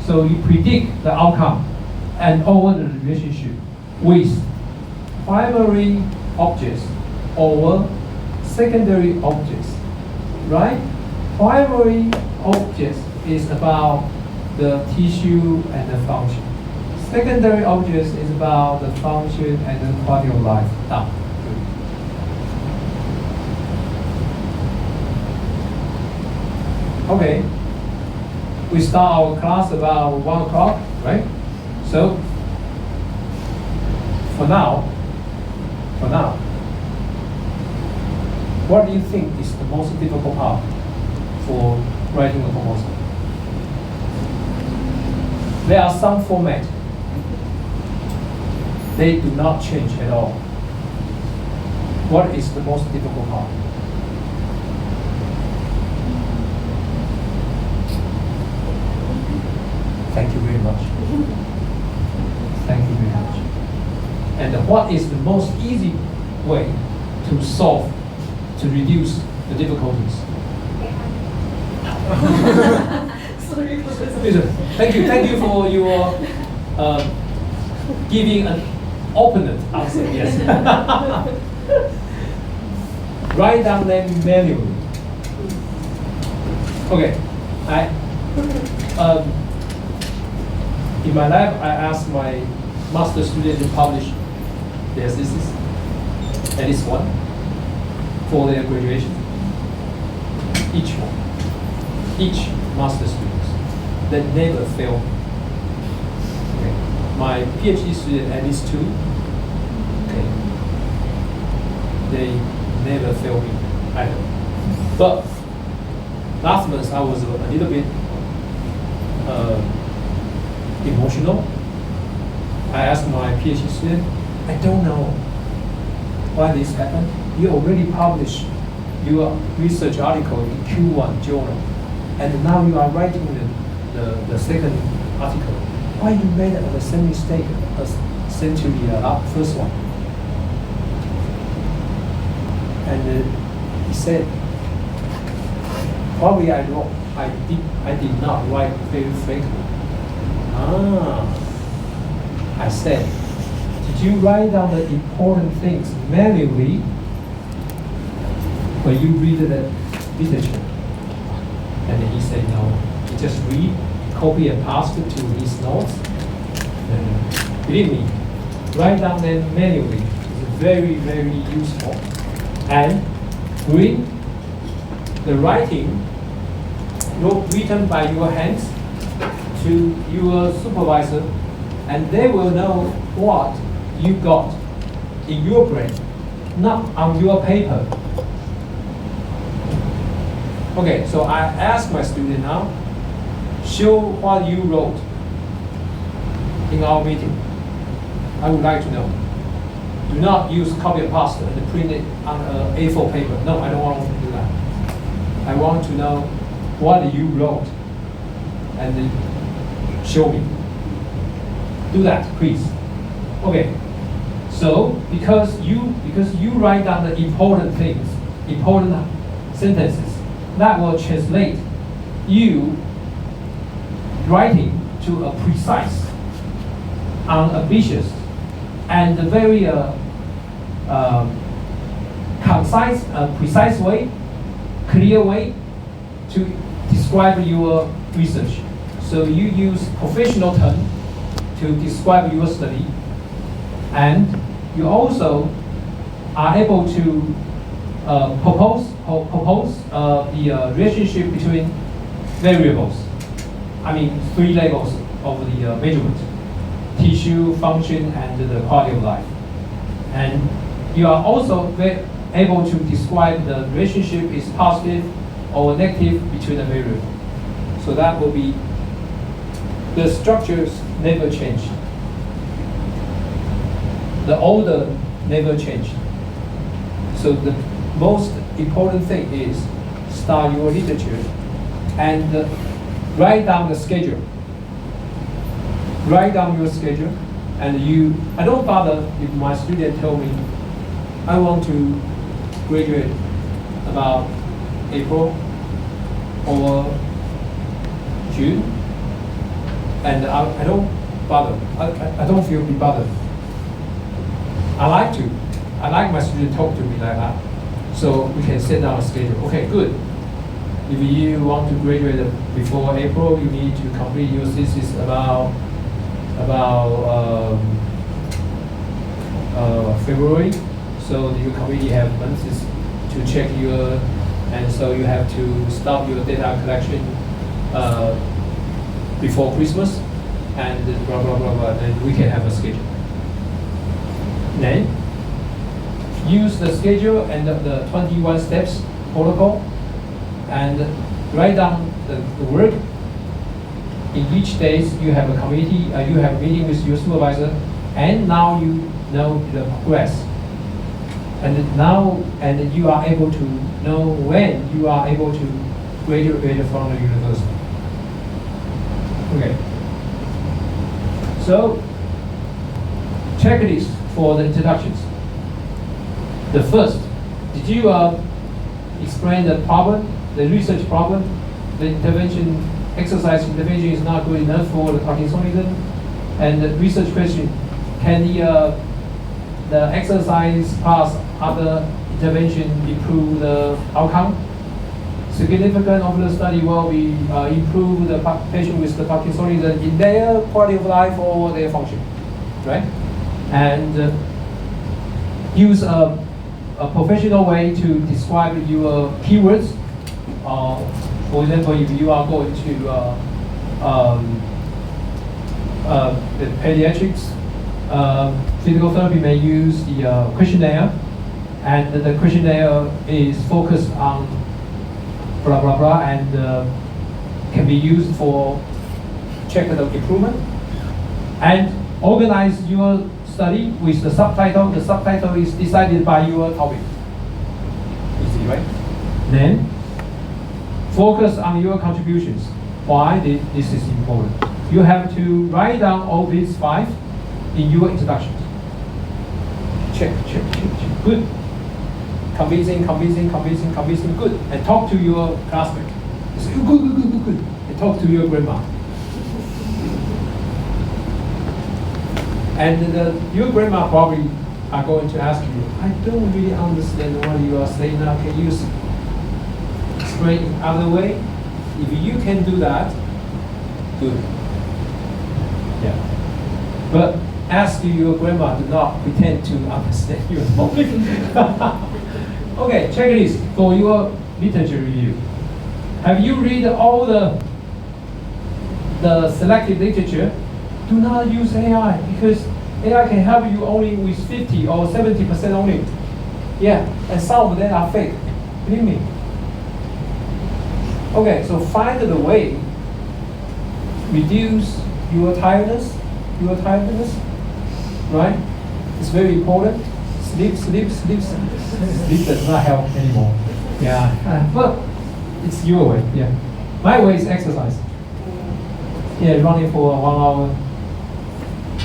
So you predict the outcome and over the relationship with primary objects over secondary objects, right? Primary objects is about the tissue and the function. Secondary objects is about the function and the quality of life. Now, okay, we start our class about 1 o'clock, right? So, for now, what do you think is the most difficult part for writing a proposal? There are some formats. They do not change at all. What is the most difficult part? Thank you very much. Thank you very much. And what is the most easy way to solve, to reduce the difficulties? Listen, thank you for your giving an opponent answer. Yes. Write down them manually. Okay, in my lab, I asked my master student to publish their thesis, at least one, for their graduation. Each one, each master students, that never fail. Okay. My PhD student, at least 2. Okay. They never fail me either. But last month I was a little bit emotional. I asked my PhD student, I don't know why this happened. You already published your research article in Q1 journal, and now you are writing the second article. Why you made the same mistake as century first one? And he said, probably I did not write very frankly. I said, did you write down the important things manually when you read the literature? And he said, no, he just read, copy and paste it to his notes. And believe me, write down them manually is very, very useful. And read the writing written by your hands to your supervisor, and they will know what you got in your brain, not on your paper. Okay, so I ask my student now, show what you wrote in our meeting. I would like to know. Do not use copy and paste and print it on A4 paper. No, I don't want to do that. I want to know what you wrote and show me. Do that, please. Okay. So because you write down the important things, important sentences, that will translate you writing to a precise, unambitious, and very concise, precise way, clear way to describe your research. So you use professional term to describe your study, and you also are able to propose the relationship between variables. I mean, 3 levels of the measurement: tissue, function, and the quality of life. And you are also able to describe the relationship is positive or negative between the variable. So that will be, the structures never change. The order never change. So the most important thing is start your literature and write down the schedule. Write down your schedule, and I don't bother if my student tell me, I want to graduate about April or June, and I don't bother. I don't feel be bothered. I like my student talk to me like that, so we can set down a schedule. Okay, good. If you want to graduate before April, you need to complete your thesis about about February. So your committee have months to check your, and so you have to stop your data collection before Christmas, and blah blah blah blah. Then we can have a schedule. Then use the schedule and the 21 steps protocol, and write down the work. In each days you have a committee, you have a meeting with your supervisor, and now you know the progress. And now, and you are able to know when you are able to graduate from the university. Okay. So, checklist for the introductions. The first, did you explain the problem, the research problem, the intervention, exercise intervention is not good enough for the Parkinsonism, and the research question, can the exercise plus other intervention improve the outcome? Significant of the study will be improve the patient with the Parkinsonism in their quality of life or their function, right? And use a professional way to describe your keywords. For example, if you are going to the pediatrics, physical therapy may use the questionnaire, and the questionnaire is focused on blah blah blah, and can be used for check the improvement. And organize your study with the subtitle. The subtitle is decided by your topic. Easy, right? Then focus on your contributions. Why this is important? You have to write down all these 5 in your introductions. Check. Good. Convincing, good. And talk to your classmate. Say, good. And talk to your grandma. And your grandma probably are going to ask you, I don't really understand what you are saying now. Can you explain in other way? If you can do that, good. Yeah. But ask your grandma to not pretend to understand your topic. Okay, checklist for your literature review. Have you read all the selected literature? Do not use AI, because AI can help you only with 50 or 70% only. Yeah, and some of them are fake. Believe me. Okay, so find the way, reduce your tiredness, right? It's very important. Sleep does not help anymore. Yeah, but it's your way. Yeah, my way is exercise. Yeah, running for 1 hour.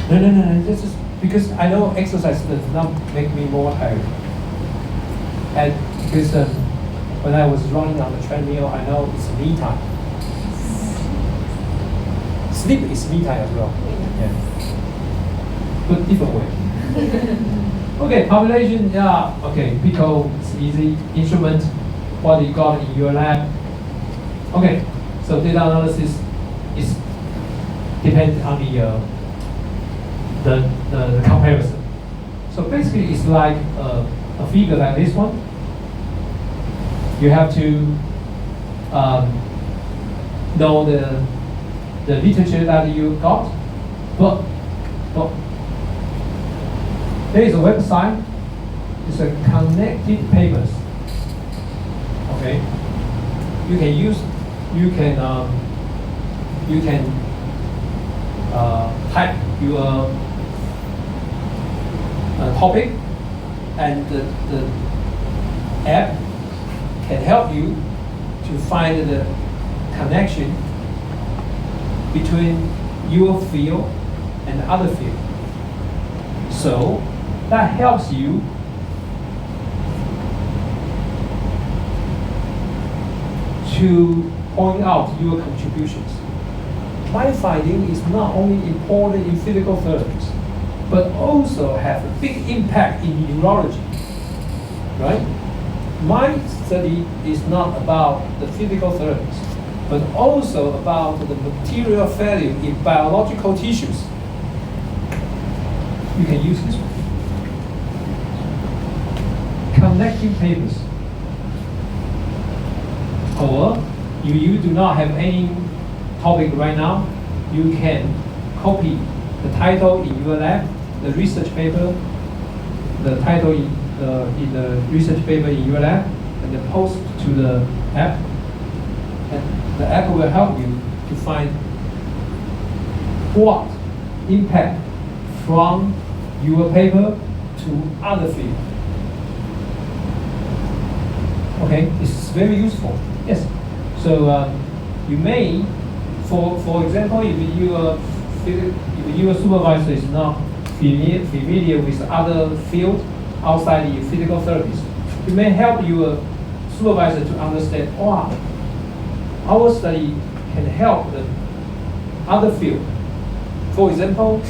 No. This is because I know exercise does not make me more tired. And because when I was running on the treadmill, I know it's me time. Sleep is me time as well. Yeah. But different way. Okay, population, yeah, okay, PICO, it's easy. Instrument, what you got in your lab. Okay, so data analysis is depends on the comparison. So basically it's like a figure like this one. You have to know the literature that you got, but there is a website. It's a connected papers. Okay, you can type your topic, and the app can help you to find the connection between your field and the other field. So that helps you to point out your contributions. My finding is not only important in physical therapies, but also have a big impact in neurology, right? My study is not about the physical therapies, but also about the material value in biological tissues you can use this one. Connecting papers. Or if you do not have any topic right now, you can copy the title in your lab, the research paper, the title in the research paper in your lab, and then post to the app. And the app will help you to find what impact from your paper to other field. Okay, it's very useful. Yes. So you may, for example, if your supervisor is not familiar with other field outside the physical therapies, you may help your supervisor to understand, wow, our study can help the other field. For example,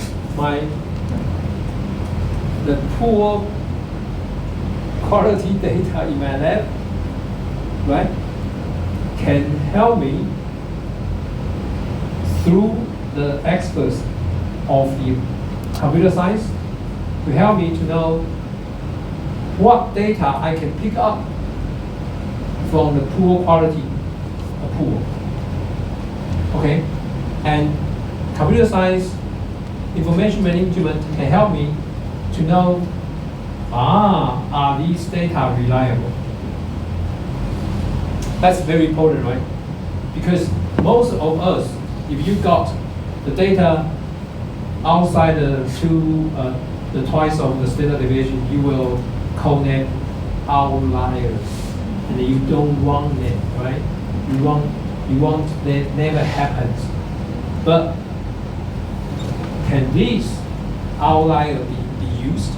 the poor quality data in my lab, right, can help me through the experts of the computer science to help me to know what data I can pick up from the poor quality pool. Okay, and computer science information management can help me to know, are these data reliable? That's very important, right? Because most of us, if you got the data outside the twice of the standard deviation, you will call them outliers, and you don't want them, right? You want that never happens. But can these outliers be used?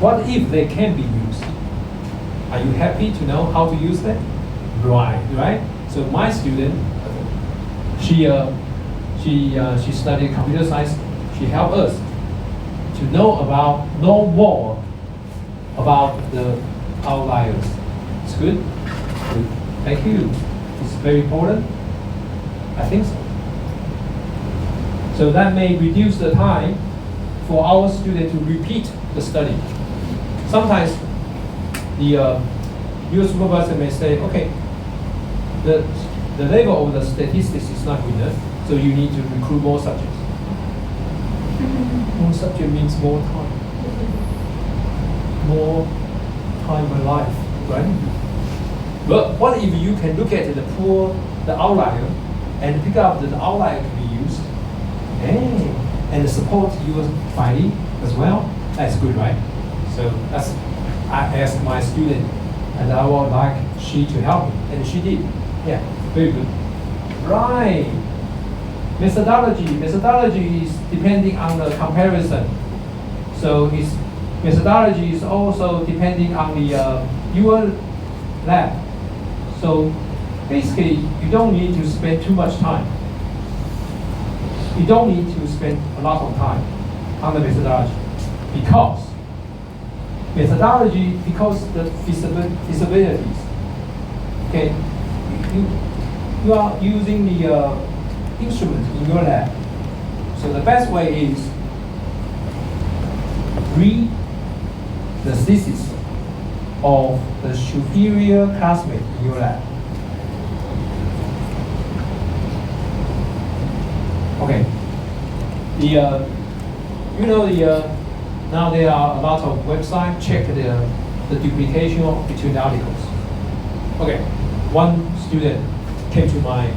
What if they can be used? Are you happy to know how to use them? Right. So my student, she studied computer science. She helped us to know more about the outliers. It's good. Good. Thank you. It's very important. I think so. So that may reduce the time for our student to repeat the study. Sometimes your supervisor may say, okay, the level of the statistics is not good enough, so you need to recruit more subjects. More subject means more time. More time in life, right? But what if you can look at the outlier and pick up that the outlier can be used, and support your finding as well? That's good, right? So I asked my student, and I would like she to help me, and she did. Yeah, very good. Right. Methodology is depending on the comparison. So methodology is also depending on the your lab. So basically, you don't need to spend too much time. You don't need to spend a lot of time on the methodology because the feasibilities. Okay, you are using the instrument in your lab. So the best way is read the thesis of the superior classmate in your lab. Okay. Now there are a lot of websites check the duplication between the articles. Okay. One student came to my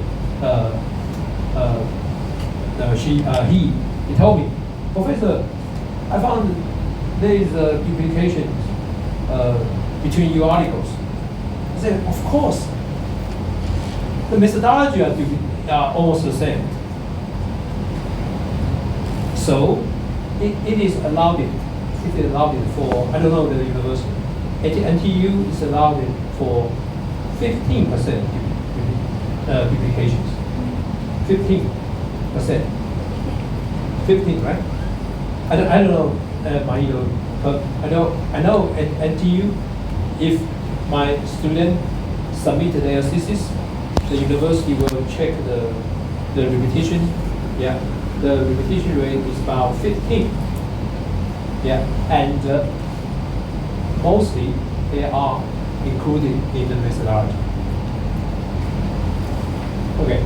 he told me, Professor, I found there is a duplication between your articles. I said, of course. The methodology are almost the same. So it is allowed it. It is allowed it for, I don't know the university. NTU is allowed it for 15% duplications. 15%. 15, right? I don't know, but I know at NTU, if my student submit their thesis, the university will check the repetition. Yeah, the repetition rate is about 15. Yeah, and mostly they are included in the methodology. Okay,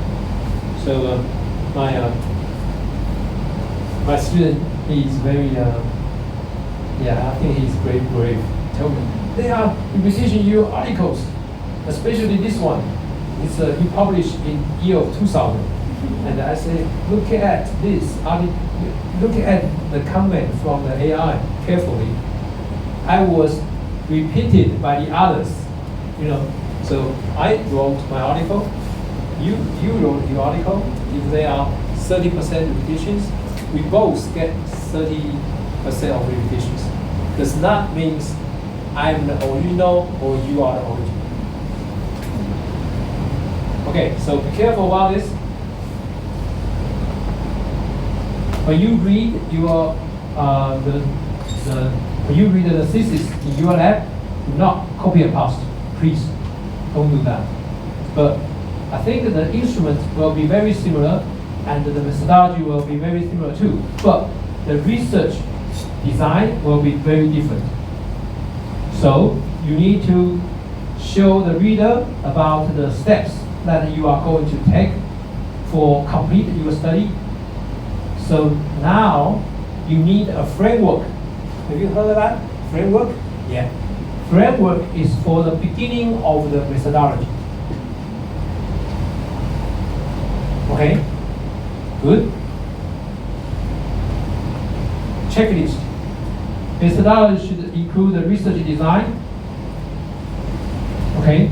so my student, he's very, I think he's very brave. Tell me, they are repetition year articles, especially this one. It's he published in year of 2000. And I say, look at this, look at the comment from the AI carefully. I was repeated by the others, you know. So I wrote my article, you wrote your article. If they are 30% repetitions, we both get 30% of repetitions. Does not means I'm the original or you are the original. Okay, so be careful about this. When you read your when you read the thesis in your lab, do not copy and paste. Please don't do that. But I think the instruments will be very similar, and the methodology will be very similar too. But the research design will be very different. So you need to show the reader about the steps that you are going to take for complete your study. So now you need a framework. Have you heard of that? Framework? Yeah. Framework is for the beginning of the methodology. Okay? Good? Checklist. Methodology should include the research design. Okay?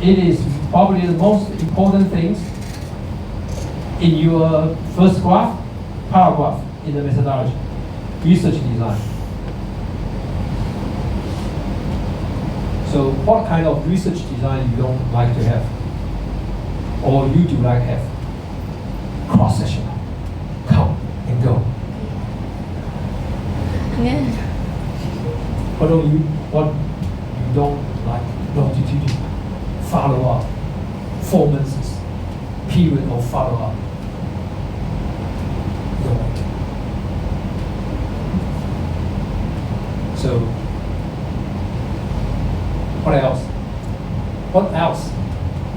It is probably the most important things in your first paragraph in the methodology. Research design. So what kind of research design you don't like to have? Or you do like have? Cross-sectional. Come and go. Yeah. What you don't like? Longitudinal. Follow-up. 4 months. Period of follow-up. You don't like it. So, what else? What else?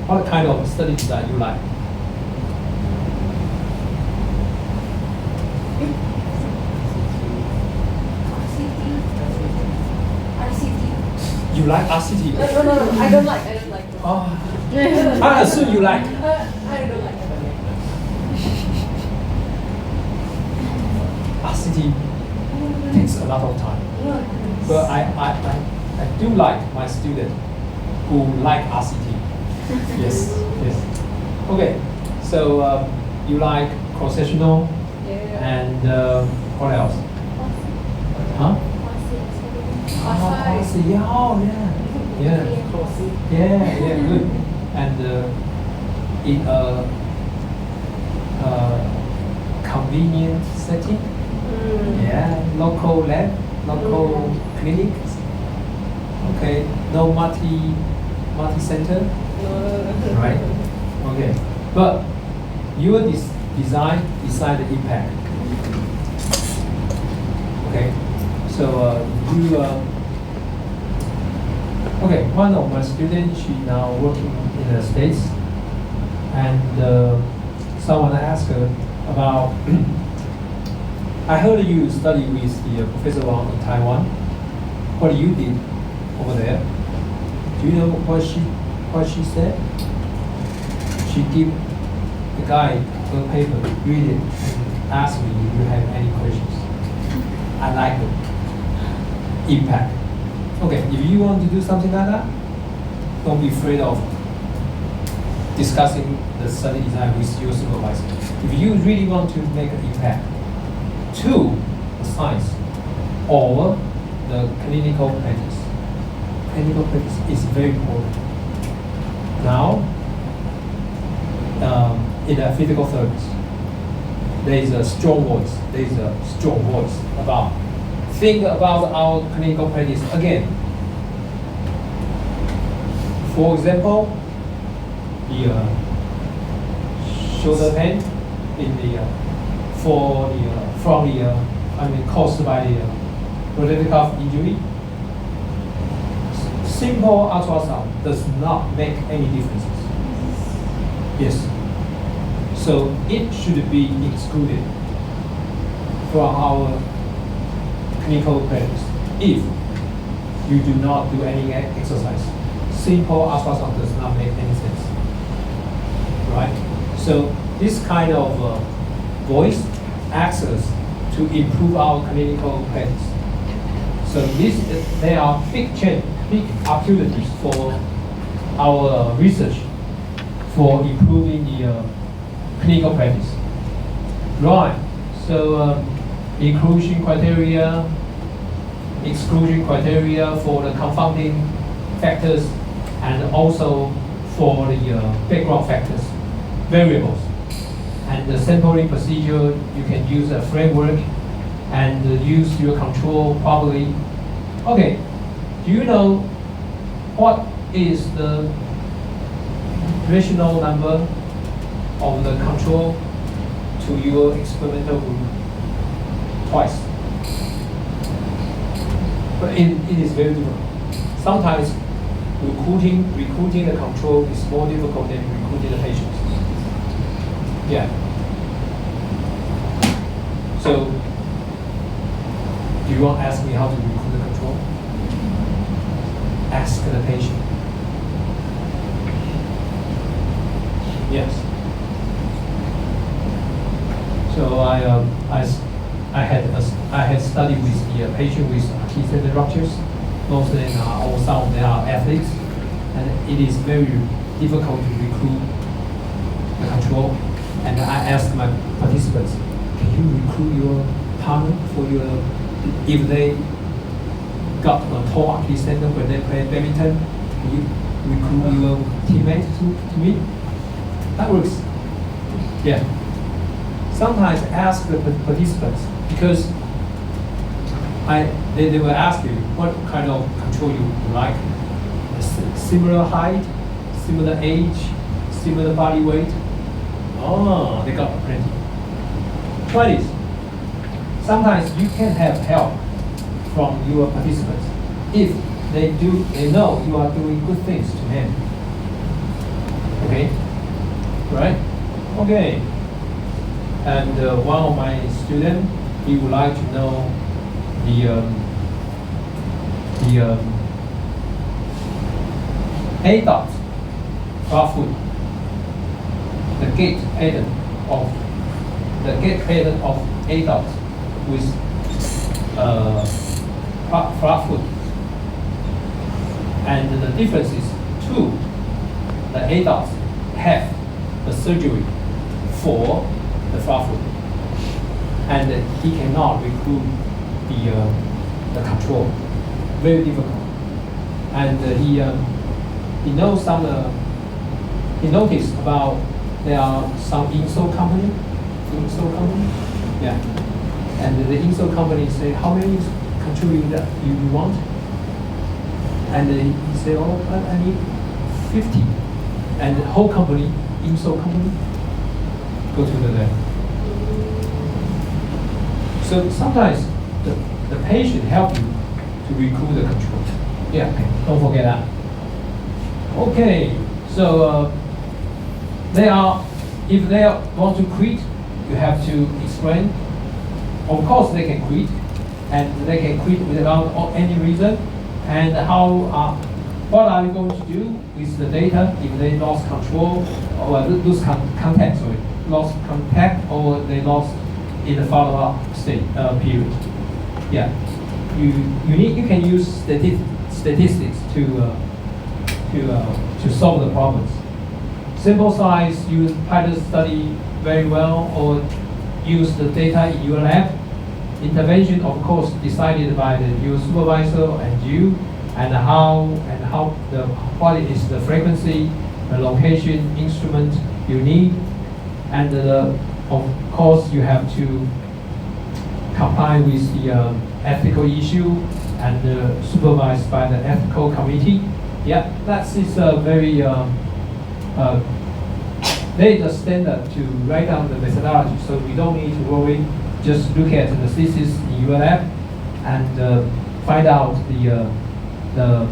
What kind of study design you like? You like RCT? No, I don't like. Oh. I assume you like. I don't like RCT takes a lot of time. But I do like my student who like RCT. Yes. Okay, so you like cross-sectional and what else? Huh? Yeah, good. And in a convenient setting, local lab, local clinics. Okay, no multi-center, right? Okay, but your design decide the impact. Okay, so okay, one of my students, she now working in the States, and someone asked her about, I heard you study with the Professor Wang in Taiwan. What you did over there? Do you know what she said? She gave the guy her paper, read it, and asked me if you have any questions. I like it. Impact. Okay, if you want to do something like that, don't be afraid of discussing the study design with your supervisor. If you really want to make an impact to the science or the clinical practice, clinical practice is very important. Now, in a physical therapist, there is a strong voice. About think about our clinical practice again. For example, the shoulder pain in the for the from the caused by the rotator cuff injury. Simple ultrasound does not make any differences. Yes. So it should be excluded from our clinical practice if you do not do any exercise. Simple ultrasound does not make any sense. Right? So this kind of voice acts us to improve our clinical practice. So there are big opportunities for our research for improving the clinical practice. Right. So inclusion criteria, exclusion criteria for the confounding factors, and also for the background factors, variables. And the sampling procedure, you can use a framework and use your control properly. Okay, do you know what is the rational number of the control to your experimental group? Twice. But it is very difficult. Sometimes recruiting the control is more difficult than recruiting the patients. Yeah. So, do you want to ask me how to recruit the control? Ask the patient. Yes. So I had studied with the patient with Achilles tendon ruptures. Most of them are, or some of them are athletes, and it is very difficult to recruit the control. And I asked my participants, can you recruit your partner for your, if they got a tore Achilles tendon when they play badminton, can you recruit your teammate to me? That works. Yeah. Sometimes ask the participants, because they will ask you what kind of control you like. Similar height, similar age, similar body weight. Oh, they got plenty. Try this. Sometimes you can have help from your participants if they know you are doing good things to them. Okay? Right? Okay. And one of my students, he would like to know the ADOT flat foot, the gait pattern of ADOT with flat foot, and the difference is two. The ADOT have the surgery for the flat foot, and he cannot recruit the control. Very difficult. And he knows some. He noticed about there are some insole company. Yeah. And the insole company say, how many control you want? And he said, oh, I need 50. And the whole company, insole company, go to the left. So sometimes the patient help you to recruit the control. Yeah, okay. Don't forget that. Okay, so if they want to quit, you have to explain. Of course, they can quit, and they can quit without any reason. And what are you going to do with the data if they lost control or lose contact? Sorry, lost contact, or they lost in the follow-up period. Yeah, you can use statistics to solve the problems. Sample size, use pilot study very well, or use the data in your lab. Intervention, of course, decided by your supervisor and you, and what is the frequency, the location, instrument you need, and of course you have to comply with the ethical issue and supervised by the ethical committee. Yeah, that is a very They the standard to write down the methodology, so we don't need to worry. Just look at the thesis in your lab and find out the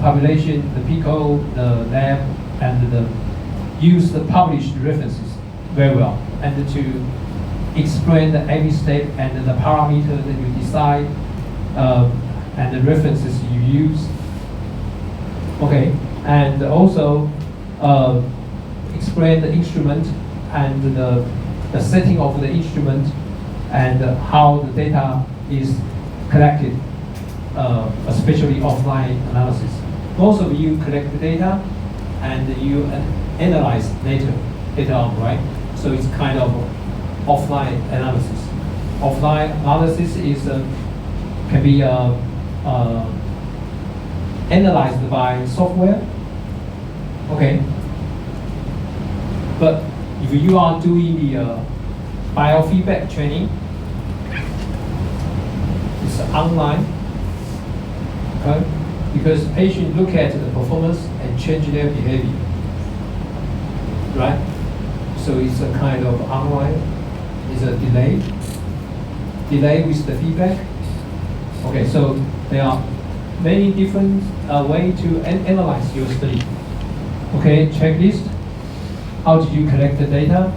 population, the PICO, the lab, and use the published references very well, and to explain every step and the parameter that you decide and the references you use. Okay, and also explain the instrument and the setting of the instrument and how the data is collected, especially offline analysis. Most of you collect the data and you analyze later on, right? So it's kind of offline analysis. Offline analysis is can be analyzed by software. Okay. But if you are doing the biofeedback training, it's online. Okay? Because patients look at the performance and change their behavior. Right? So it's a kind of online, it's a delay with the feedback. Okay, so there are many different ways to analyze your study. Okay, checklist. How did you collect the data?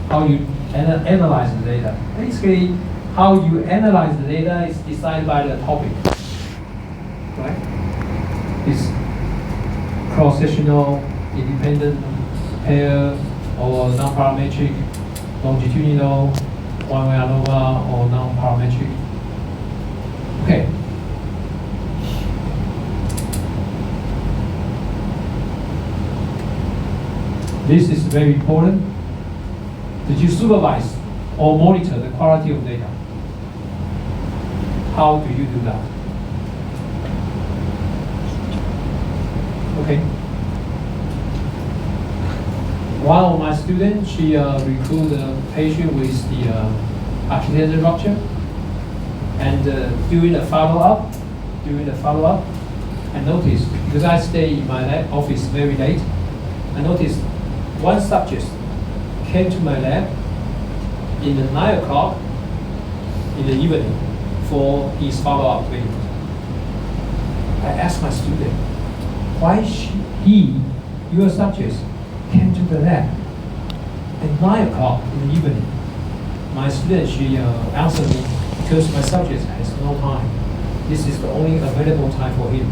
How you analyze the data? Basically, how you analyze the data is decided by the topic. Right? It's cross-sectional, independent, pair, or non-parametric, longitudinal, one-way ANOVA, or non-parametric. Okay. This is very important. Did you supervise or monitor the quality of data? How do you do that? Okay. One of my students, she recruited a patient with the accidental rupture, and during the follow-up, I noticed, because I stay in my lab office very late, I noticed one subject came to my lab in the 9 o'clock in the evening for his follow-up visit. I asked my student, why your subject, came to the lab at 9 o'clock in the evening. My student, she answered me, because my subject has no time. This is the only available time for him.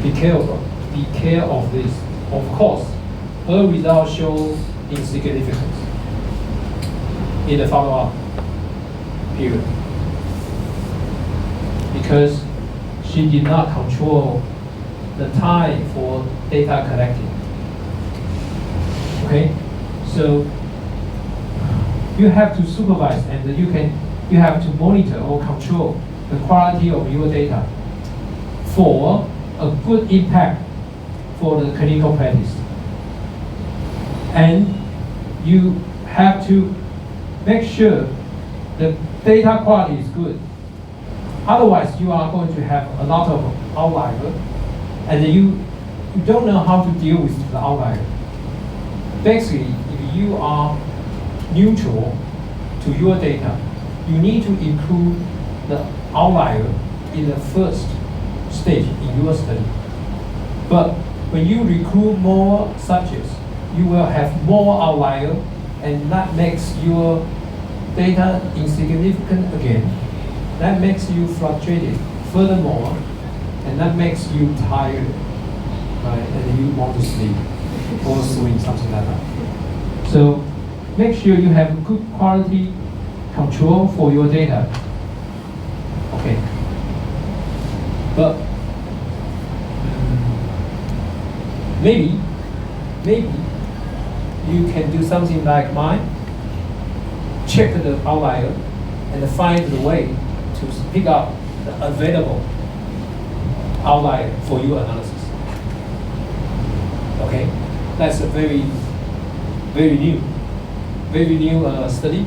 Be careful of this. Of course, her results show insignificance in the follow-up period, because she did not control the time for data collecting. Okay, so you have to supervise and you have to monitor or control the quality of your data for a good impact for the clinical practice. And you have to make sure the data quality is good. Otherwise, you are going to have a lot of outliers, and you don't know how to deal with the outlier. Basically, if you are neutral to your data, you need to include the outlier in the first stage in your study. But when you recruit more subjects, you will have more outlier, and that makes your data insignificant again. That makes you frustrated furthermore, and that makes you tired, right? And you want to sleep or swim, something like that. So make sure you have good quality control for your data. Okay. But maybe you can do something like mine. Check the outlier and find the way to pick up the available outlier for your analysis. Okay, that's a very new study.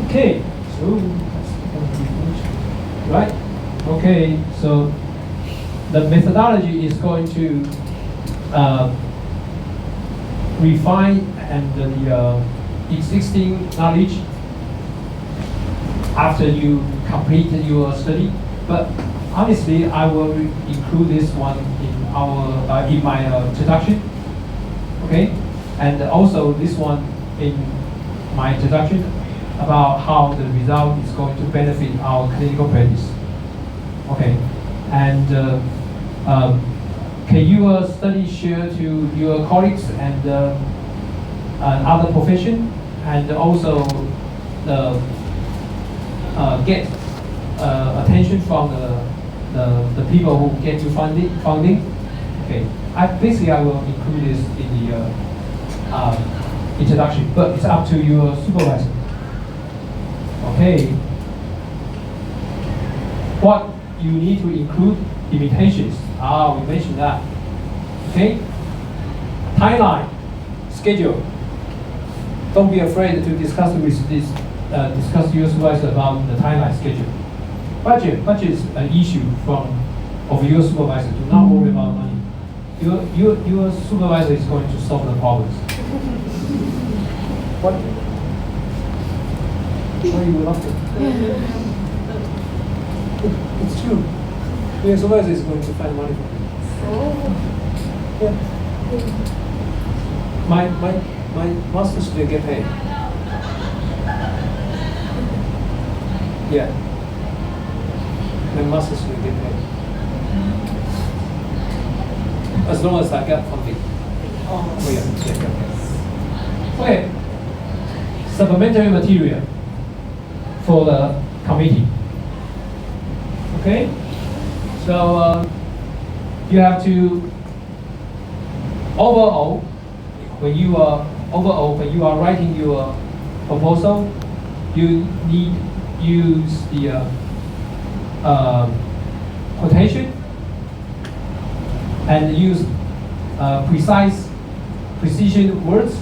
Okay, Ooh, that's going to be finished. Right? Okay, so the methodology is going to refine and the existing knowledge after you complete your study. But honestly, I will include this one in my introduction. Okay, and also this one in my introduction about how the result is going to benefit our clinical practice. Okay, and can your study share to your colleagues and other profession, and also get attention from the people who get you funding? Okay, basically I will include this in the introduction, but it's up to your supervisor. Okay, what you need to include limitations. We mentioned that. Okay, timeline, schedule. Don't be afraid to discuss discuss your supervisor about the timeline schedule. Budget is an issue of your supervisor. Do not worry about money. Your supervisor is going to solve the problems. What? Why you laughing? It's true. Your supervisor is going to find money for you. Yeah. My master student get paid. Yeah. My master student get paid. As long as I get funding. Oh yeah. Okay. Supplementary material for the committee. Okay. So you have to overall when you are writing your proposal, you need use the quotation and use precision words.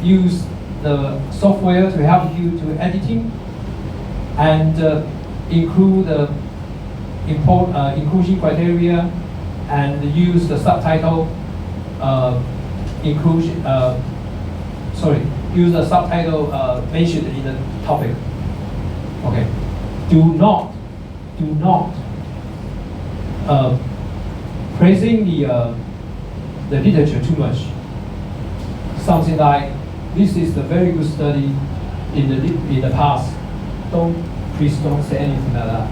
Use the software to help you to editing, and include the inclusion criteria, and use the subtitle inclusion. Use the subtitle mentioned in the topic. Okay. Do not praising the literature too much. Something like, this is a very good study in the past. Please don't say anything like that.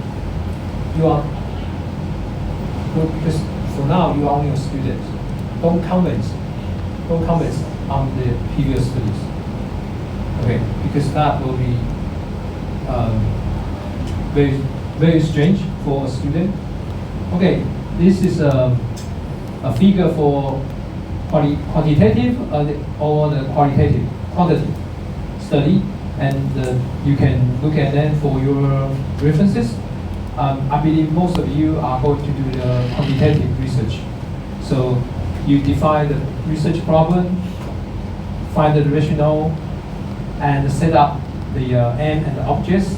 Because for now you are only a student. Don't comment on the previous studies. Okay, because that will be very, very strange for a student. Okay, this is a figure for quantitative or the quantity study, and you can look at them for your references. I believe most of you are going to do the quantitative research. So you define the research problem, find the rationale, and set up the aim and the objects,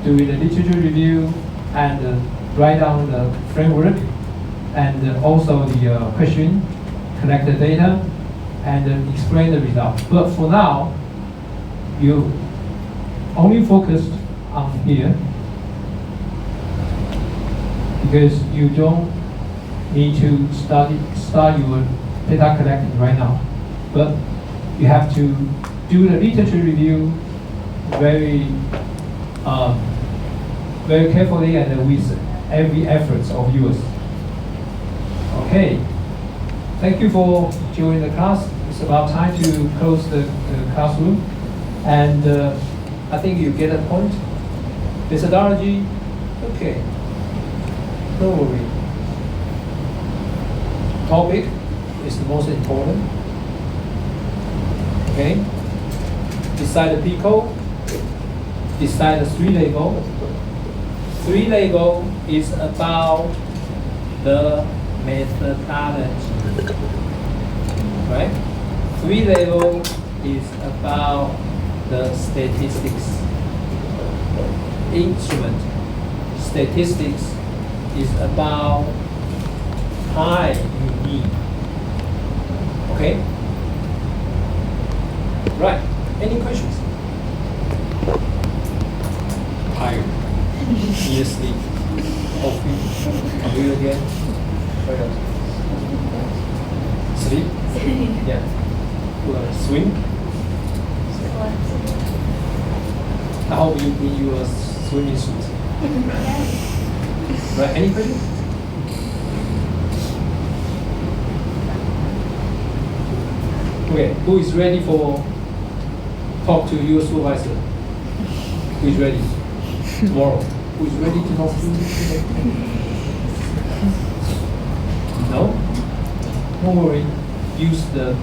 do the literature review, and write down the framework, and also the question, collect the data, and explain the result. But for now, you only focused on here, because you don't need to start your data collecting right now. But you have to do the literature review very very carefully and with every effort of yours. Okay. Thank you for joining the class. It's about time to close the classroom. And I think you get a point. Methodology, okay. Don't worry. Topic is the most important. Okay. Decide the people. Decide the 3 label. 3 label is about the methodology. Right? 3 label is about the statistics. instrument statistics is about time you need. Okay? Right. Any questions? Tired. Need to sleep. Coffee. Computer again. What else? Sleep? Yeah. Swim? I hope you bring your swimming suit. Right, any questions? Okay, who is ready for talk to your supervisor? Who is ready? Tomorrow. Who is ready to talk to you? No? Don't worry. Use the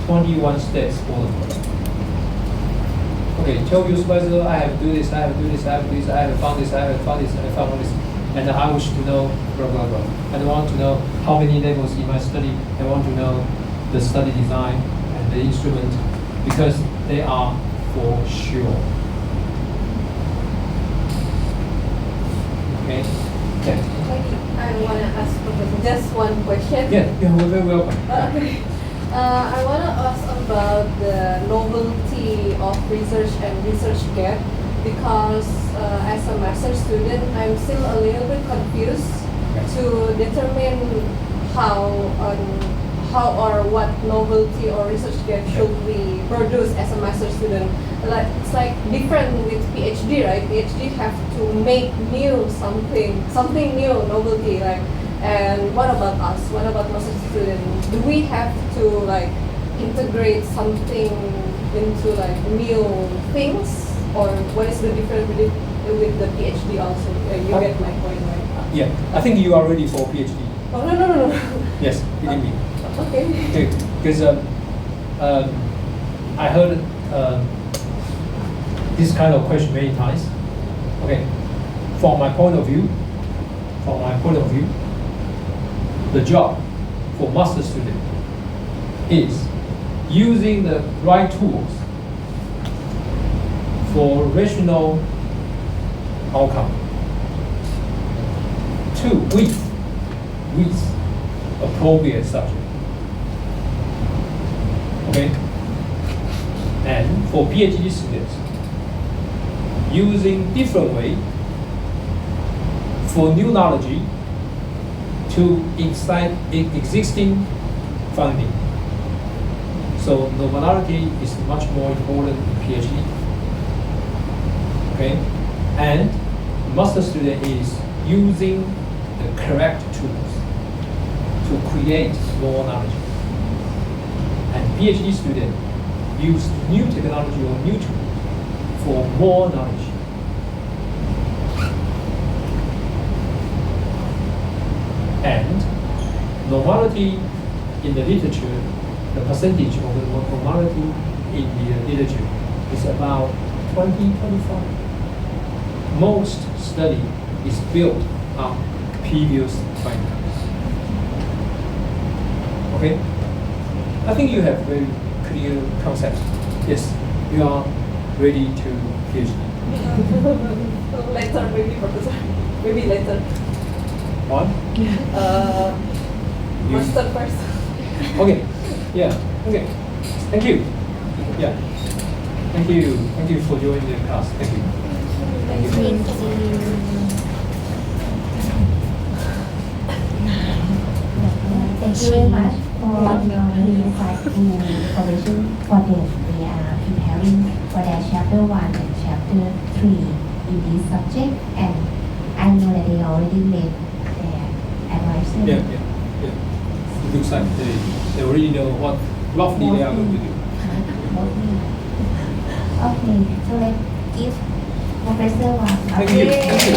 21 steps protocol. Okay, tell your supervisor, I have to do this, I have to do this, I have to do this, I have found this, I have found this, I have found this. And I wish to know, blah, blah, blah. And I want to know how many levels in my study. I want to know the study design and the instrument because they are for sure. Okay? Yeah. I want to ask just one question. Yeah, you're very welcome. Okay. I want to ask about the novelty of research and research gap because as a master's student, I'm still a little bit confused to determine how or what novelty or research gap should we produce as a master's student. Like it's like different with PhD, right? PhD have to make new something new, novelty, like. And what about us? What about master's students? Do we have to like integrate something into like new things, or what is the difference with the PhD also? You get my point, right? Yeah, I think you are ready for PhD. Oh no. Yes, believe me. Okay. Because I heard this kind of question many times. Okay, from my point of view, the job for master student is using the right tools for rational outcome with appropriate subject. Okay? And for PhD students, using different way for new knowledge to excite existing finding. So novelty is much more important in PhD. Okay? And master student is using the correct tools to create more knowledge. And PhD student use new technology or new tools for more knowledge. And normality in the literature, the percentage of the normality in the literature is about 20-25. Most study is built on previous findings. Okay? I think you have very clear concept. Yes, you are ready to PhD. Later, maybe, Professor. Maybe later. What? Master first. Okay. Yeah. Okay. Thank you. Yeah. Thank you. Thank you for joining the class. Thank you. Thank you. Thank you very much for your very insightful information for them. They are preparing for their chapter 1 and chapter 3 in this subject, and I know that they already made their advice. Yeah. It looks like they already know what roughly they are going to do. Okay, so let's give Professor one. Thank you. Thank you.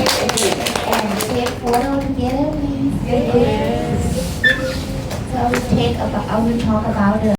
And take photo together, please. Yes. So I will talk about the